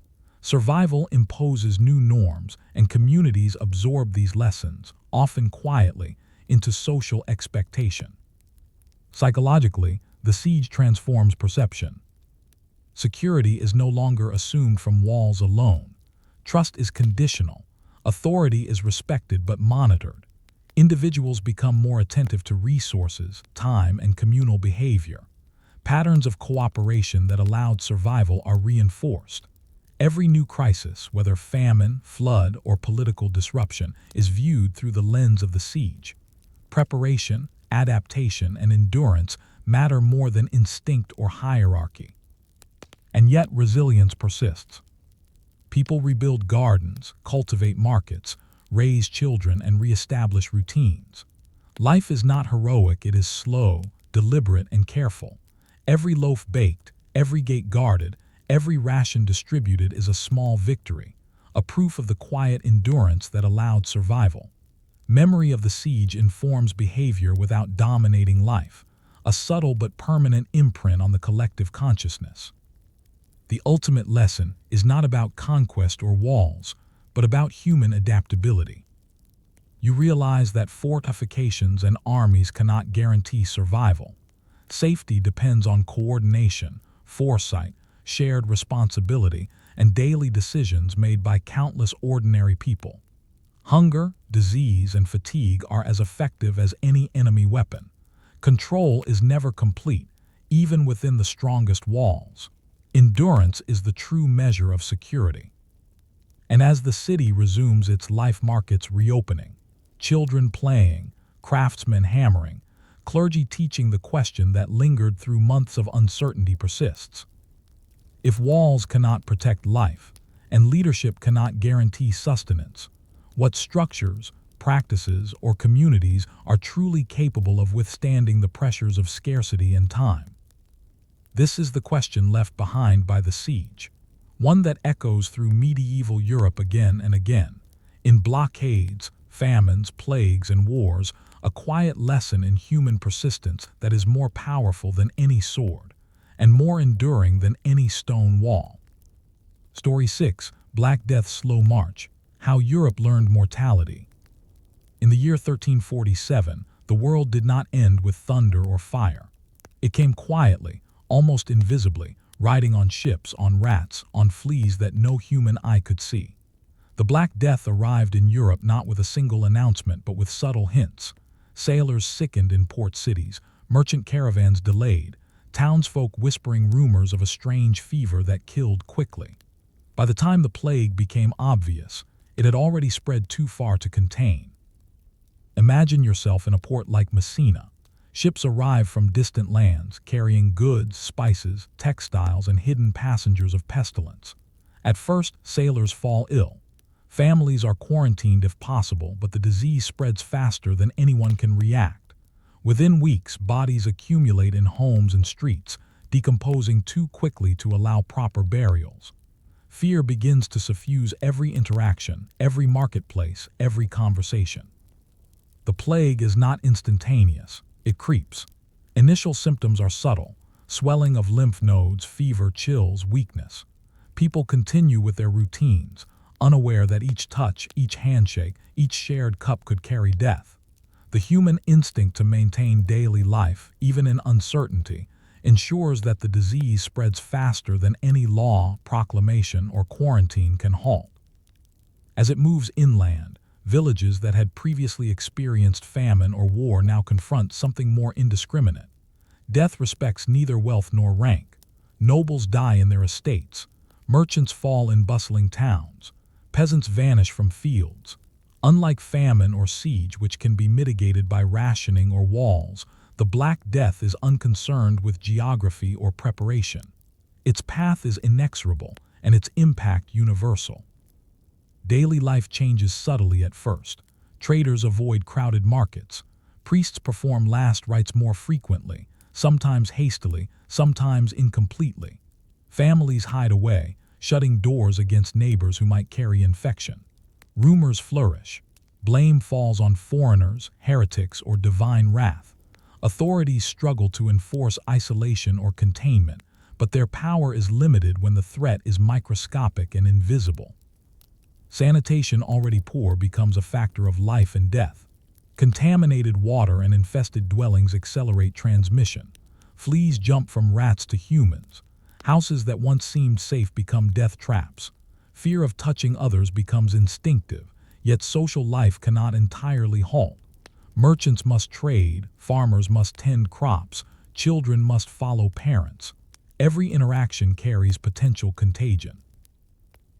Survival imposes new norms, and communities absorb these lessons, often quietly, into social expectation. Psychologically, the siege transforms perception. Security is no longer assumed from walls alone. Trust is conditional. Authority is respected but monitored. Individuals become more attentive to resources, time, and communal behavior. Patterns of cooperation that allowed survival are reinforced. Every new crisis, whether famine, flood, or political disruption, is viewed through the lens of the siege. Preparation, adaptation, and endurance matter more than instinct or hierarchy. And yet resilience persists. People rebuild gardens, cultivate markets, raise children, and reestablish routines. Life is not heroic, it is slow, deliberate, and careful. Every loaf baked, every gate guarded, every ration distributed is a small victory, a proof of the quiet endurance that allowed survival. Memory of the siege informs behavior without dominating life, a subtle but permanent imprint on the collective consciousness. The ultimate lesson is not about conquest or walls, but about human adaptability. You realize that fortifications and armies cannot guarantee survival. Safety depends on coordination, foresight, shared responsibility, and daily decisions made by countless ordinary people. Hunger, disease, and fatigue are as effective as any enemy weapon. Control is never complete, even within the strongest walls. Endurance is the true measure of security. And as the city resumes its life markets reopening, children playing, craftsmen hammering, clergy teaching, the question that lingered through months of uncertainty persists. If walls cannot protect life, and leadership cannot guarantee sustenance, what structures, practices, or communities are truly capable of withstanding the pressures of scarcity and time? This is the question left behind by the siege, one that echoes through medieval Europe again and again. In blockades, famines, plagues, and wars, a quiet lesson in human persistence that is more powerful than any sword, and more enduring than any stone wall. Story 6, Black Death's Slow March, How Europe Learned Mortality. In the year 1347, the world did not end with thunder or fire. It came quietly, almost invisibly, riding on ships, on rats, on fleas that no human eye could see. The Black Death arrived in Europe not with a single announcement, but with subtle hints. Sailors sickened in port cities, merchant caravans delayed, townsfolk whispering rumors of a strange fever that killed quickly. By the time the plague became obvious, it had already spread too far to contain. Imagine yourself in a port like Messina. Ships arrive from distant lands, carrying goods, spices, textiles, and hidden passengers of pestilence. At first, sailors fall ill. Families are quarantined if possible, but the disease spreads faster than anyone can react. Within weeks, bodies accumulate in homes and streets, decomposing too quickly to allow proper burials. Fear begins to suffuse every interaction, every marketplace, every conversation. The plague is not instantaneous. It creeps. Initial symptoms are subtle: swelling of lymph nodes, fever, chills, weakness. People continue with their routines, unaware that each touch, each handshake, each shared cup could carry death. The human instinct to maintain daily life, even in uncertainty, ensures that the disease spreads faster than any law, proclamation, or quarantine can halt. As it moves inland, villages that had previously experienced famine or war now confront something more indiscriminate. Death respects neither wealth nor rank. Nobles die in their estates. Merchants fall in bustling towns. Peasants vanish from fields. Unlike famine or siege, which can be mitigated by rationing or walls, the Black Death is unconcerned with geography or preparation. Its path is inexorable, and its impact universal. Daily life changes subtly at first. Traders avoid crowded markets. Priests perform last rites more frequently, sometimes hastily, sometimes incompletely. Families hide away, shutting doors against neighbors who might carry infection. Rumors flourish. Blame falls on foreigners, heretics, or divine wrath. Authorities struggle to enforce isolation or containment, but their power is limited when the threat is microscopic and invisible. Sanitation already poor becomes a factor of life and death. Contaminated water and infested dwellings accelerate transmission. Fleas jump from rats to humans. Houses that once seemed safe become death traps. Fear of touching others becomes instinctive, yet social life cannot entirely halt. Merchants must trade, farmers must tend crops, children must follow parents. Every interaction carries potential contagion.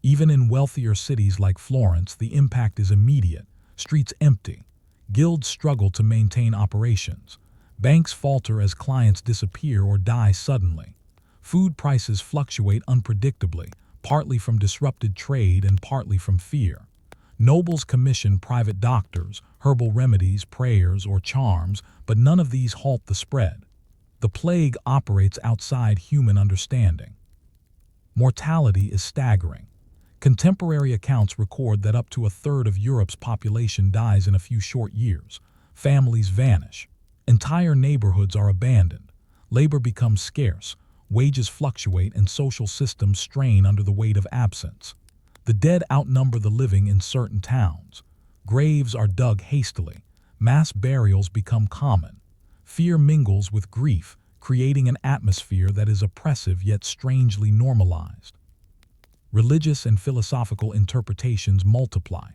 Even in wealthier cities like Florence, the impact is immediate. Streets empty. Guilds struggle to maintain operations. Banks falter as clients disappear or die suddenly. Food prices fluctuate unpredictably, partly from disrupted trade and partly from fear. Nobles commission private doctors, herbal remedies, prayers, or charms, but none of these halt the spread. The plague operates outside human understanding. Mortality is staggering. Contemporary accounts record that up to a third of Europe's population dies in a few short years. Families vanish. Entire neighborhoods are abandoned. Labor becomes scarce. Wages fluctuate and social systems strain under the weight of absence. The dead outnumber the living in certain towns. Graves are dug hastily. Mass burials become common. Fear mingles with grief, creating an atmosphere that is oppressive yet strangely normalized. Religious and philosophical interpretations multiply.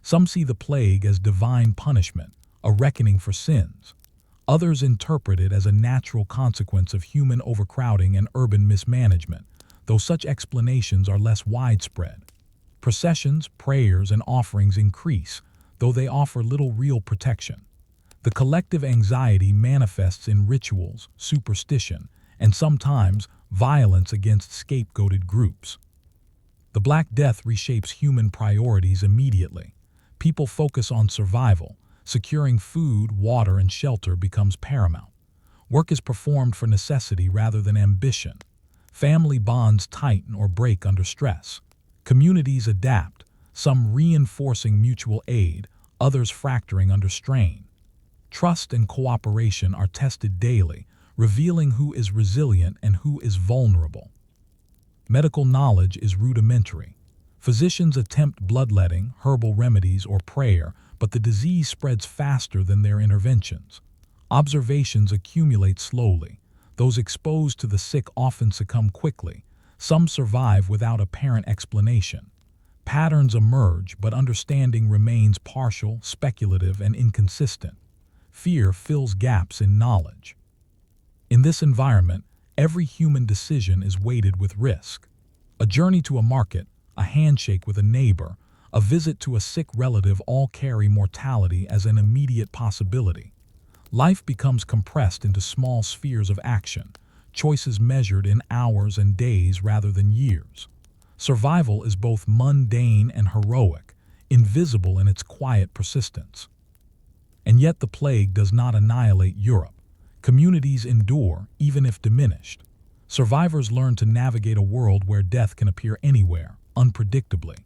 Some see the plague as divine punishment, a reckoning for sins. Others interpret it as a natural consequence of human overcrowding and urban mismanagement, though such explanations are less widespread. Processions, prayers, and offerings increase, though they offer little real protection. The collective anxiety manifests in rituals, superstition, and sometimes violence against scapegoated groups. The Black Death reshapes human priorities immediately. People focus on survival. Securing food, water, and shelter becomes paramount. Work is performed for necessity rather than ambition. Family bonds tighten or break under stress. Communities adapt, some reinforcing mutual aid, others fracturing under strain. Trust and cooperation are tested daily, revealing who is resilient and who is vulnerable. Medical knowledge is rudimentary. Physicians attempt bloodletting, herbal remedies, or prayer, but the disease spreads faster than their interventions. Observations accumulate slowly. Those exposed to the sick often succumb quickly. Some survive without apparent explanation. Patterns emerge, but understanding remains partial, speculative, and inconsistent. Fear fills gaps in knowledge. In this environment, every human decision is weighted with risk. A journey to a market, a handshake with a neighbor, a visit to a sick relative all carry mortality as an immediate possibility. Life becomes compressed into small spheres of action, choices measured in hours and days rather than years. Survival is both mundane and heroic, invisible in its quiet persistence. And yet the plague does not annihilate Europe. Communities endure, even if diminished. Survivors learn to navigate a world where death can appear anywhere, unpredictably.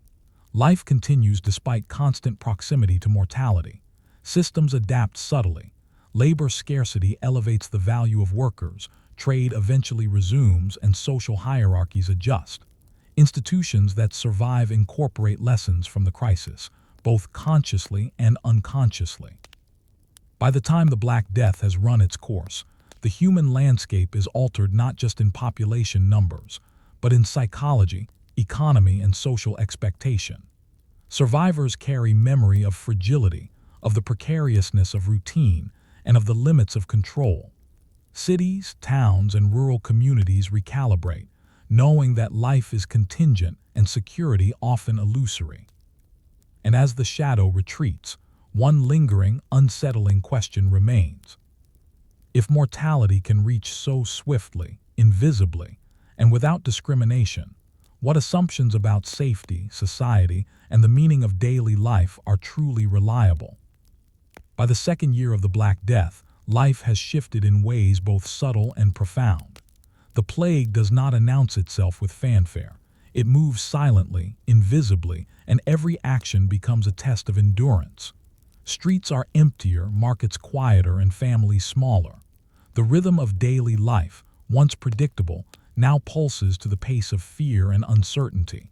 Life continues despite constant proximity to mortality. Systems adapt subtly. Labor scarcity elevates the value of workers, trade eventually resumes, and social hierarchies adjust. Institutions that survive incorporate lessons from the crisis, both consciously and unconsciously. By the time the Black Death has run its course, the human landscape is altered not just in population numbers, but in psychology, economy, and social expectation. Survivors carry memory of fragility, of the precariousness of routine, and of the limits of control. Cities, towns, and rural communities recalibrate, knowing that life is contingent and security often illusory. And as the shadow retreats, one lingering, unsettling question remains. If mortality can reach so swiftly, invisibly, and without discrimination, what assumptions about safety, society, and the meaning of daily life are truly reliable? By the second year of the Black Death, life has shifted in ways both subtle and profound. The plague does not announce itself with fanfare. It moves silently, invisibly, and every action becomes a test of endurance. Streets are emptier, markets quieter, and families smaller. The rhythm of daily life, once predictable, now pulses to the pace of fear and uncertainty.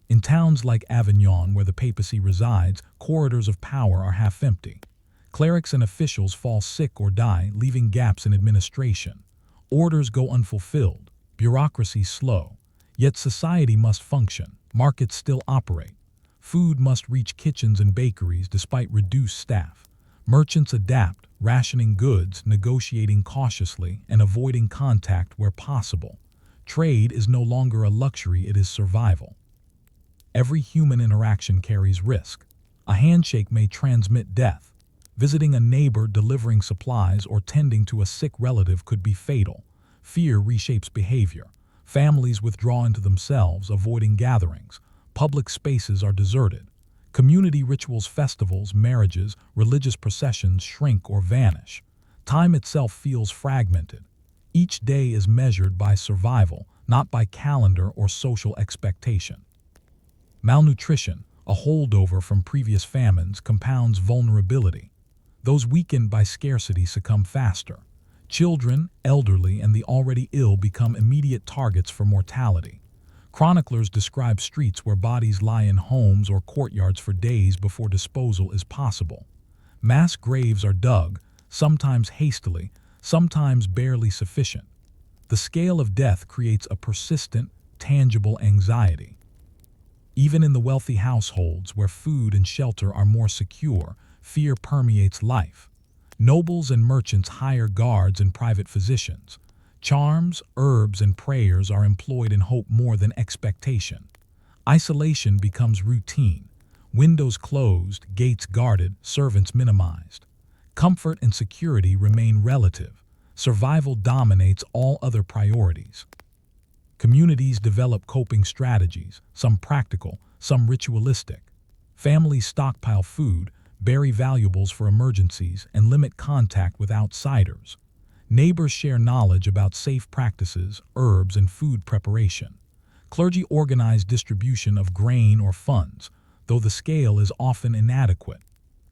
In towns like Avignon, where the papacy resides, corridors of power are half empty. Clerics and officials fall sick or die, leaving gaps in administration. Orders go unfulfilled, bureaucracy slow. Yet society must function, markets still operate. Food must reach kitchens and bakeries despite reduced staff. Merchants adapt, rationing goods, negotiating cautiously, and avoiding contact where possible. Trade is no longer a luxury, it is survival. Every human interaction carries risk. A handshake may transmit death. Visiting a neighbor, delivering supplies, or tending to a sick relative could be fatal. Fear reshapes behavior. Families withdraw into themselves, avoiding gatherings. Public spaces are deserted. Community rituals, festivals, marriages, religious processions shrink or vanish. Time itself feels fragmented. Each day is measured by survival, not by calendar or social expectation. Malnutrition, a holdover from previous famines, compounds vulnerability. Those weakened by scarcity succumb faster. Children, elderly, and the already ill become immediate targets for mortality. Chroniclers describe streets where bodies lie in homes or courtyards for days before disposal is possible. Mass graves are dug, sometimes hastily, sometimes barely sufficient. The scale of death creates a persistent, tangible anxiety. Even in the wealthy households where food and shelter are more secure, fear permeates life. Nobles and merchants hire guards and private physicians. Charms, herbs, and prayers are employed in hope more than expectation. Isolation becomes routine. Windows closed, gates guarded, servants minimized. Comfort and security remain relative. Survival dominates all other priorities. Communities develop coping strategies, some practical, some ritualistic. Families stockpile food, bury valuables for emergencies, and limit contact with outsiders. Neighbors share knowledge about safe practices, herbs, and food preparation. Clergy organize distribution of grain or funds, though the scale is often inadequate.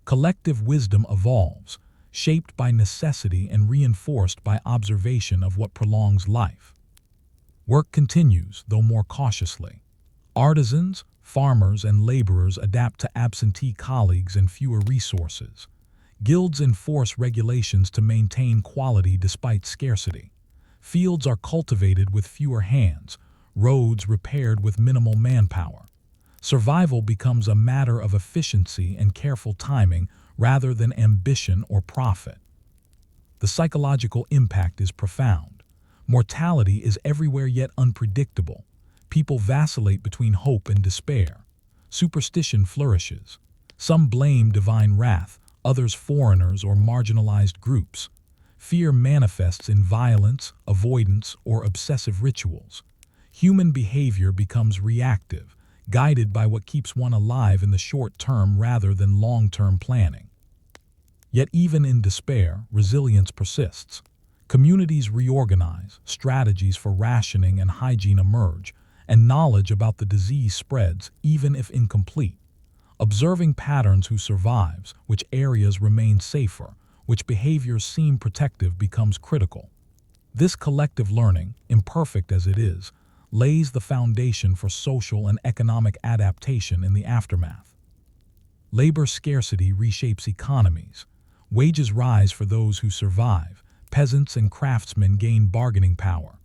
Collective wisdom evolves, shaped by necessity and reinforced by observation of what prolongs life. Work continues, though more cautiously. Artisans, farmers, and laborers adapt to absentee colleagues and fewer resources. Guilds enforce regulations to maintain quality despite scarcity. Fields are cultivated with fewer hands, roads repaired with minimal manpower. Survival becomes a matter of efficiency and careful timing rather than ambition or profit. The psychological impact is profound. Mortality is everywhere yet unpredictable. People vacillate between hope and despair. Superstition flourishes. Some blame divine wrath, others foreigners or marginalized groups. Fear manifests in violence, avoidance, or obsessive rituals. Human behavior becomes reactive, guided by what keeps one alive in the short term rather than long-term planning. Yet even in despair, resilience persists. Communities reorganize, strategies for rationing and hygiene emerge, and knowledge about the disease spreads, even if incomplete. Observing patterns who survives, which areas remain safer, which behaviors seem protective becomes critical. This collective learning, imperfect as it is, lays the foundation for social and economic adaptation in the aftermath. Labor scarcity reshapes economies. Wages rise for those who survive. Peasants and craftsmen gain bargaining power.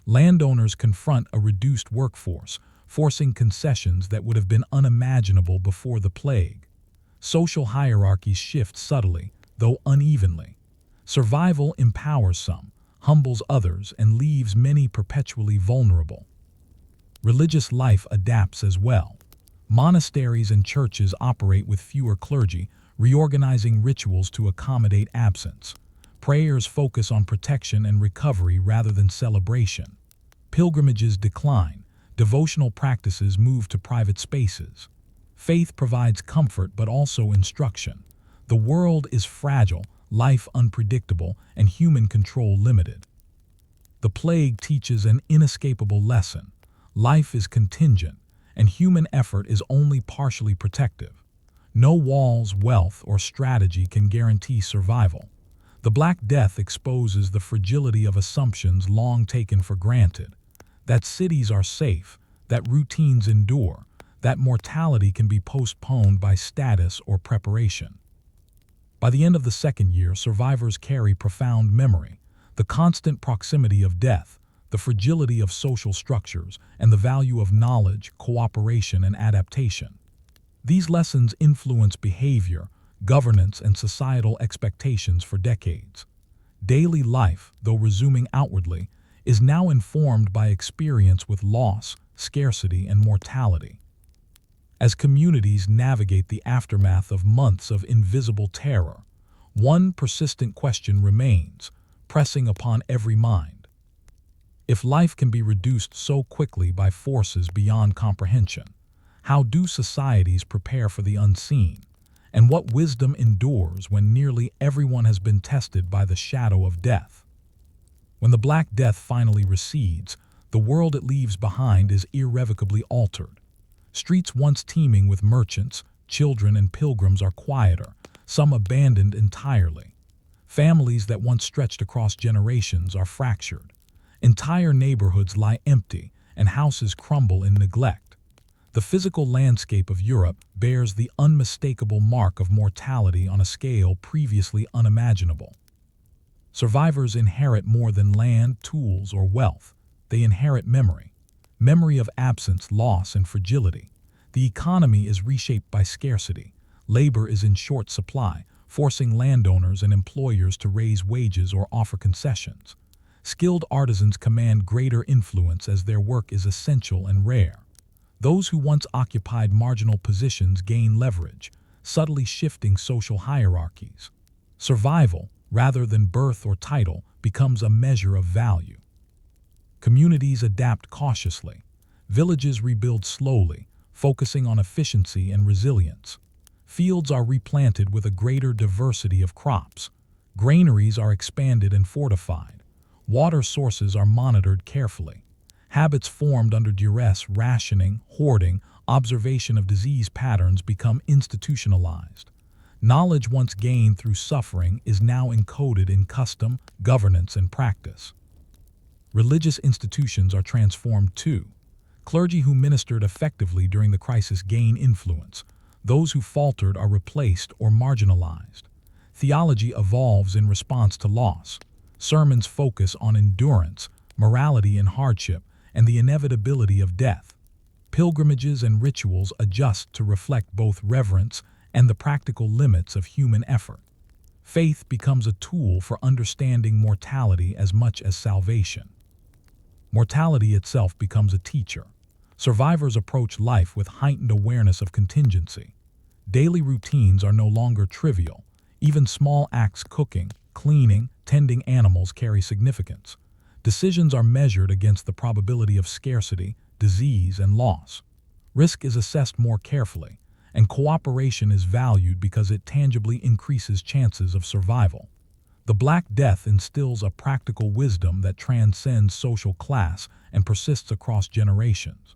Landowners confront a reduced workforce, forcing concessions that would have been unimaginable before the plague. Social hierarchies shift subtly, though unevenly. Survival empowers some, humbles others, and leaves many perpetually vulnerable. Religious life adapts as well. Monasteries and churches operate with fewer clergy, reorganizing rituals to accommodate absence. Prayers focus on protection and recovery rather than celebration. Pilgrimages decline. Devotional practices move to private spaces. Faith provides comfort but also instruction. The world is fragile, life unpredictable, and human control limited. The plague teaches an inescapable lesson. Life is contingent, and human effort is only partially protective. No walls, wealth, or strategy can guarantee survival. The Black Death exposes the fragility of assumptions long taken for granted, that cities are safe, that routines endure, that mortality can be postponed by status or preparation. By the end of the second year, survivors carry profound memory, the constant proximity of death, the fragility of social structures, and the value of knowledge, cooperation, and adaptation. These lessons influence behavior, governance, and societal expectations for decades. Daily life, though resuming outwardly, is now informed by experience with loss, scarcity, and mortality. As communities navigate the aftermath of months of invisible terror, one persistent question remains, pressing upon every mind. If life can be reduced so quickly by forces beyond comprehension, how do societies prepare for the unseen? And what wisdom endures when nearly everyone has been tested by the shadow of death? When the Black Death finally recedes, the world it leaves behind is irrevocably altered. Streets once teeming with merchants, children, and pilgrims are quieter, some abandoned entirely. Families that once stretched across generations are fractured. Entire neighborhoods lie empty, and houses crumble in neglect. The physical landscape of Europe bears the unmistakable mark of mortality on a scale previously unimaginable. Survivors inherit more than land, tools, or wealth. They inherit memory. Memory of absence, loss, and fragility. The economy is reshaped by scarcity. Labor is in short supply, forcing landowners and employers to raise wages or offer concessions. Skilled artisans command greater influence as their work is essential and rare. Those who once occupied marginal positions gain leverage, subtly shifting social hierarchies. Survival, rather than birth or title, becomes a measure of value. Communities adapt cautiously. Villages rebuild slowly, focusing on efficiency and resilience. Fields are replanted with a greater diversity of crops. Granaries are expanded and fortified. Water sources are monitored carefully. Habits formed under duress, rationing, hoarding, observation of disease patterns become institutionalized. Knowledge once gained through suffering is now encoded in custom, governance, and practice. Religious institutions are transformed too. Clergy who ministered effectively during the crisis gain influence. Those who faltered are replaced or marginalized. Theology evolves in response to loss. Sermons focus on endurance, morality in hardship, and the inevitability of death. Pilgrimages and rituals adjust to reflect both reverence and the practical limits of human effort. Faith becomes a tool for understanding mortality as much as salvation. Mortality itself becomes a teacher. Survivors approach life with heightened awareness of contingency. Daily routines are no longer trivial. Even small acts, cooking, cleaning, tending animals, carry significance. Decisions are measured against the probability of scarcity, disease, and loss. Risk is assessed more carefully, and cooperation is valued because it tangibly increases chances of survival. The Black Death instills a practical wisdom that transcends social class and persists across generations.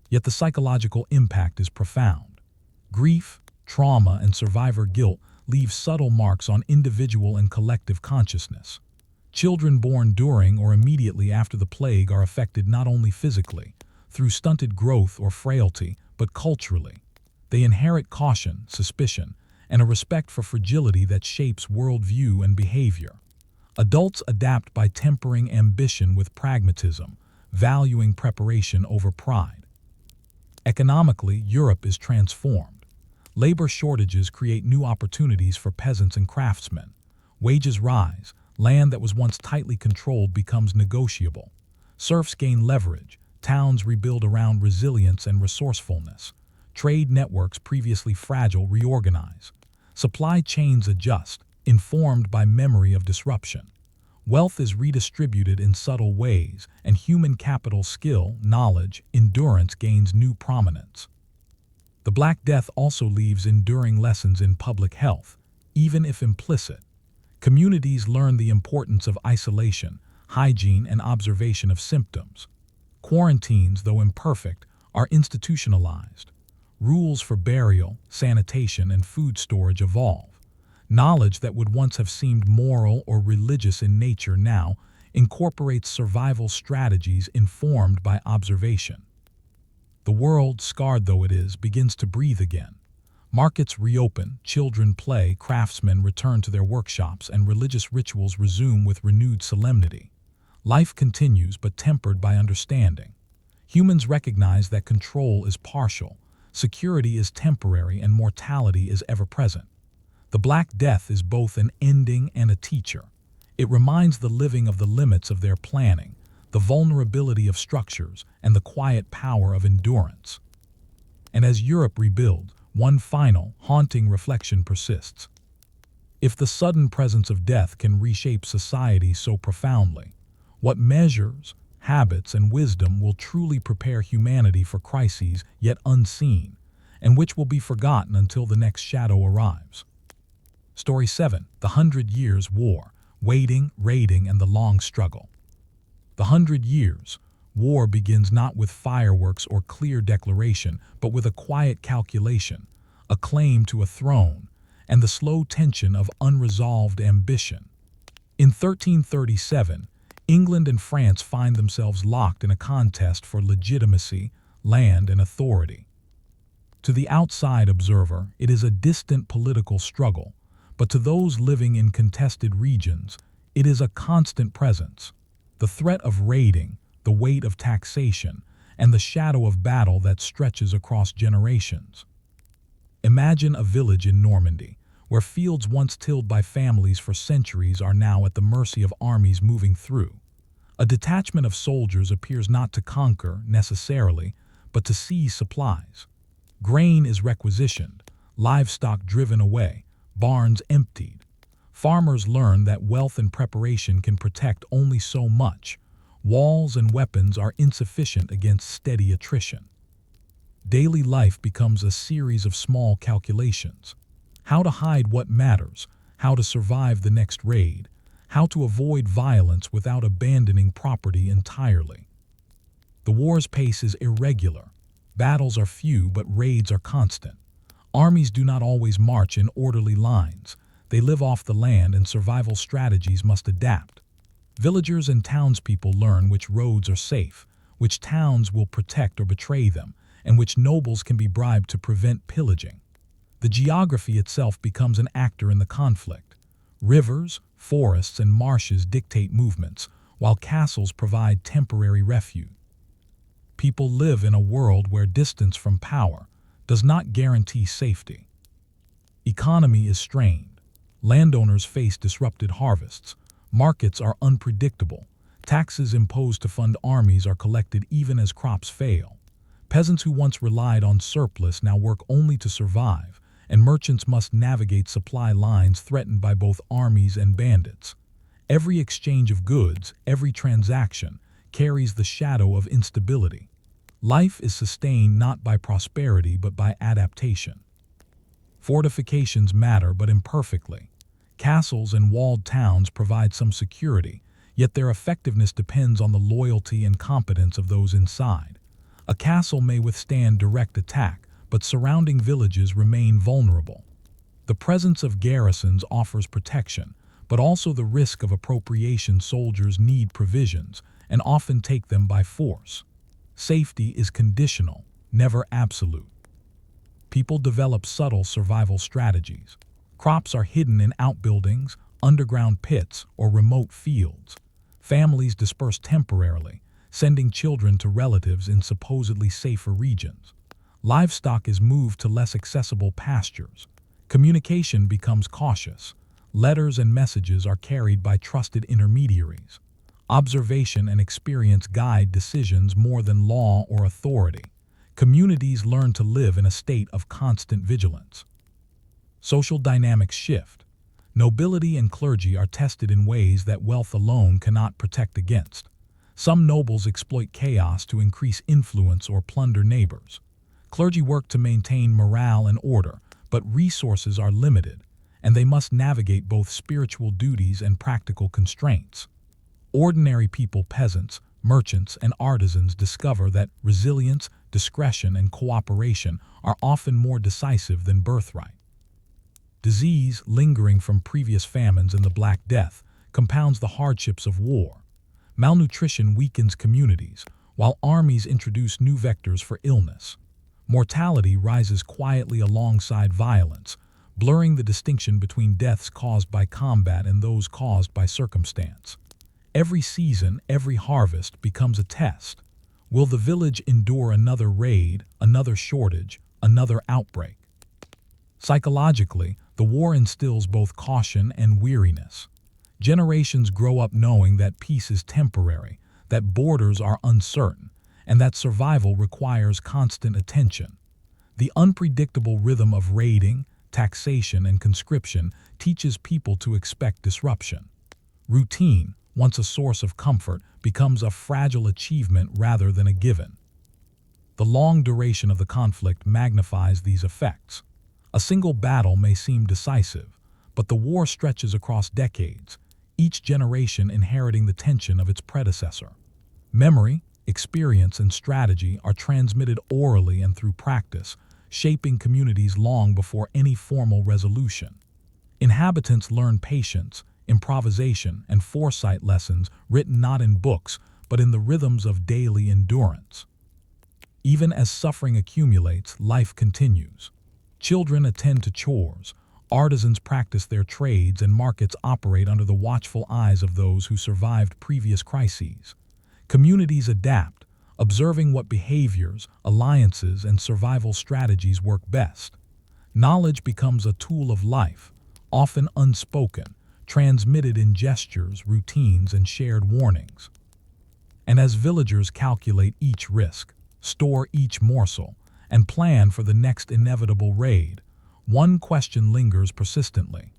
Yet the psychological impact is profound. Grief, trauma, and survivor guilt leave subtle marks on individual and collective consciousness. Children born during or immediately after the plague are affected not only physically, through stunted growth or frailty, but culturally. They inherit caution, suspicion, and a respect for fragility that shapes worldview and behavior. Adults adapt by tempering ambition with pragmatism, valuing preparation over pride. Economically, Europe is transformed. Labor shortages create new opportunities for peasants and craftsmen. Wages rise. Land that was once tightly controlled becomes negotiable. Serfs gain leverage. Towns rebuild around resilience and resourcefulness. Trade networks previously fragile reorganize. Supply chains adjust, informed by memory of disruption. Wealth is redistributed in subtle ways, and human capital, skill, knowledge, endurance gains new prominence. The Black Death also leaves enduring lessons in public health, even if implicit. Communities learn the importance of isolation, hygiene, and observation of symptoms. Quarantines, though imperfect, are institutionalized. Rules for burial, sanitation, and food storage evolve. Knowledge that would once have seemed moral or religious in nature now incorporates survival strategies informed by observation. The world, scarred though it is, begins to breathe again. Markets reopen, children play, craftsmen return to their workshops, and religious rituals resume with renewed solemnity. Life continues, but tempered by understanding. Humans recognize that control is partial, security is temporary, and mortality is ever present. The Black Death is both an ending and a teacher. It reminds the living of the limits of their planning, the vulnerability of structures, and the quiet power of endurance. And as Europe rebuilds, one final, haunting reflection persists. If the sudden presence of death can reshape society so profoundly, what measures, habits, and wisdom will truly prepare humanity for crises yet unseen, and which will be forgotten until the next shadow arrives? Story 7. The 100 Years' War, Waiting, Raiding, and the Long Struggle. The 100 Years' War begins not with fireworks or clear declaration, but with a quiet calculation, a claim to a throne, and the slow tension of unresolved ambition. In 1337, England and France find themselves locked in a contest for legitimacy, land, and authority. To the outside observer, it is a distant political struggle, but to those living in contested regions, it is a constant presence. The threat of raiding, the weight of taxation, and the shadow of battle that stretches across generations. Imagine a village in Normandy, where fields once tilled by families for centuries are now at the mercy of armies moving through. A detachment of soldiers appears not to conquer, necessarily, but to seize supplies. Grain is requisitioned, livestock driven away, barns emptied. Farmers learn that wealth and preparation can protect only so much. Walls and weapons are insufficient against steady attrition. Daily life becomes a series of small calculations. How to hide what matters, how to survive the next raid, how to avoid violence without abandoning property entirely. The war's pace is irregular. Battles are few, but raids are constant. Armies do not always march in orderly lines. They live off the land, and survival strategies must adapt. Villagers and townspeople learn which roads are safe, which towns will protect or betray them, and which nobles can be bribed to prevent pillaging. The geography itself becomes an actor in the conflict. Rivers, forests, and marshes dictate movements, while castles provide temporary refuge. People live in a world where distance from power does not guarantee safety. Economy is strained. Landowners face disrupted harvests. Markets are unpredictable. Taxes imposed to fund armies are collected even as crops fail. Peasants who once relied on surplus now work only to survive, and merchants must navigate supply lines threatened by both armies and bandits. Every exchange of goods, every transaction, carries the shadow of instability. Life is sustained not by prosperity but by adaptation. Fortifications matter, but imperfectly. Castles and walled towns provide some security, yet their effectiveness depends on the loyalty and competence of those inside. A castle may withstand direct attack, but surrounding villages remain vulnerable. The presence of garrisons offers protection, but also the risk of appropriation. Soldiers need provisions, and often take them by force. Safety is conditional, never absolute. People develop subtle survival strategies. Crops are hidden in outbuildings, underground pits, or remote fields. Families disperse temporarily, sending children to relatives in supposedly safer regions. Livestock is moved to less accessible pastures. Communication becomes cautious. Letters and messages are carried by trusted intermediaries. Observation and experience guide decisions more than law or authority. Communities learn to live in a state of constant vigilance. Social dynamics shift. Nobility and clergy are tested in ways that wealth alone cannot protect against. Some nobles exploit chaos to increase influence or plunder neighbors. Clergy work to maintain morale and order, but resources are limited, and they must navigate both spiritual duties and practical constraints. Ordinary people, peasants, merchants, and artisans discover that resilience, discretion, and cooperation are often more decisive than birthright. Disease, lingering from previous famines and the Black Death, compounds the hardships of war. Malnutrition weakens communities, while armies introduce new vectors for illness. Mortality rises quietly alongside violence, blurring the distinction between deaths caused by combat and those caused by circumstance. Every season, every harvest becomes a test. Will the village endure another raid, another shortage, another outbreak? Psychologically, the war instills both caution and weariness. Generations grow up knowing that peace is temporary, that borders are uncertain, and that survival requires constant attention. The unpredictable rhythm of raiding, taxation, and conscription teaches people to expect disruption. Routine, once a source of comfort, becomes a fragile achievement rather than a given. The long duration of the conflict magnifies these effects. A single battle may seem decisive, but the war stretches across decades, each generation inheriting the tension of its predecessor. Memory, experience, and strategy are transmitted orally and through practice, shaping communities long before any formal resolution. Inhabitants learn patience, improvisation, and foresight lessons written not in books, but in the rhythms of daily endurance. Even as suffering accumulates, life continues. Children attend to chores, artisans practice their trades, and markets operate under the watchful eyes of those who survived previous crises. Communities adapt, observing what behaviors, alliances, and survival strategies work best. Knowledge becomes a tool of life, often unspoken, transmitted in gestures, routines, and shared warnings. And as villagers calculate each risk, store each morsel, and plan for the next inevitable raid, one question lingers persistently.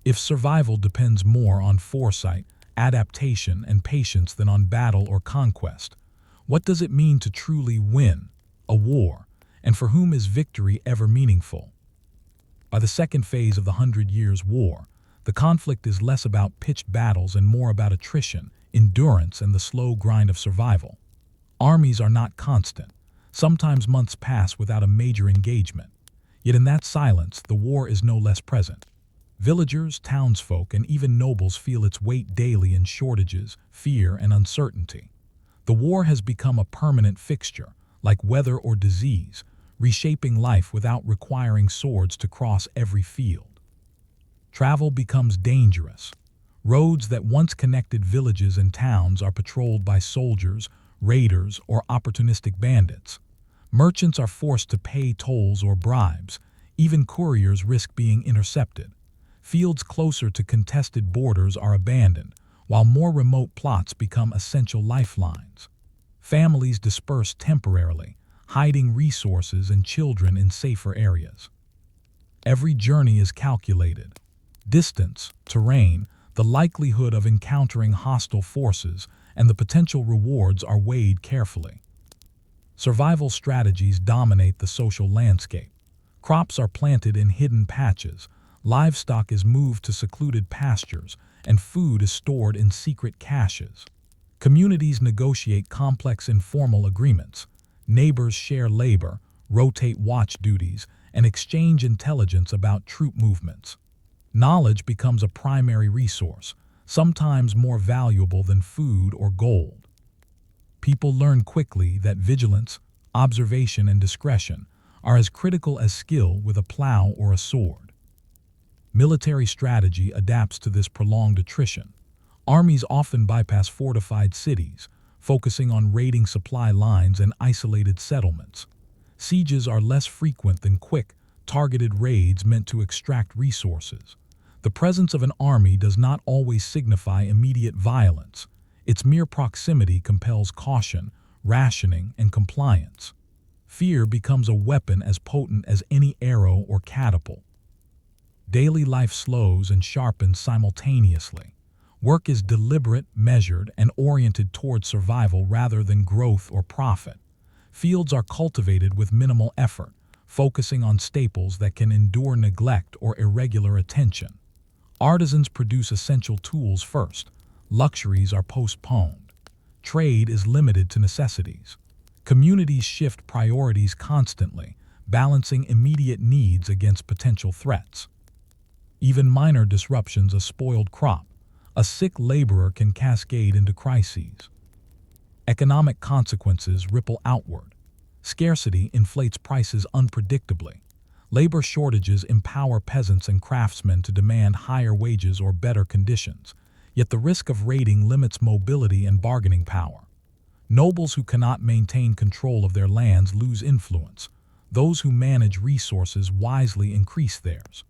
If survival depends more on foresight, adaptation, and patience than on battle or conquest, what does it mean to truly win a war, and for whom is victory ever meaningful? By the second phase of the 100 Years' War, the conflict is less about pitched battles and more about attrition, endurance, and the slow grind of survival. Armies are not constant. Sometimes months pass without a major engagement. Yet in that silence, the war is no less present. Villagers, townsfolk, and even nobles feel its weight daily in shortages, fear, and uncertainty. The war has become a permanent fixture, like weather or disease, reshaping life without requiring swords to cross every field. Travel becomes dangerous. Roads that once connected villages and towns are patrolled by soldiers, raiders, or opportunistic bandits. Merchants are forced to pay tolls or bribes. Even couriers risk being intercepted. Fields closer to contested borders are abandoned, while more remote plots become essential lifelines. Families disperse temporarily, hiding resources and children in safer areas. Every journey is calculated. Distance, terrain, the likelihood of encountering hostile forces, and the potential rewards are weighed carefully. Survival strategies dominate the social landscape. Crops are planted in hidden patches, livestock is moved to secluded pastures, and food is stored in secret caches. Communities negotiate complex informal agreements. Neighbors share labor, rotate watch duties, and exchange intelligence about troop movements. Knowledge becomes a primary resource, sometimes more valuable than food or gold. People learn quickly that vigilance, observation, and discretion are as critical as skill with a plow or a sword. Military strategy adapts to this prolonged attrition. Armies often bypass fortified cities, focusing on raiding supply lines and isolated settlements. Sieges are less frequent than quick, targeted raids meant to extract resources. The presence of an army does not always signify immediate violence. Its mere proximity compels caution, rationing, and compliance. Fear becomes a weapon as potent as any arrow or catapult. Daily life slows and sharpens simultaneously. Work is deliberate, measured, and oriented toward survival rather than growth or profit. Fields are cultivated with minimal effort, focusing on staples that can endure neglect or irregular attention. Artisans produce essential tools first. Luxuries are postponed. Trade is limited to necessities. Communities shift priorities constantly, balancing immediate needs against potential threats. Even minor disruptions, a spoiled crop, a sick laborer can cascade into crises. Economic consequences ripple outward. Scarcity inflates prices unpredictably. Labor shortages empower peasants and craftsmen to demand higher wages or better conditions, yet the risk of raiding limits mobility and bargaining power. Nobles who cannot maintain control of their lands lose influence. Those who manage resources wisely increase theirs.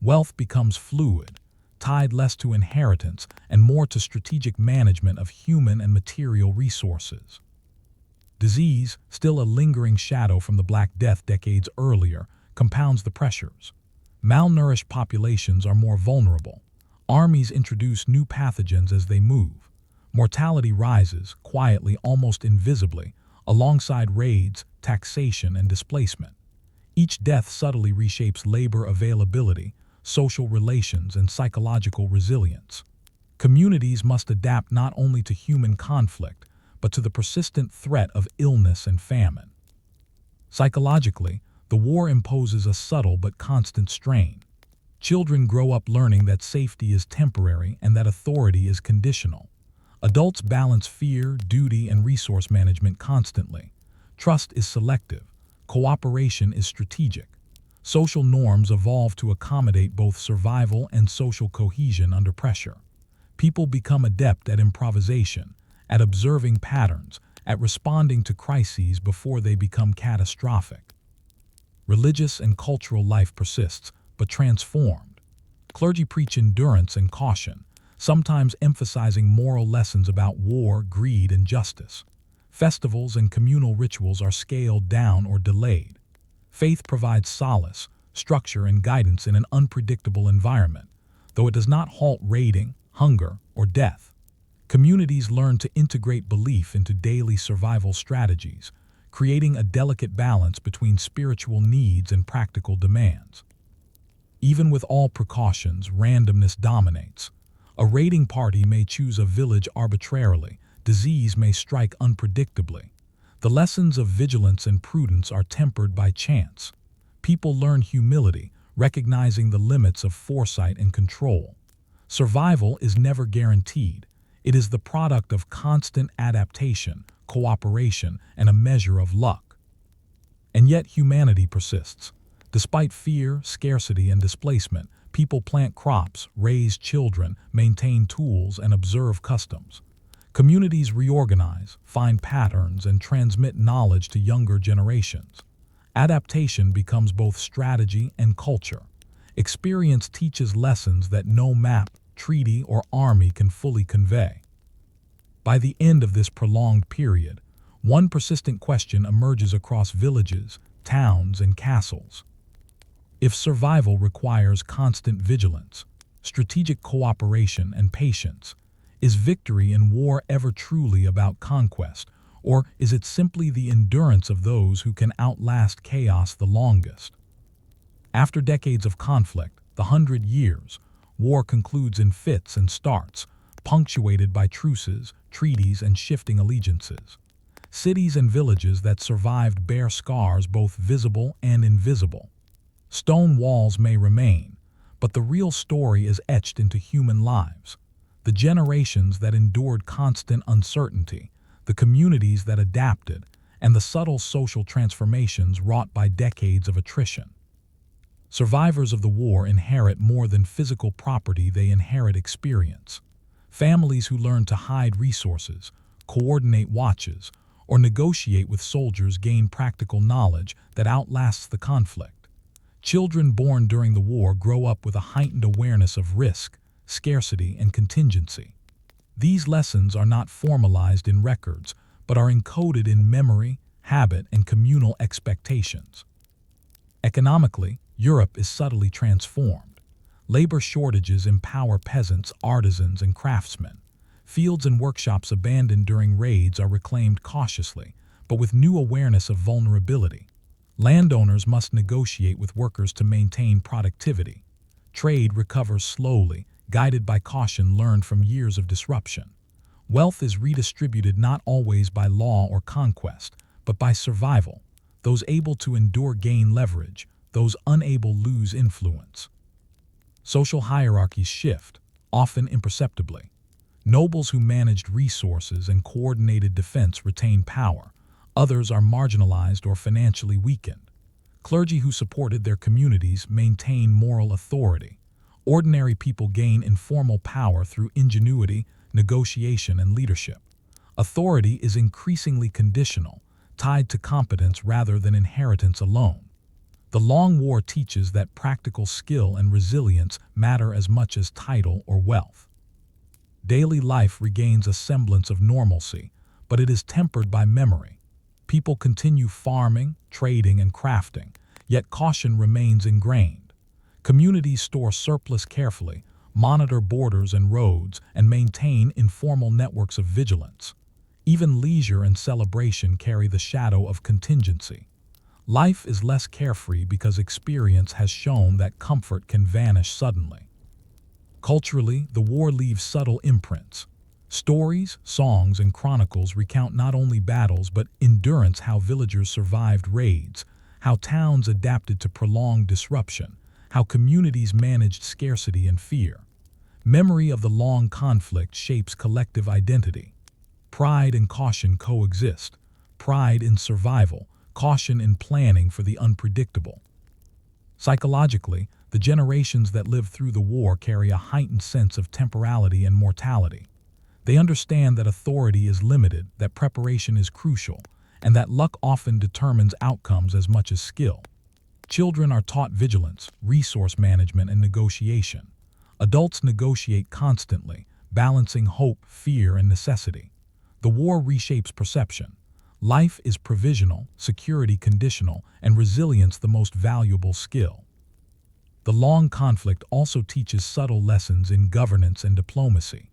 Wealth becomes fluid, tied less to inheritance and more to strategic management of human and material resources. Disease, still a lingering shadow from the Black Death decades earlier, compounds the pressures. Malnourished populations are more vulnerable. Armies introduce new pathogens as they move. Mortality rises, quietly, almost invisibly, alongside raids, taxation, and displacement. Each death subtly reshapes labor availability, social relations, and psychological resilience. Communities must adapt not only to human conflict, but to the persistent threat of illness and famine. Psychologically, the war imposes a subtle but constant strain. Children grow up learning that safety is temporary and that authority is conditional. Adults balance fear, duty, and resource management constantly. Trust is selective. Cooperation is strategic. Social norms evolve to accommodate both survival and social cohesion under pressure. People become adept at improvisation, at observing patterns, at responding to crises before they become catastrophic. Religious and cultural life persists, but transformed. Clergy preach endurance and caution, sometimes emphasizing moral lessons about war, greed, and justice. Festivals and communal rituals are scaled down or delayed. Faith provides solace, structure, and guidance in an unpredictable environment, though it does not halt raiding, hunger, or death. Communities learn to integrate belief into daily survival strategies, creating a delicate balance between spiritual needs and practical demands. Even with all precautions, randomness dominates. A raiding party may choose a village arbitrarily. Disease may strike unpredictably. The lessons of vigilance and prudence are tempered by chance. People learn humility, recognizing the limits of foresight and control. Survival is never guaranteed. It is the product of constant adaptation, cooperation, and a measure of luck. And yet humanity persists. Despite fear, scarcity, and displacement, people plant crops, raise children, maintain tools, and observe customs. Communities reorganize, find patterns, and transmit knowledge to younger generations. Adaptation becomes both strategy and culture. Experience teaches lessons that no map, treaty, or army can fully convey. By the end of this prolonged period, one persistent question emerges across villages, towns, and castles. If survival requires constant vigilance, strategic cooperation, and patience, is victory in war ever truly about conquest, or is it simply the endurance of those who can outlast chaos the longest? After decades of conflict, the 100 Years' War concludes in fits and starts, punctuated by truces, treaties, and shifting allegiances. Cities and villages that survived bear scars both visible and invisible. Stone walls may remain, but the real story is etched into human lives. The generations that endured constant uncertainty, the communities that adapted, and the subtle social transformations wrought by decades of attrition. Survivors of the war inherit more than physical property, they inherit experience. Families who learn to hide resources, coordinate watches, or negotiate with soldiers gain practical knowledge that outlasts the conflict. Children born during the war grow up with a heightened awareness of risk, scarcity, and contingency. These lessons are not formalized in records, but are encoded in memory, habit, and communal expectations. Economically, Europe is subtly transformed. Labor shortages empower peasants, artisans, and craftsmen. Fields and workshops abandoned during raids are reclaimed cautiously, but with new awareness of vulnerability. Landowners must negotiate with workers to maintain productivity. Trade recovers slowly, guided by caution learned from years of disruption. Wealth is redistributed not always by law or conquest, but by survival. Those able to endure gain leverage, those unable lose influence. Social hierarchies shift, often imperceptibly. Nobles who managed resources and coordinated defense retain power. Others are marginalized or financially weakened. Clergy who supported their communities maintain moral authority. Ordinary people gain informal power through ingenuity, negotiation, and leadership. Authority is increasingly conditional, tied to competence rather than inheritance alone. The Long War teaches that practical skill and resilience matter as much as title or wealth. Daily life regains a semblance of normalcy, but it is tempered by memory. People continue farming, trading, and crafting, yet caution remains ingrained. Communities store surplus carefully, monitor borders and roads, and maintain informal networks of vigilance. Even leisure and celebration carry the shadow of contingency. Life is less carefree because experience has shown that comfort can vanish suddenly. Culturally, the war leaves subtle imprints. Stories, songs, and chronicles recount not only battles but endurance, how villagers survived raids, how towns adapted to prolonged disruption, how communities managed scarcity and fear. Memory of the long conflict shapes collective identity. Pride and caution coexist. Pride in survival, caution in planning for the unpredictable. Psychologically, the generations that lived through the war carry a heightened sense of temporality and mortality. They understand that authority is limited, that preparation is crucial, and that luck often determines outcomes as much as skill. Children are taught vigilance, resource management, and negotiation. Adults negotiate constantly, balancing hope, fear, and necessity. The war reshapes perception. Life is provisional, security conditional, and resilience the most valuable skill. The long conflict also teaches subtle lessons in governance and diplomacy.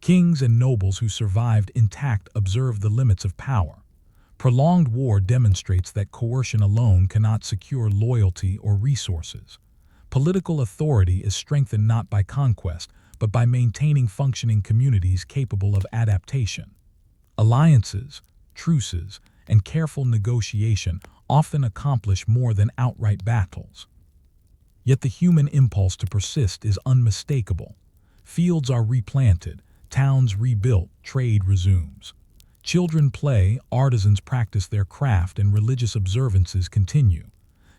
Kings and nobles who survived intact observed the limits of power. Prolonged war demonstrates that coercion alone cannot secure loyalty or resources. Political authority is strengthened not by conquest, but by maintaining functioning communities capable of adaptation. Alliances, truces, and careful negotiation often accomplish more than outright battles. Yet the human impulse to persist is unmistakable. Fields are replanted, towns rebuilt, trade resumes. Children play, artisans practice their craft, and religious observances continue.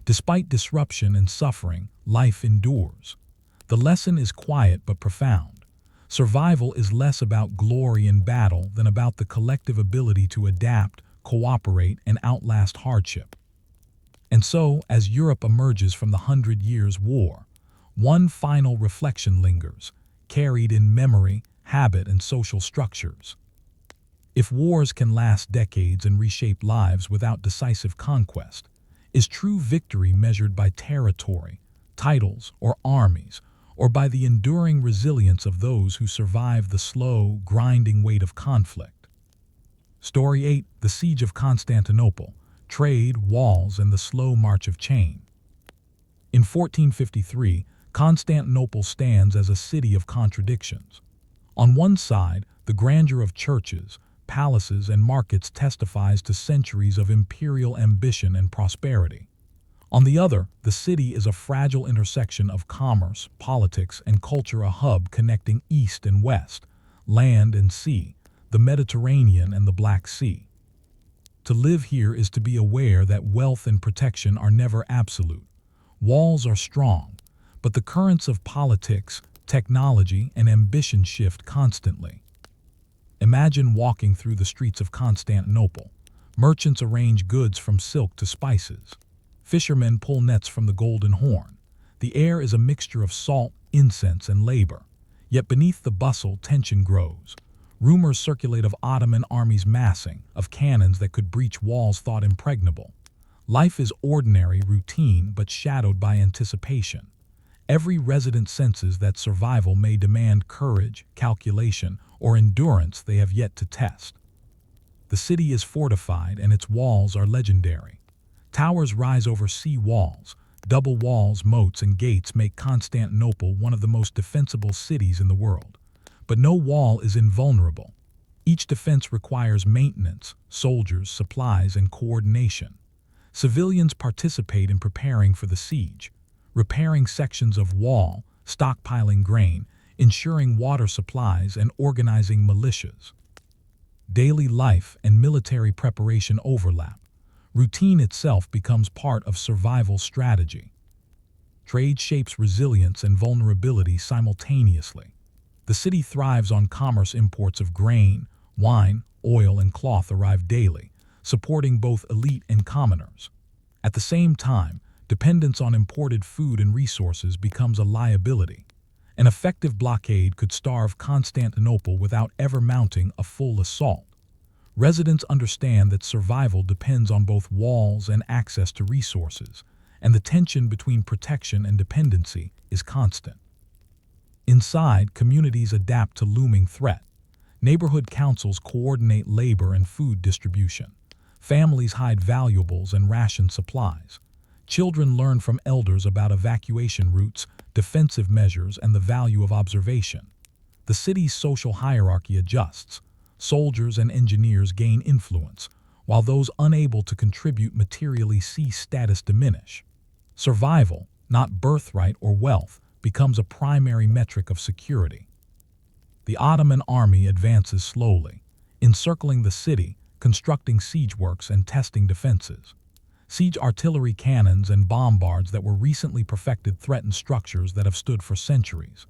Despite disruption and suffering, life endures. The lesson is quiet but profound. Survival is less about glory in battle than about the collective ability to adapt, cooperate, and outlast hardship. And so, as Europe emerges from the 100 Years' War, one final reflection lingers, carried in memory, habit, and social structures. If wars can last decades and reshape lives without decisive conquest, is true victory measured by territory, titles, or armies, or by the enduring resilience of those who survive the slow, grinding weight of conflict? Story 8: The Siege of Constantinople, Trade, Walls, and the Slow March of Change. In 1453, Constantinople stands as a city of contradictions. On one side, the grandeur of churches, palaces, and markets testifies to centuries of imperial ambition and prosperity. On the other, the city is a fragile intersection of commerce, politics, and culture, a hub connecting east and west, land and sea, the Mediterranean and the Black Sea. To live here is to be aware that wealth and protection are never absolute. Walls are strong, but the currents of politics, technology, and ambition shift constantly. Imagine walking through the streets of Constantinople. Merchants arrange goods from silk to spices. Fishermen pull nets from the Golden Horn. The air is a mixture of salt, incense, and labor. Yet beneath the bustle, tension grows. Rumors circulate of Ottoman armies massing, of cannons that could breach walls thought impregnable. Life is ordinary, routine, but shadowed by anticipation. Every resident senses that survival may demand courage, calculation, or endurance they have yet to test. The city is fortified and its walls are legendary. Towers rise over sea walls. Double walls, moats, and gates make Constantinople one of the most defensible cities in the world. But no wall is invulnerable. Each defense requires maintenance, soldiers, supplies, and coordination. Civilians participate in preparing for the siege, repairing sections of wall, stockpiling grain, ensuring water supplies, and organizing militias. Daily life and military preparation overlap. Routine itself becomes part of survival strategy. Trade shapes resilience and vulnerability simultaneously. The city thrives on commerce. Imports of grain, wine, oil, and cloth arrive daily, supporting both elite and commoners. At the same time, dependence on imported food and resources becomes a liability. An effective blockade could starve Constantinople without ever mounting a full assault. Residents understand that survival depends on both walls and access to resources, and the tension between protection and dependency is constant. Inside, communities adapt to looming threat. Neighborhood councils coordinate labor and food distribution. Families hide valuables and ration supplies. Children learn from elders about evacuation routes, defensive measures, and the value of observation. The city's social hierarchy adjusts. Soldiers and engineers gain influence, while those unable to contribute materially see status diminish. Survival, not birthright or wealth, becomes a primary metric of security. The Ottoman army advances slowly, encircling the city, constructing siege works and testing defenses. Siege artillery cannons and bombards that were recently perfected threaten structures that have stood for centuries.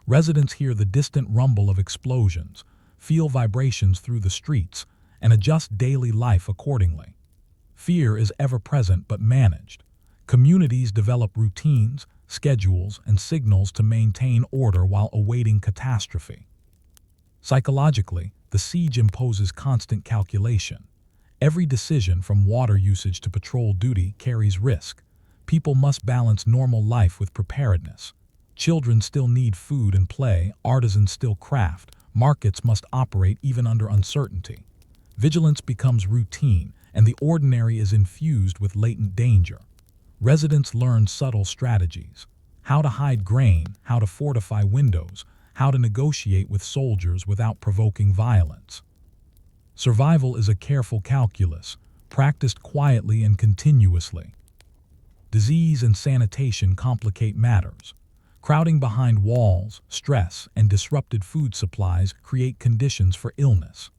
Residents hear the distant rumble of explosions, feel vibrations through the streets, and adjust daily life accordingly. Fear is ever present but managed. Communities develop routines, schedules, and signals to maintain order while awaiting catastrophe. Psychologically, the siege imposes constant calculation. Every decision from water usage to patrol duty carries risk. People must balance normal life with preparedness. Children still need food and play, artisans still craft, markets must operate even under uncertainty. Vigilance becomes routine, and the ordinary is infused with latent danger. Residents learn subtle strategies: how to hide grain, how to fortify windows, how to negotiate with soldiers without provoking violence. Survival is a careful calculus, practiced quietly and continuously. Disease and sanitation complicate matters. Crowding behind walls, stress, and disrupted food supplies create conditions for illness.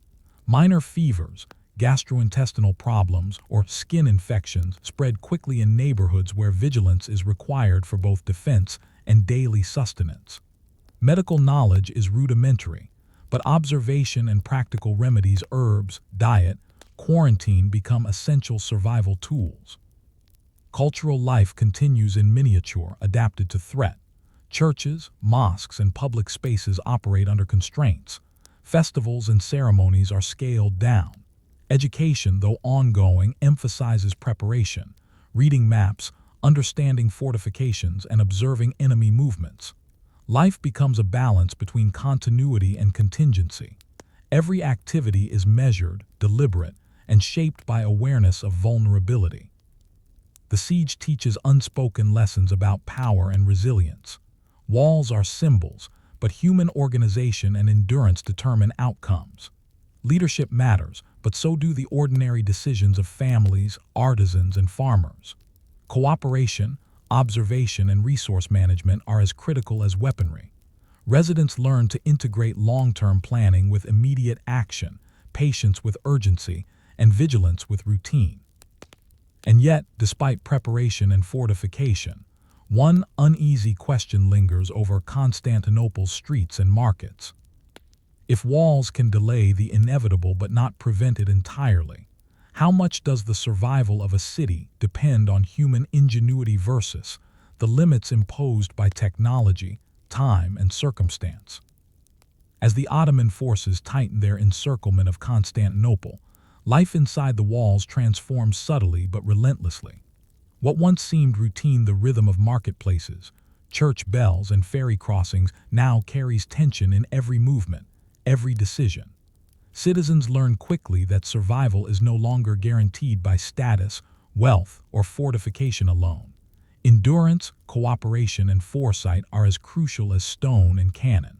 Minor fevers, gastrointestinal problems, or skin infections spread quickly in neighborhoods where vigilance is required for both defense and daily sustenance. Medical knowledge is rudimentary, but observation and practical remedies, herbs, diet, quarantine become essential survival tools. Cultural life continues in miniature, adapted to threat. Churches, mosques, and public spaces operate under constraints. Festivals and ceremonies are scaled down. Education, though ongoing, emphasizes preparation, reading maps, understanding fortifications, and observing enemy movements. Life becomes a balance between continuity and contingency. Every activity is measured, deliberate, and shaped by awareness of vulnerability. The siege teaches unspoken lessons about power and resilience. Walls are symbols, but human organization and endurance determine outcomes. Leadership matters, but so do the ordinary decisions of families, artisans, and farmers. Cooperation, observation, and resource management are as critical as weaponry. Residents learn to integrate long-term planning with immediate action, patience with urgency, and vigilance with routine. And yet, despite preparation and fortification, one uneasy question lingers over Constantinople's streets and markets. If walls can delay the inevitable but not prevent it entirely, how much does the survival of a city depend on human ingenuity versus the limits imposed by technology, time, and circumstance? As the Ottoman forces tighten their encirclement of Constantinople, life inside the walls transforms subtly but relentlessly. What once seemed routine, the rhythm of marketplaces, church bells, and ferry crossings, now carries tension in every movement, every decision. Citizens learn quickly that survival is no longer guaranteed by status, wealth, or fortification alone. Endurance, cooperation, and foresight are as crucial as stone and cannon.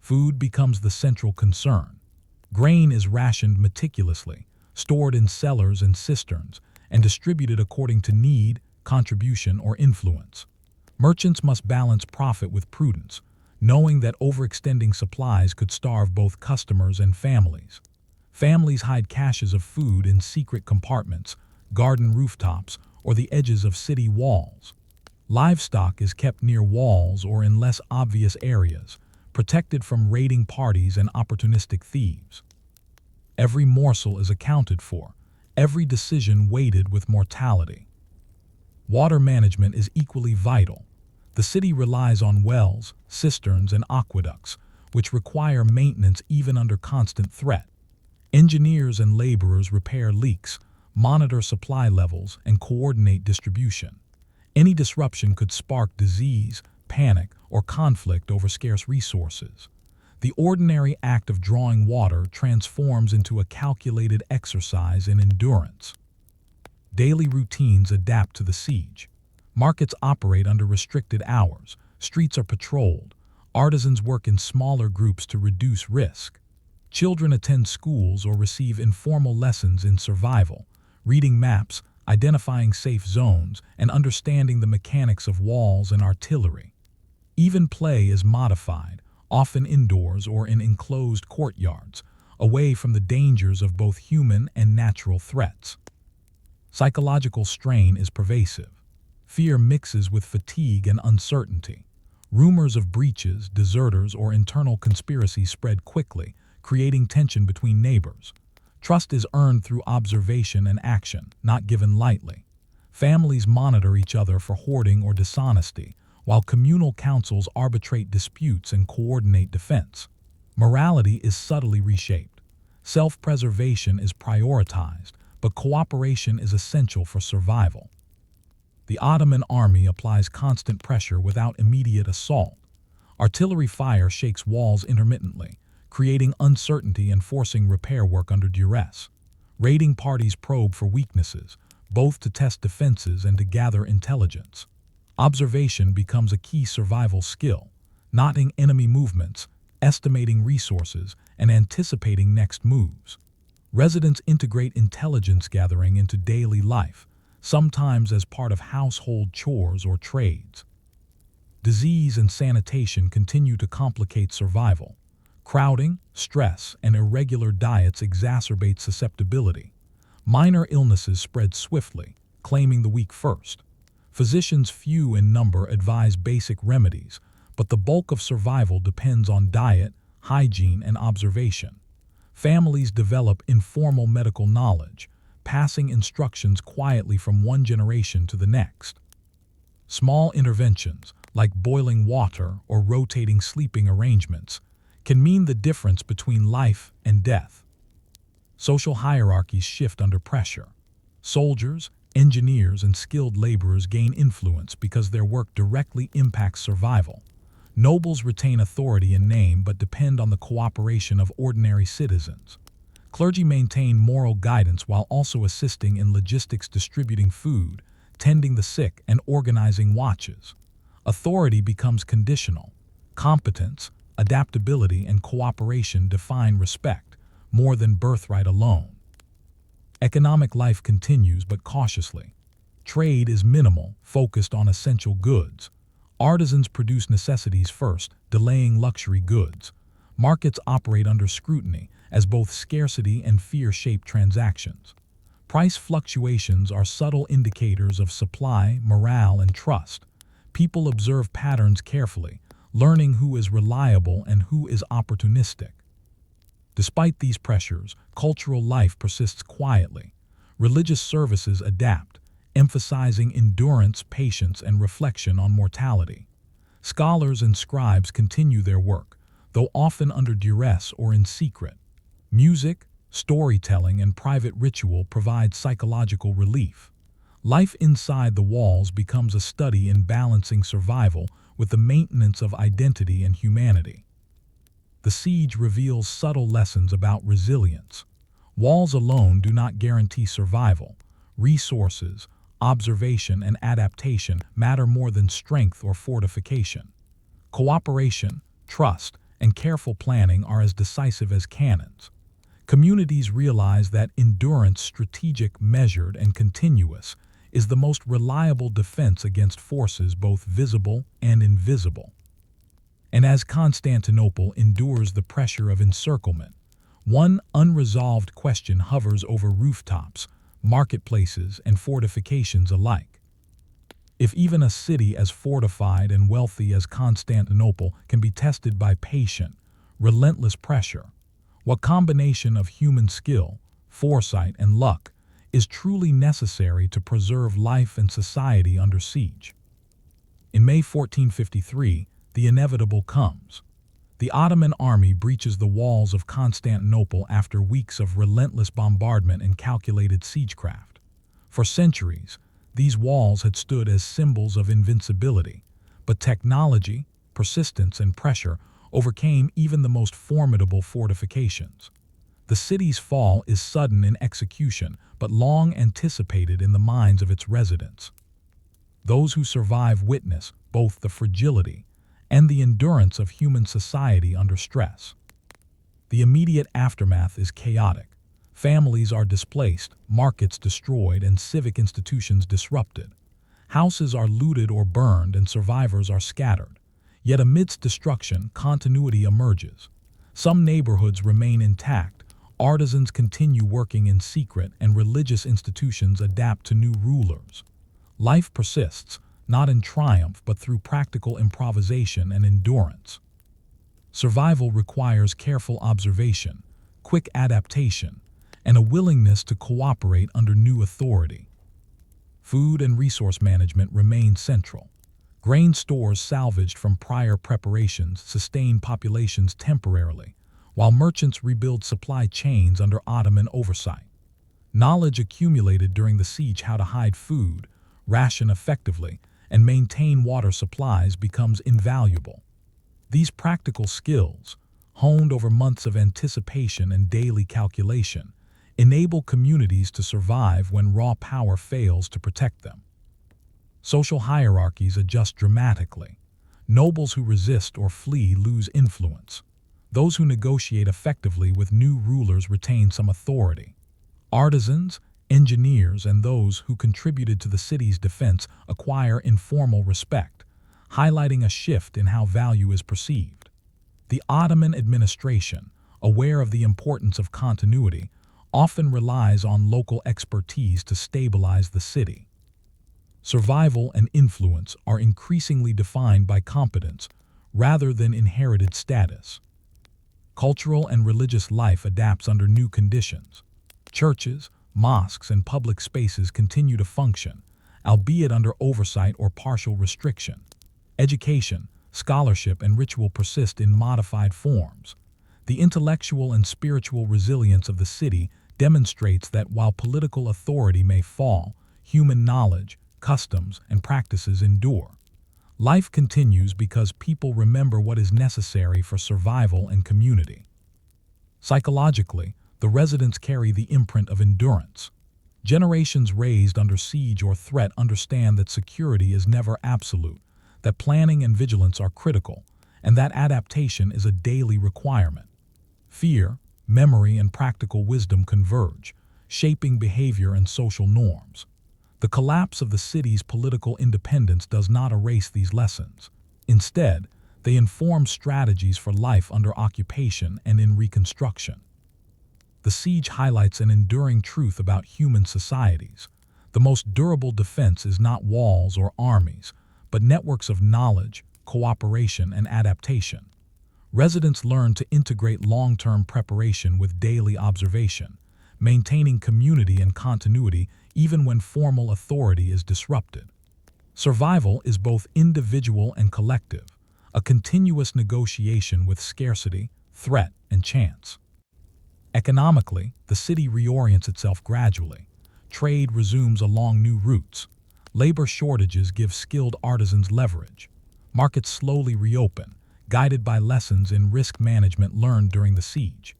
Food becomes the central concern. Grain is rationed meticulously, stored in cellars and cisterns, and distributed according to need, contribution, or influence. Merchants must balance profit with prudence, knowing that overextending supplies could starve both customers and families. Families hide caches of food in secret compartments, garden rooftops, or the edges of city walls. Livestock is kept near walls or in less obvious areas, protected from raiding parties and opportunistic thieves. Every morsel is accounted for, every decision weighted with mortality. Water management is equally vital. The city relies on wells, cisterns, and aqueducts, which require maintenance even under constant threat. Engineers and laborers repair leaks, monitor supply levels, and coordinate distribution. Any disruption could spark disease, panic, or conflict over scarce resources. The ordinary act of drawing water transforms into a calculated exercise in endurance. Daily routines adapt to the siege. Markets operate under restricted hours, streets are patrolled, artisans work in smaller groups to reduce risk. Children attend schools or receive informal lessons in survival, reading maps, identifying safe zones, and understanding the mechanics of walls and artillery. Even play is modified, often indoors or in enclosed courtyards, away from the dangers of both human and natural threats. Psychological strain is pervasive. Fear mixes with fatigue and uncertainty. Rumors of breaches, deserters, or internal conspiracies spread quickly, creating tension between neighbors. Trust is earned through observation and action, not given lightly. Families monitor each other for hoarding or dishonesty, while communal councils arbitrate disputes and coordinate defense. Morality is subtly reshaped. Self-preservation is prioritized, but cooperation is essential for survival. The Ottoman army applies constant pressure without immediate assault. Artillery fire shakes walls intermittently, creating uncertainty and forcing repair work under duress. Raiding parties probe for weaknesses, both to test defenses and to gather intelligence. Observation becomes a key survival skill, noting enemy movements, estimating resources, and anticipating next moves. Residents integrate intelligence gathering into daily life, sometimes as part of household chores or trades. Disease and sanitation continue to complicate survival. Crowding, stress, and irregular diets exacerbate susceptibility. Minor illnesses spread swiftly, claiming the weak first. Physicians, few in number, advise basic remedies, but the bulk of survival depends on diet, hygiene, and observation. Families develop informal medical knowledge, passing instructions quietly from one generation to the next. Small interventions, like boiling water or rotating sleeping arrangements, can mean the difference between life and death. Social hierarchies shift under pressure. Soldiers, engineers, and skilled laborers gain influence because their work directly impacts survival. Nobles retain authority in name but depend on the cooperation of ordinary citizens. Clergy maintain moral guidance while also assisting in logistics, distributing food, tending the sick, and organizing watches. Authority becomes conditional. Competence, adaptability, and cooperation define respect, more than birthright alone. Economic life continues, but cautiously. Trade is minimal, focused on essential goods. Artisans produce necessities first, delaying luxury goods. Markets operate under scrutiny, as both scarcity and fear shape transactions. Price fluctuations are subtle indicators of supply, morale, and trust. People observe patterns carefully, learning who is reliable and who is opportunistic. Despite these pressures, cultural life persists quietly. Religious services adapt, emphasizing endurance, patience, and reflection on mortality. Scholars and scribes continue their work, though often under duress or in secret. Music, storytelling, and private ritual provide psychological relief. Life inside the walls becomes a study in balancing survival with the maintenance of identity and humanity. The siege reveals subtle lessons about resilience. Walls alone do not guarantee survival. Resources, observation, and adaptation matter more than strength or fortification. Cooperation, trust, and careful planning are as decisive as cannons. Communities realize that endurance, strategic, measured, and continuous, is the most reliable defense against forces both visible and invisible. And as Constantinople endures the pressure of encirclement, one unresolved question hovers over rooftops, marketplaces, and fortifications alike. If even a city as fortified and wealthy as Constantinople can be tested by patient, relentless pressure, what combination of human skill, foresight, and luck is truly necessary to preserve life and society under siege? In May 1453, the inevitable comes. The Ottoman army breaches the walls of Constantinople after weeks of relentless bombardment and calculated siegecraft. For centuries, these walls had stood as symbols of invincibility, but technology, persistence, and pressure overcame even the most formidable fortifications. The city's fall is sudden in execution, but long anticipated in the minds of its residents. Those who survive witness both the fragility and the endurance of human society under stress. The immediate aftermath is chaotic. Families are displaced, markets destroyed, and civic institutions disrupted. Houses are looted or burned, and survivors are scattered. Yet amidst destruction, continuity emerges. Some neighborhoods remain intact, artisans continue working in secret, and religious institutions adapt to new rulers. Life persists, not in triumph but through practical improvisation and endurance. Survival requires careful observation, quick adaptation, and a willingness to cooperate under new authority. Food and resource management remain central. Grain stores salvaged from prior preparations sustain populations temporarily, while merchants rebuild supply chains under Ottoman oversight. Knowledge accumulated during the siege how to hide food, ration effectively, and maintain water supplies becomes invaluable. These practical skills, honed over months of anticipation and daily calculation, enable communities to survive when raw power fails to protect them. Social hierarchies adjust dramatically. Nobles who resist or flee lose influence. Those who negotiate effectively with new rulers retain some authority. Artisans, engineers, and those who contributed to the city's defense acquire informal respect, highlighting a shift in how value is perceived. The Ottoman administration, aware of the importance of continuity, often relies on local expertise to stabilize the city. Survival and influence are increasingly defined by competence rather than inherited status. Cultural and religious life adapts under new conditions. Churches, mosques, and public spaces continue to function, albeit under oversight or partial restriction. Education, scholarship, and ritual persist in modified forms. The intellectual and spiritual resilience of the city demonstrates that while political authority may fall, human knowledge, customs, and practices endure. Life continues because people remember what is necessary for survival and community. Psychologically, the residents carry the imprint of endurance. Generations raised under siege or threat understand that security is never absolute, that planning and vigilance are critical, and that adaptation is a daily requirement. Fear, memory, and practical wisdom converge, shaping behavior and social norms. The collapse of the city's political independence does not erase these lessons. Instead, they inform strategies for life under occupation and in reconstruction. The siege highlights an enduring truth about human societies. The most durable defense is not walls or armies, but networks of knowledge, cooperation, and adaptation. Residents learn to integrate long-term preparation with daily observation, maintaining community and continuity even when formal authority is disrupted. Survival is both individual and collective, a continuous negotiation with scarcity, threat, and chance. Economically, the city reorients itself gradually. Trade resumes along new routes. Labor shortages give skilled artisans leverage. Markets slowly reopen, guided by lessons in risk management learned during the siege.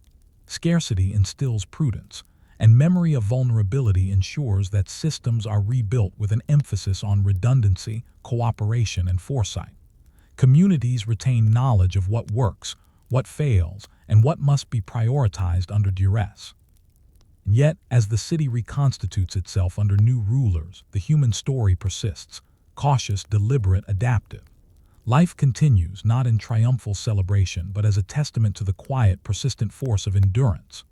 Scarcity instills prudence, and memory of vulnerability ensures that systems are rebuilt with an emphasis on redundancy, cooperation, and foresight. Communities retain knowledge of what works, what fails, and what must be prioritized under duress. Yet, as the city reconstitutes itself under new rulers, the human story persists, cautious, deliberate, adaptive. Life continues, not in triumphal celebration, but as a testament to the quiet, persistent force of endurance.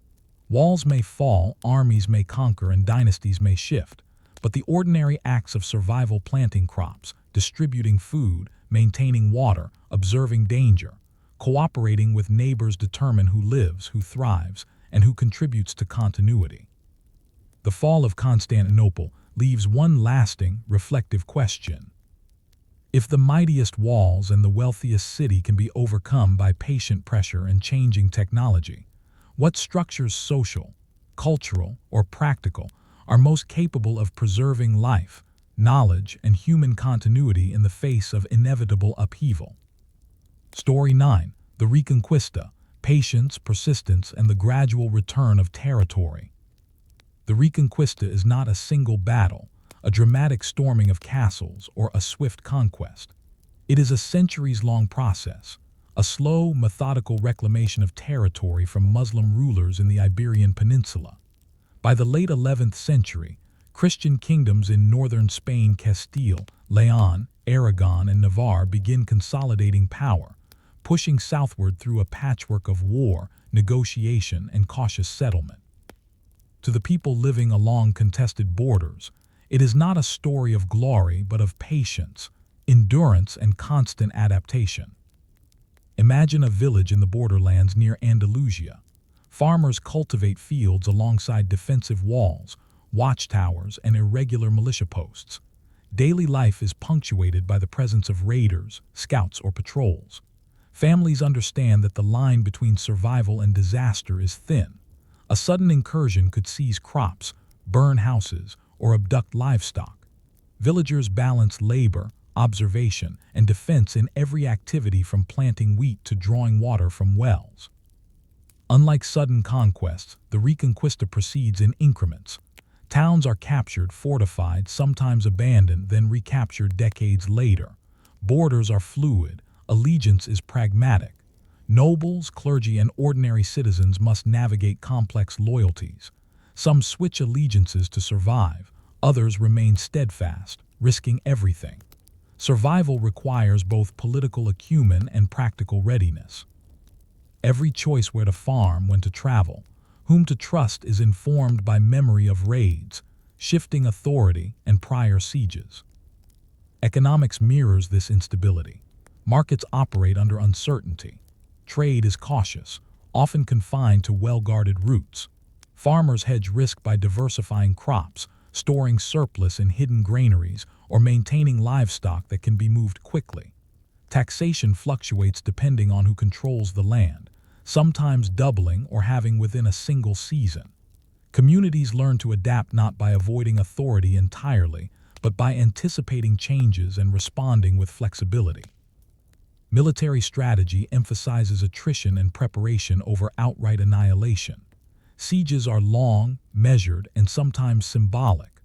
Walls may fall, armies may conquer, and dynasties may shift, but the ordinary acts of survival, planting crops, distributing food, maintaining water, observing danger, cooperating with neighbors determine who lives, who thrives, and who contributes to continuity. The fall of Constantinople leaves one lasting, reflective question. If the mightiest walls and the wealthiest city can be overcome by patient pressure and changing technology, what structures, social, cultural, or practical, are most capable of preserving life, knowledge, and human continuity in the face of inevitable upheaval? Story 9. The Reconquista, Patience, Persistence, and the Gradual Return of Territory. The Reconquista is not a single battle, a dramatic storming of castles, or a swift conquest. It is a centuries-long process, a slow, methodical reclamation of territory from Muslim rulers in the Iberian Peninsula. By the late 11th century, Christian kingdoms in northern Spain, Castile, Leon, Aragon, and Navarre begin consolidating power, pushing southward through a patchwork of war, negotiation, and cautious settlement. To the people living along contested borders, it is not a story of glory but of patience, endurance, and constant adaptation. Imagine a village in the borderlands near Andalusia. Farmers cultivate fields alongside defensive walls, watchtowers, and irregular militia posts. Daily life is punctuated by the presence of raiders, scouts, or patrols. Families understand that the line between survival and disaster is thin. A sudden incursion could seize crops, burn houses, or abduct livestock. Villagers balance labor, observation, and defense in every activity from planting wheat to drawing water from wells. Unlike sudden conquests, the Reconquista proceeds in increments. Towns are captured, fortified, sometimes abandoned, then recaptured decades later. Borders are fluid, allegiance is pragmatic. Nobles, clergy, and ordinary citizens must navigate complex loyalties. Some switch allegiances to survive, others remain steadfast, risking everything. Survival requires both political acumen and practical readiness. Every choice where to farm, when to travel, whom to trust is informed by memory of raids, shifting authority, and prior sieges. Economics mirrors this instability. Markets operate under uncertainty. Trade is cautious, often confined to well-guarded routes. Farmers hedge risk by diversifying crops, storing surplus in hidden granaries, or maintaining livestock that can be moved quickly. Taxation fluctuates depending on who controls the land, sometimes doubling or halving within a single season. Communities learn to adapt not by avoiding authority entirely, but by anticipating changes and responding with flexibility. Military strategy emphasizes attrition and preparation over outright annihilation. Sieges are long, measured, and sometimes symbolic.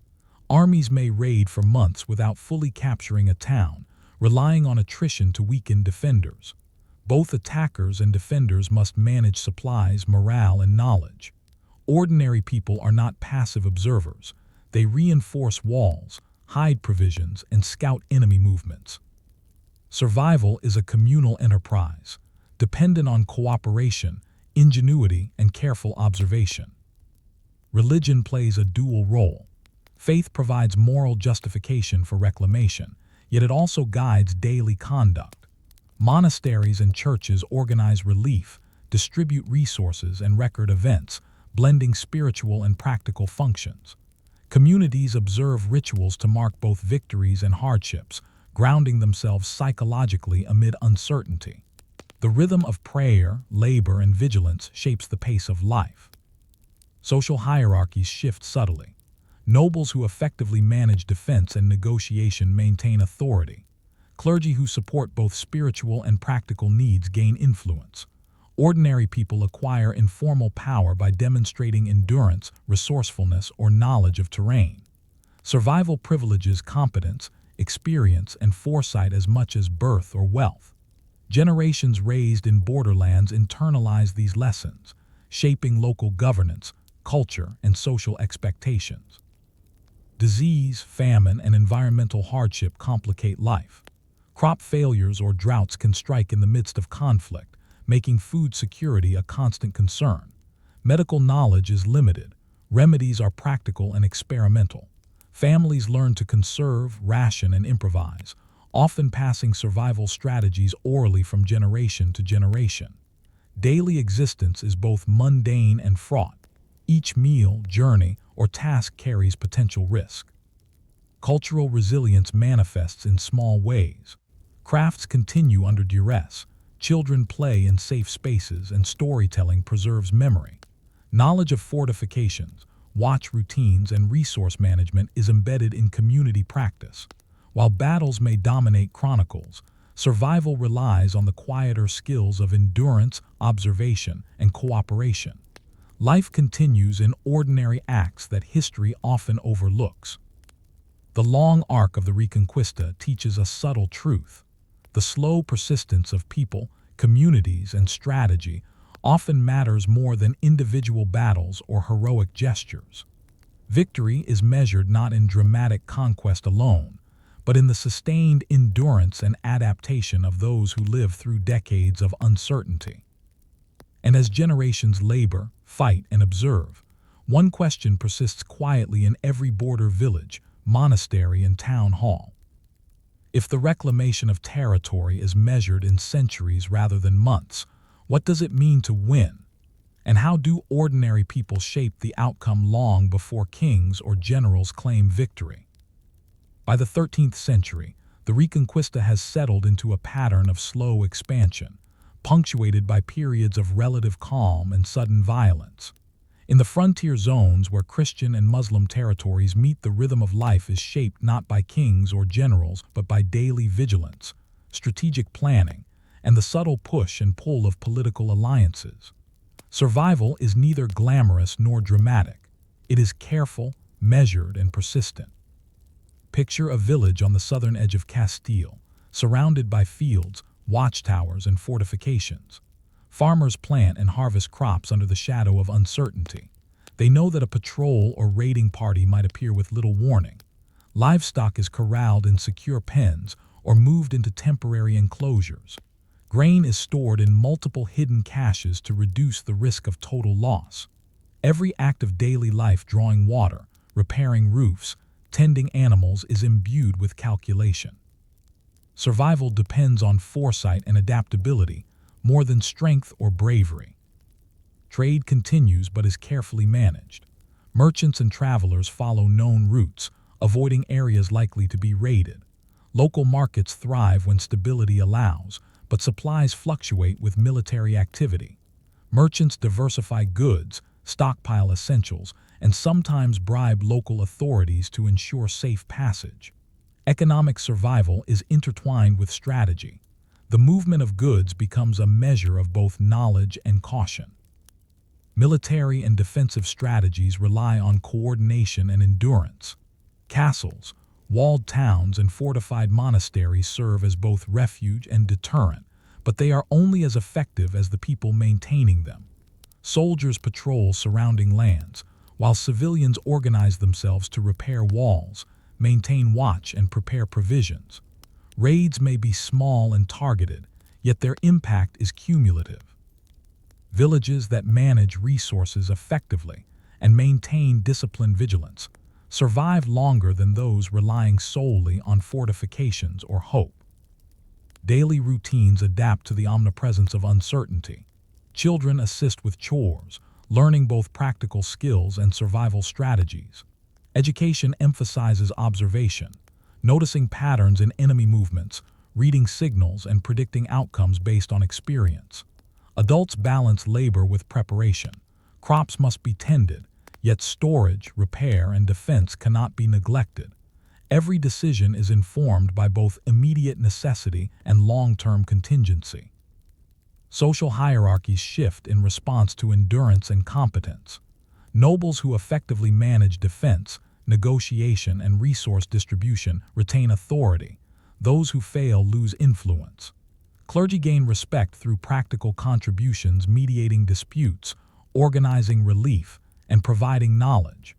Armies may raid for months without fully capturing a town, relying on attrition to weaken defenders. Both attackers and defenders must manage supplies, morale, and knowledge. Ordinary people are not passive observers. They reinforce walls, hide provisions, and scout enemy movements. Survival is a communal enterprise, dependent on cooperation, ingenuity, and careful observation. Religion plays a dual role. Faith provides moral justification for reclamation, yet it also guides daily conduct. Monasteries and churches organize relief, distribute resources, and record events, blending spiritual and practical functions. Communities observe rituals to mark both victories and hardships, grounding themselves psychologically amid uncertainty. The rhythm of prayer, labor, and vigilance shapes the pace of life. Social hierarchies shift subtly. Nobles who effectively manage defense and negotiation maintain authority. Clergy who support both spiritual and practical needs gain influence. Ordinary people acquire informal power by demonstrating endurance, resourcefulness, or knowledge of terrain. Survival privileges competence, experience, and foresight as much as birth or wealth. Generations raised in borderlands internalize these lessons, shaping local governance, culture, and social expectations. Disease, famine, and environmental hardship complicate life. Crop failures or droughts can strike in the midst of conflict, making food security a constant concern. Medical knowledge is limited. Remedies are practical and experimental. Families learn to conserve, ration, and improvise, often passing survival strategies orally from generation to generation. Daily existence is both mundane and fraught. Each meal, journey, or task carries potential risk. Cultural resilience manifests in small ways. Crafts continue under duress. Children play in safe spaces, and storytelling preserves memory. Knowledge of fortifications, watch routines, and resource management is embedded in community practice. While battles may dominate chronicles, survival relies on the quieter skills of endurance, observation, and cooperation. Life continues in ordinary acts that history often overlooks. The long arc of the Reconquista teaches a subtle truth. The slow persistence of people, communities, and strategy often matters more than individual battles or heroic gestures. Victory is measured not in dramatic conquest alone, but in the sustained endurance and adaptation of those who live through decades of uncertainty. And as generations labor, fight, and observe, one question persists quietly in every border village, monastery, and town hall. If the reclamation of territory is measured in centuries rather than months, what does it mean to win? And how do ordinary people shape the outcome long before kings or generals claim victory? By the 13th century, the Reconquista has settled into a pattern of slow expansion, punctuated by periods of relative calm and sudden violence. In the frontier zones where Christian and Muslim territories meet, the rhythm of life is shaped not by kings or generals, but by daily vigilance, strategic planning, and the subtle push and pull of political alliances. Survival is neither glamorous nor dramatic. It is careful, measured, and persistent. Picture a village on the southern edge of Castile, surrounded by fields, watchtowers, and fortifications. Farmers plant and harvest crops under the shadow of uncertainty. They know that a patrol or raiding party might appear with little warning. Livestock is corralled in secure pens or moved into temporary enclosures. Grain is stored in multiple hidden caches to reduce the risk of total loss. Every act of daily life, drawing water, repairing roofs, tending animals, is imbued with calculation. Survival depends on foresight and adaptability, more than strength or bravery. Trade continues but is carefully managed. Merchants and travelers follow known routes, avoiding areas likely to be raided. Local markets thrive when stability allows, but supplies fluctuate with military activity. Merchants diversify goods, stockpile essentials, and sometimes bribe local authorities to ensure safe passage. Economic survival is intertwined with strategy. The movement of goods becomes a measure of both knowledge and caution. Military and defensive strategies rely on coordination and endurance. Castles, walled towns, and fortified monasteries serve as both refuge and deterrent, but they are only as effective as the people maintaining them. Soldiers patrol surrounding lands, while civilians organize themselves to repair walls, maintain watch, and prepare provisions. Raids may be small and targeted, yet their impact is cumulative. Villages that manage resources effectively and maintain disciplined vigilance survive longer than those relying solely on fortifications or hope. Daily routines adapt to the omnipresence of uncertainty. Children assist with chores, learning both practical skills and survival strategies. Education emphasizes observation, noticing patterns in enemy movements, reading signals, and predicting outcomes based on experience. Adults balance labor with preparation. Crops must be tended, yet storage, repair, and defense cannot be neglected. Every decision is informed by both immediate necessity and long-term contingency. Social hierarchies shift in response to endurance and competence. Nobles who effectively manage defense, negotiation, and resource distribution retain authority. Those who fail lose influence. Clergy gain respect through practical contributions, mediating disputes, organizing relief, and providing knowledge.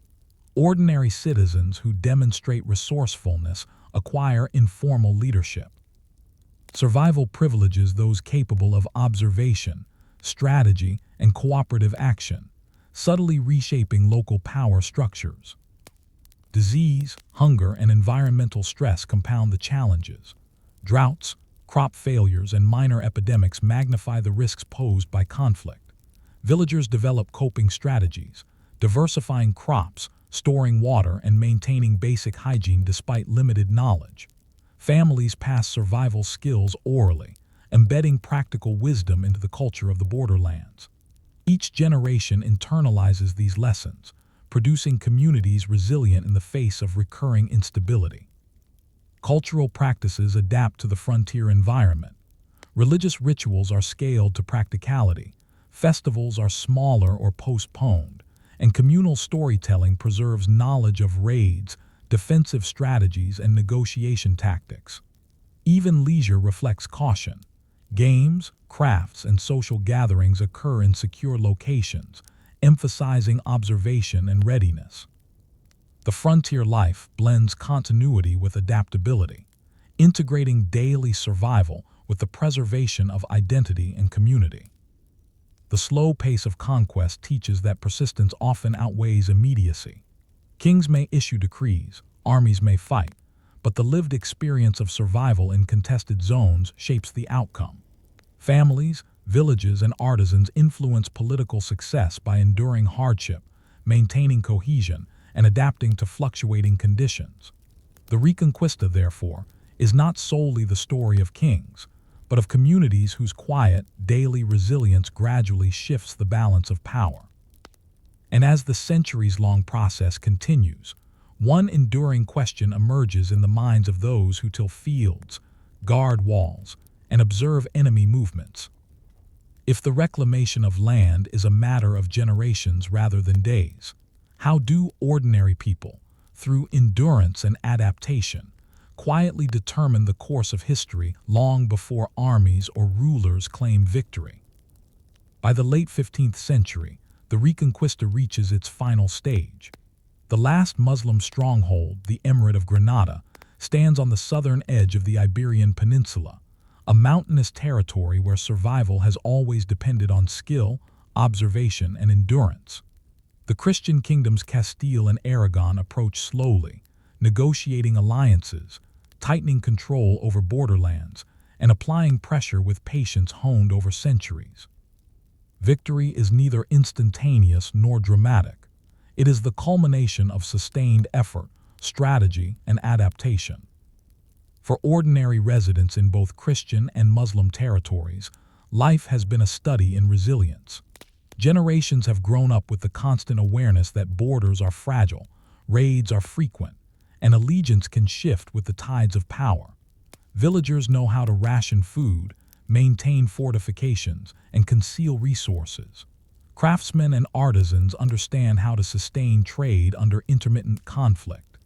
Ordinary citizens who demonstrate resourcefulness acquire informal leadership. Survival privileges those capable of observation, strategy, and cooperative action, subtly reshaping local power structures. Disease, hunger, and environmental stress compound the challenges. Droughts, crop failures, and minor epidemics magnify the risks posed by conflict. Villagers develop coping strategies, diversifying crops, storing water, and maintaining basic hygiene despite limited knowledge. Families pass survival skills orally, embedding practical wisdom into the culture of the borderlands. Each generation internalizes these lessons, producing communities resilient in the face of recurring instability. Cultural practices adapt to the frontier environment. Religious rituals are scaled to practicality, festivals are smaller or postponed, and communal storytelling preserves knowledge of raids, defensive strategies, and negotiation tactics. Even leisure reflects caution. Games, crafts, and social gatherings occur in secure locations, emphasizing observation and readiness. The frontier life blends continuity with adaptability, integrating daily survival with the preservation of identity and community. The slow pace of conquest teaches that persistence often outweighs immediacy. Kings may issue decrees, armies may fight, but the lived experience of survival in contested zones shapes the outcome. Families, villages, and artisans influence political success by enduring hardship, maintaining cohesion, and adapting to fluctuating conditions. The Reconquista, therefore, is not solely the story of kings, but of communities whose quiet, daily resilience gradually shifts the balance of power. And as the centuries-long process continues, one enduring question emerges in the minds of those who till fields, guard walls, and observe enemy movements. If the reclamation of land is a matter of generations rather than days, how do ordinary people, through endurance and adaptation, quietly determine the course of history long before armies or rulers claim victory? By the late 15th century, the Reconquista reaches its final stage. The last Muslim stronghold, the Emirate of Granada, stands on the southern edge of the Iberian Peninsula, a mountainous territory where survival has always depended on skill, observation, and endurance. The Christian kingdoms Castile and Aragon approach slowly, negotiating alliances, tightening control over borderlands, and applying pressure with patience honed over centuries. Victory is neither instantaneous nor dramatic. It is the culmination of sustained effort, strategy, and adaptation. For ordinary residents in both Christian and Muslim territories, life has been a study in resilience. Generations have grown up with the constant awareness that borders are fragile, raids are frequent, and allegiance can shift with the tides of power. Villagers know how to ration food, maintain fortifications, and conceal resources. Craftsmen and artisans understand how to sustain trade under intermittent conflict.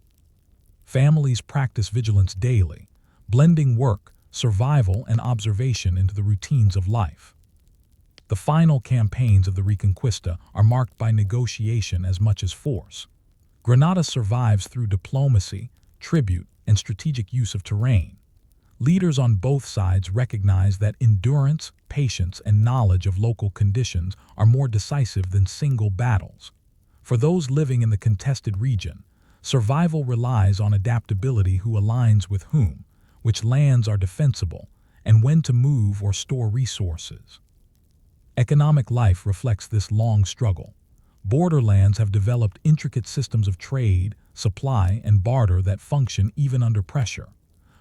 Families practice vigilance daily, blending work, survival, and observation into the routines of life. The final campaigns of the Reconquista are marked by negotiation as much as force. Granada survives through diplomacy, tribute, and strategic use of terrain. Leaders on both sides recognize that endurance, patience, and knowledge of local conditions are more decisive than single battles. For those living in the contested region, survival relies on adaptability: who aligns with whom, which lands are defensible, and when to move or store resources. Economic life reflects this long struggle. Borderlands have developed intricate systems of trade, supply, and barter that function even under pressure.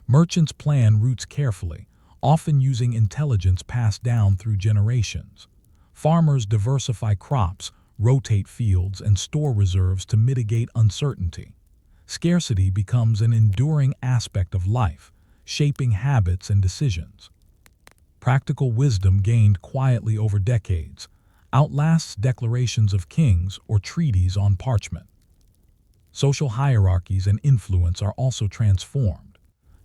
Merchants plan routes carefully, often using intelligence passed down through generations. Farmers diversify crops, rotate fields, and store reserves to mitigate uncertainty. Scarcity becomes an enduring aspect of life, shaping habits and decisions. Practical wisdom gained quietly over decades outlasts declarations of kings or treaties on parchment. Social hierarchies and influence are also transformed.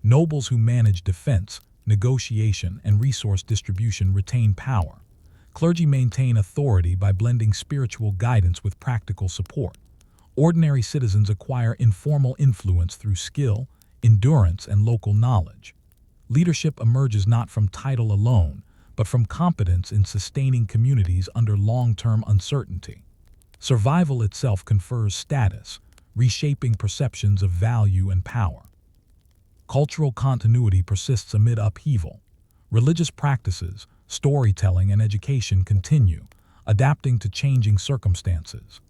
Nobles who manage defense, negotiation, and resource distribution retain power. Clergy maintain authority by blending spiritual guidance with practical support. Ordinary citizens acquire informal influence through skill, endurance, and local knowledge. Leadership emerges not from title alone, but from competence in sustaining communities under long-term uncertainty. Survival itself confers status, reshaping perceptions of value and power. Cultural continuity persists amid upheaval. Religious practices, storytelling, and education continue, adapting to changing circumstances.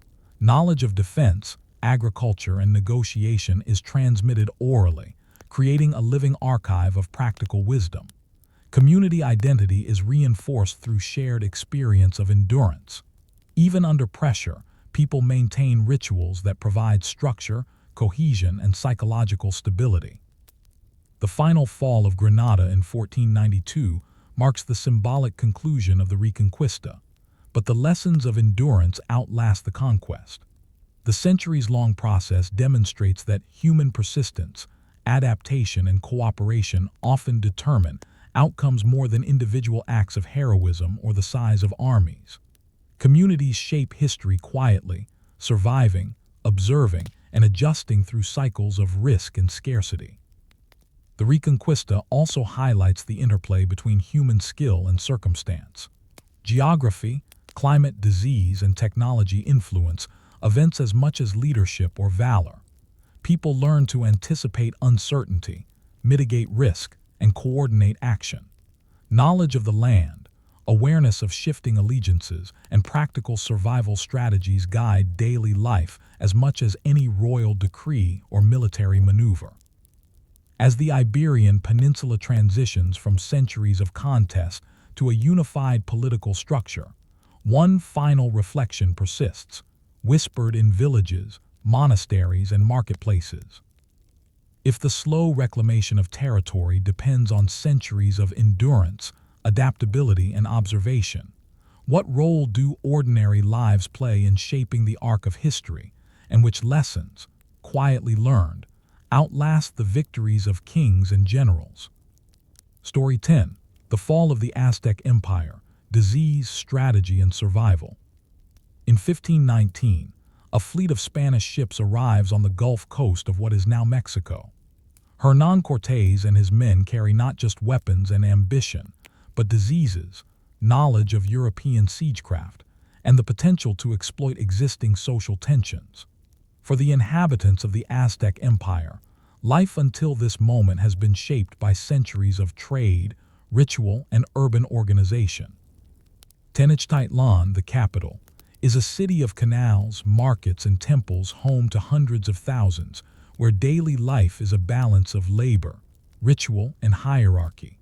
Knowledge of defense, agriculture, and negotiation is transmitted orally, creating a living archive of practical wisdom. Community identity is reinforced through shared experience of endurance. Even under pressure, people maintain rituals that provide structure, cohesion, and psychological stability. The final fall of Granada in 1492 marks the symbolic conclusion of the Reconquista, but the lessons of endurance outlast the conquest. The centuries-long process demonstrates that human persistence, adaptation, and cooperation often determine outcomes more than individual acts of heroism or the size of armies. Communities shape history quietly, surviving, observing, and adjusting through cycles of risk and scarcity. The Reconquista also highlights the interplay between human skill and circumstance. Geography, climate, disease, and technology influence events as much as leadership or valor. People learn to anticipate uncertainty, mitigate risk, and coordinate action. Knowledge of the land, awareness of shifting allegiances, and practical survival strategies guide daily life as much as any royal decree or military maneuver. As the Iberian Peninsula transitions from centuries of contest to a unified political structure, one final reflection persists, whispered in villages, monasteries, and marketplaces. If the slow reclamation of territory depends on centuries of endurance, adaptability, and observation, what role do ordinary lives play in shaping the arc of history, and which lessons, quietly learned, outlast the victories of kings and generals? Story 10. The Fall of the Aztec Empire, Disease, Strategy, and Survival. In 1519, a fleet of Spanish ships arrives on the Gulf coast of what is now Mexico. Hernán Cortés and his men carry not just weapons and ambition, but diseases, knowledge of European siegecraft, and the potential to exploit existing social tensions. For the inhabitants of the Aztec Empire, life until this moment has been shaped by centuries of trade, ritual, and urban organization. Tenochtitlan, the capital, is a city of canals, markets, and temples home to hundreds of thousands, where daily life is a balance of labor, ritual, and hierarchy.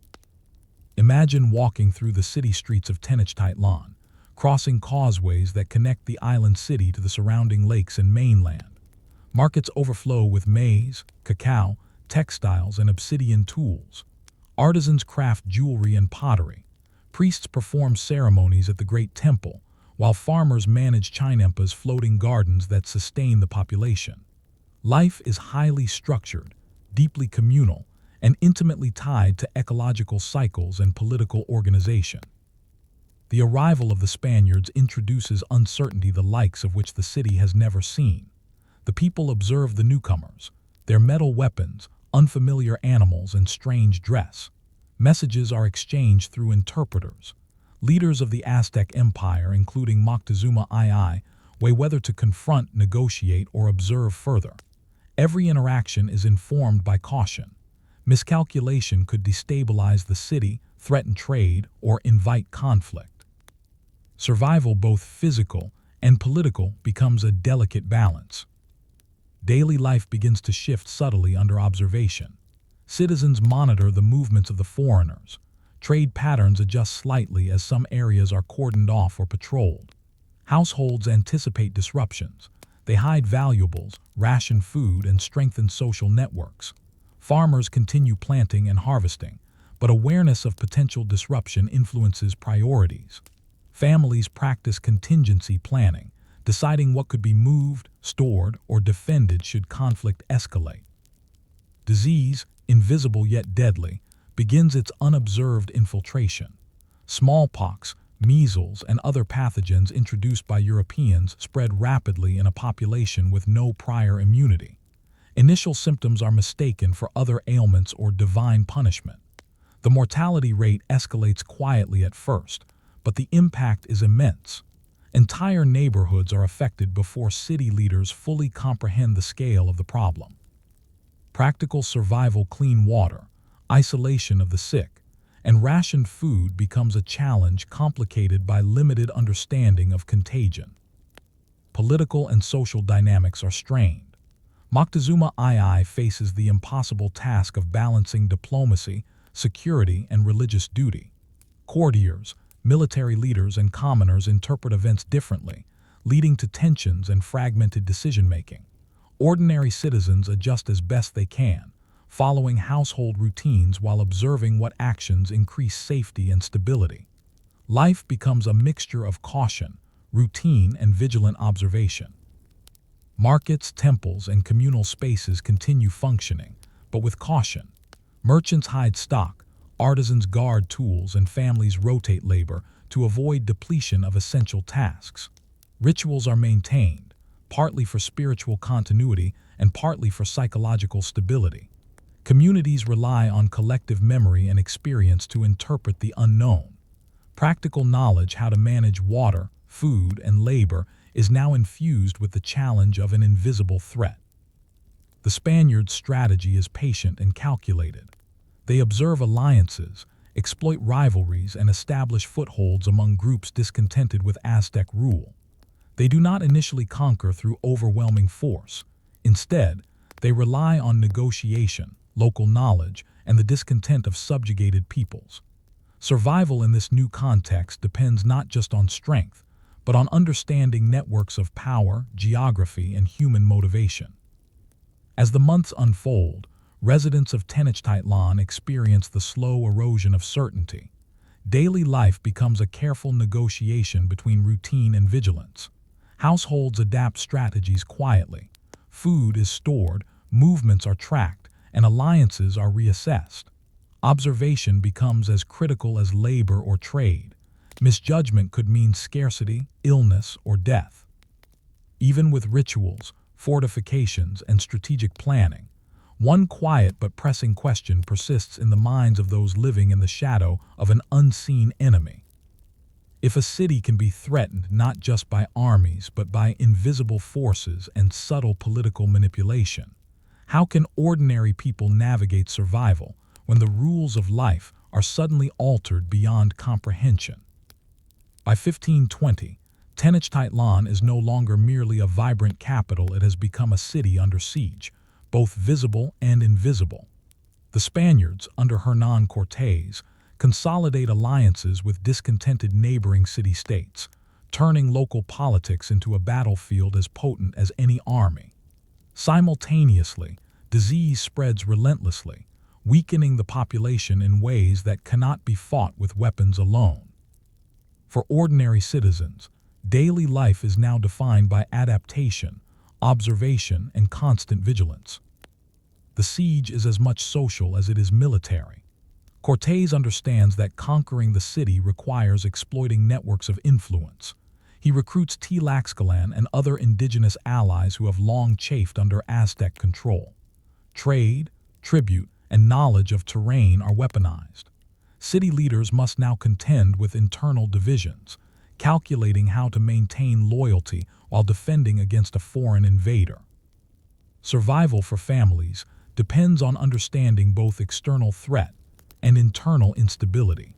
Imagine walking through the city streets of Tenochtitlan, crossing causeways that connect the island city to the surrounding lakes and mainland. Markets overflow with maize, cacao, textiles, and obsidian tools. Artisans craft jewelry and pottery. Priests perform ceremonies at the Great Temple, while farmers manage Chinampas floating gardens that sustain the population. Life is highly structured, deeply communal, and intimately tied to ecological cycles and political organization. The arrival of the Spaniards introduces uncertainty the likes of which the city has never seen. The people observe the newcomers, their metal weapons, unfamiliar animals, and strange dress. Messages are exchanged through interpreters. Leaders of the Aztec Empire, including Moctezuma II, weigh whether to confront, negotiate, or observe further. Every interaction is informed by caution. Miscalculation could destabilize the city, threaten trade, or invite conflict. Survival, both physical and political, becomes a delicate balance. Daily life begins to shift subtly under observation. Citizens monitor the movements of the foreigners. Trade patterns adjust slightly as some areas are cordoned off or patrolled. Households anticipate disruptions. They hide valuables, ration food, and strengthen social networks. Farmers continue planting and harvesting, but awareness of potential disruption influences priorities. Families practice contingency planning, deciding what could be moved, stored, or defended should conflict escalate. Disease, invisible yet deadly, begins its unobserved infiltration. Smallpox, measles, and other pathogens introduced by Europeans spread rapidly in a population with no prior immunity. Initial symptoms are mistaken for other ailments or divine punishment. The mortality rate escalates quietly at first, but the impact is immense. Entire neighborhoods are affected before city leaders fully comprehend the scale of the problem. Practical survival: clean water, isolation of the sick, and rationed food becomes a challenge complicated by limited understanding of contagion. Political and social dynamics are strained. Moctezuma II faces the impossible task of balancing diplomacy, security, and religious duty. Courtiers, military leaders, and commoners interpret events differently, leading to tensions and fragmented decision-making. Ordinary citizens adjust as best they can, following household routines while observing what actions increase safety and stability. Life becomes a mixture of caution, routine, and vigilant observation. Markets, temples, and communal spaces continue functioning, but with caution. Merchants hide stock, artisans guard tools, and families rotate labor to avoid depletion of essential tasks. Rituals are maintained, partly for spiritual continuity and partly for psychological stability. Communities rely on collective memory and experience to interpret the unknown. Practical knowledge how to manage water, food, and labor is now infused with the challenge of an invisible threat. The Spaniards' strategy is patient and calculated. They observe alliances, exploit rivalries, and establish footholds among groups discontented with Aztec rule. They do not initially conquer through overwhelming force. Instead, they rely on negotiation, local knowledge, and the discontent of subjugated peoples. Survival in this new context depends not just on strength, but on understanding networks of power, geography, and human motivation. As the months unfold, residents of Tenochtitlan experience the slow erosion of certainty. Daily life becomes a careful negotiation between routine and vigilance. Households adapt strategies quietly. Food is stored, movements are tracked, and alliances are reassessed. Observation becomes as critical as labor or trade. Misjudgment could mean scarcity, illness, or death. Even with rituals, fortifications, and strategic planning, one quiet but pressing question persists in the minds of those living in the shadow of an unseen enemy. If a city can be threatened not just by armies but by invisible forces and subtle political manipulation, how can ordinary people navigate survival when the rules of life are suddenly altered beyond comprehension? By 1520, Tenochtitlan is no longer merely a vibrant capital, it has become a city under siege, both visible and invisible. The Spaniards, under Hernán Cortés, consolidate alliances with discontented neighboring city-states, turning local politics into a battlefield as potent as any army. Simultaneously, disease spreads relentlessly, weakening the population in ways that cannot be fought with weapons alone. For ordinary citizens, daily life is now defined by adaptation, observation, and constant vigilance. The siege is as much social as it is military. Cortés understands that conquering the city requires exploiting networks of influence. He recruits Tlaxcalan and other indigenous allies who have long chafed under Aztec control. Trade, tribute, and knowledge of terrain are weaponized. City leaders must now contend with internal divisions, calculating how to maintain loyalty while defending against a foreign invader. Survival for families depends on understanding both external threat and internal instability.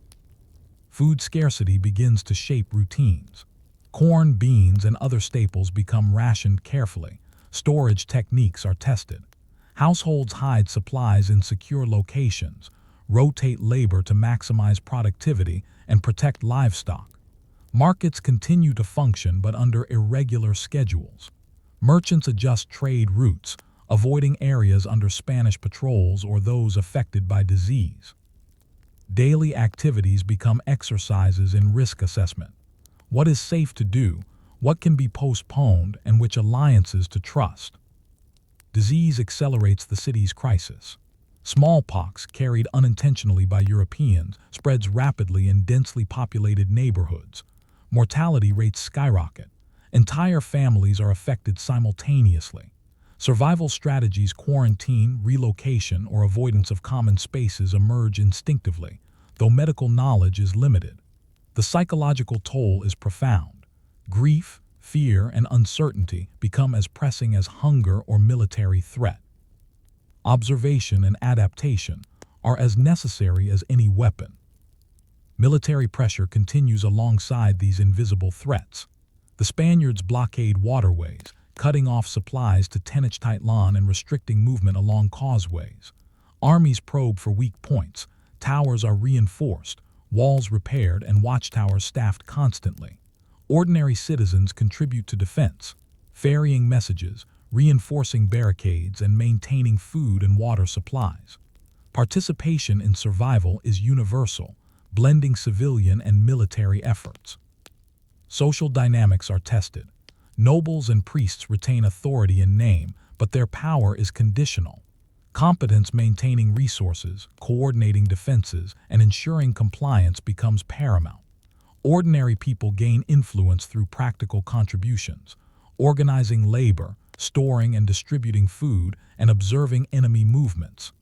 Food scarcity begins to shape routines. Corn, beans, and other staples become rationed carefully. Storage techniques are tested. Households hide supplies in secure locations, rotate labor to maximize productivity, and protect livestock. Markets continue to function but under irregular schedules. Merchants adjust trade routes, avoiding areas under Spanish patrols or those affected by disease. Daily activities become exercises in risk assessment. What is safe to do, what can be postponed, and which alliances to trust. Disease accelerates the city's crisis. Smallpox, carried unintentionally by Europeans, spreads rapidly in densely populated neighborhoods. Mortality rates skyrocket. Entire families are affected simultaneously. Survival strategies, quarantine, relocation, or avoidance of common spaces emerge instinctively, though medical knowledge is limited. The psychological toll is profound. Grief, fear, and uncertainty become as pressing as hunger or military threat. Observation and adaptation are as necessary as any weapon. Military pressure continues alongside these invisible threats. The Spaniards blockade waterways, cutting off supplies to Tenochtitlan and restricting movement along causeways. Armies probe for weak points, towers are reinforced, walls repaired, and watchtowers staffed constantly. Ordinary citizens contribute to defense, ferrying messages, reinforcing barricades, and maintaining food and water supplies. Participation in survival is universal, blending civilian and military efforts. Social dynamics are tested. Nobles and priests retain authority in name, but their power is conditional. Competence maintaining resources, coordinating defenses, and ensuring compliance becomes paramount. Ordinary people gain influence through practical contributions, organizing labor, storing and distributing food, and observing enemy movements.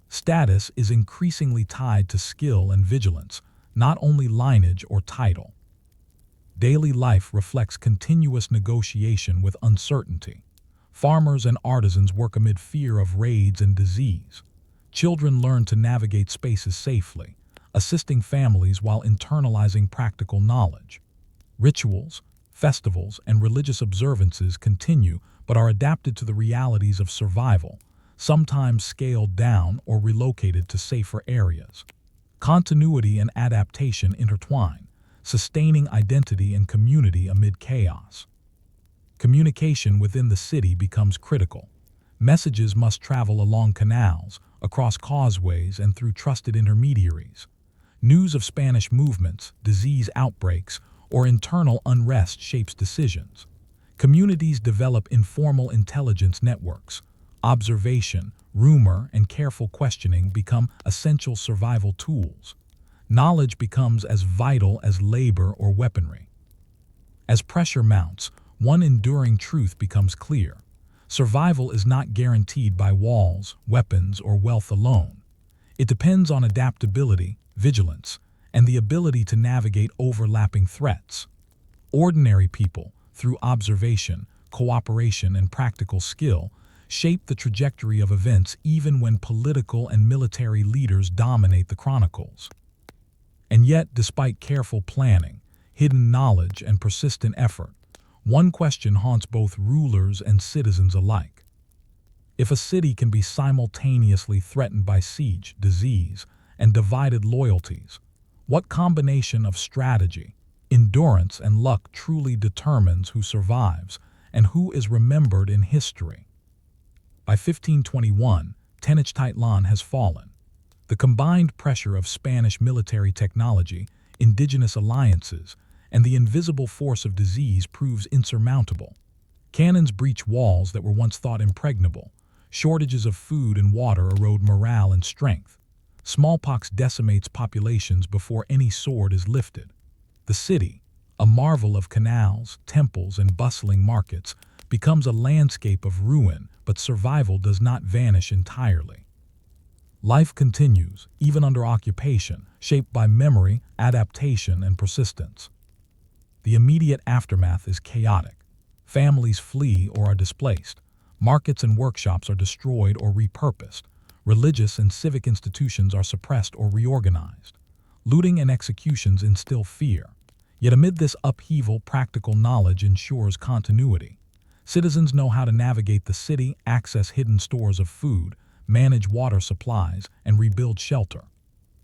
Status is increasingly tied to skill and vigilance, not only lineage or title. Daily life reflects continuous negotiation with uncertainty. Farmers and artisans work amid fear of raids and disease. Children learn to navigate spaces safely, assisting families while internalizing practical knowledge. Rituals, festivals, and religious observances continue but are adapted to the realities of survival, sometimes scaled down or relocated to safer areas. Continuity and adaptation intertwine, sustaining identity and community amid chaos. Communication within the city becomes critical. Messages must travel along canals, across causeways, and through trusted intermediaries. News of Spanish movements, disease outbreaks, or internal unrest shapes decisions. Communities develop informal intelligence networks. Observation, rumor, and careful questioning become essential survival tools. Knowledge becomes as vital as labor or weaponry. As pressure mounts, one enduring truth becomes clear. Survival is not guaranteed by walls, weapons, or wealth alone. It depends on adaptability, vigilance, and the ability to navigate overlapping threats. Ordinary people, through observation, cooperation, and practical skill, shape the trajectory of events even when political and military leaders dominate the chronicles. And yet, despite careful planning, hidden knowledge, and persistent effort, one question haunts both rulers and citizens alike. If a city can be simultaneously threatened by siege, disease, and divided loyalties, what combination of strategy, endurance, and luck truly determines who survives and who is remembered in history? By 1521, Tenochtitlan has fallen. The combined pressure of Spanish military technology, indigenous alliances, and the invisible force of disease proves insurmountable. Cannons breach walls that were once thought impregnable. Shortages of food and water erode morale and strength. Smallpox decimates populations before any sword is lifted. The city, a marvel of canals, temples, and bustling markets, becomes a landscape of ruin, but survival does not vanish entirely. Life continues, even under occupation, shaped by memory, adaptation, and persistence. The immediate aftermath is chaotic. Families flee or are displaced. Markets and workshops are destroyed or repurposed. Religious and civic institutions are suppressed or reorganized. Looting and executions instill fear. Yet amid this upheaval, practical knowledge ensures continuity. Citizens know how to navigate the city, access hidden stores of food, manage water supplies, and rebuild shelter.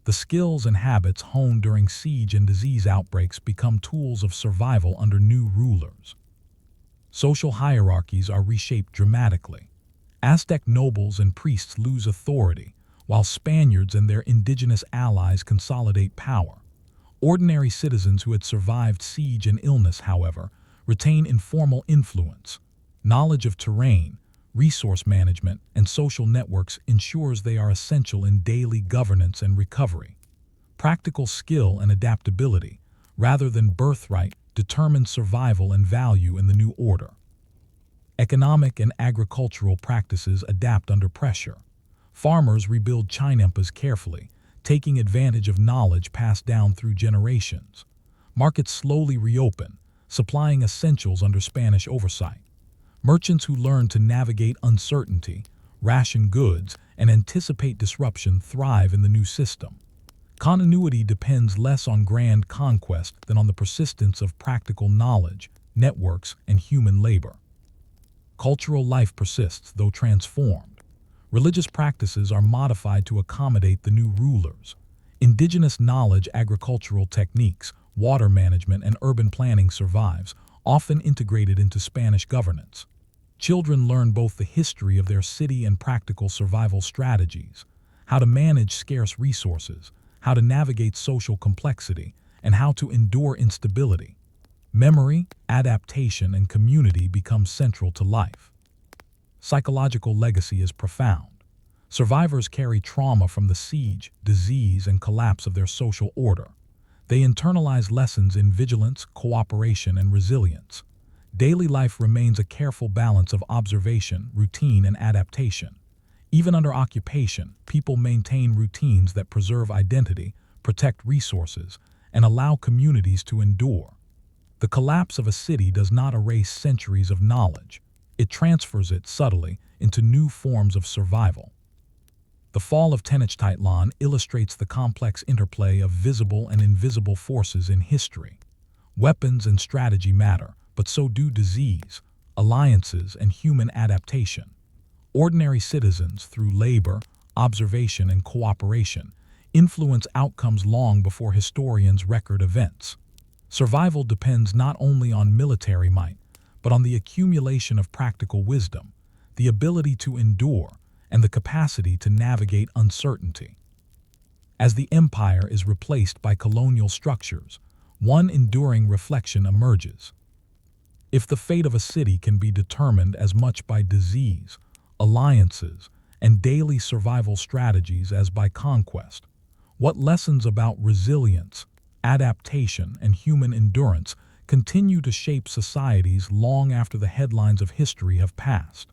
The skills and habits honed during siege and disease outbreaks become tools of survival under new rulers. Social hierarchies are reshaped dramatically. Aztec nobles and priests lose authority, while Spaniards and their indigenous allies consolidate power. Ordinary citizens who had survived siege and illness, however, retain informal influence. Knowledge of terrain, resource management, and social networks ensures they are essential in daily governance and recovery. Practical skill and adaptability, rather than birthright, determine survival and value in the new order. Economic and agricultural practices adapt under pressure. Farmers rebuild chinampas carefully, taking advantage of knowledge passed down through generations. Markets slowly reopen, supplying essentials under Spanish oversight. Merchants who learn to navigate uncertainty, ration goods, and anticipate disruption thrive in the new system. Continuity depends less on grand conquest than on the persistence of practical knowledge, networks, and human labor. Cultural life persists, though transformed. Religious practices are modified to accommodate the new rulers. Indigenous knowledge, agricultural techniques, water management, and urban planning survives, often integrated into Spanish governance. Children learn both the history of their city and practical survival strategies, how to manage scarce resources, how to navigate social complexity, and how to endure instability. Memory, adaptation, and community become central to life. Psychological legacy is profound. Survivors carry trauma from the siege, disease, and collapse of their social order. They internalize lessons in vigilance, cooperation, and resilience. Daily life remains a careful balance of observation, routine, and adaptation. Even under occupation, people maintain routines that preserve identity, protect resources, and allow communities to endure. The collapse of a city does not erase centuries of knowledge. It transfers it subtly into new forms of survival. The fall of Tenochtitlan illustrates the complex interplay of visible and invisible forces in history. Weapons and strategy matter, but so do disease, alliances, and human adaptation. Ordinary citizens, through labor, observation, and cooperation, influence outcomes long before historians record events. Survival depends not only on military might, but on the accumulation of practical wisdom, the ability to endure, and the capacity to navigate uncertainty. As the empire is replaced by colonial structures, one enduring reflection emerges. If the fate of a city can be determined as much by disease, alliances, and daily survival strategies as by conquest, what lessons about resilience, adaptation, and human endurance continue to shape societies long after the headlines of history have passed?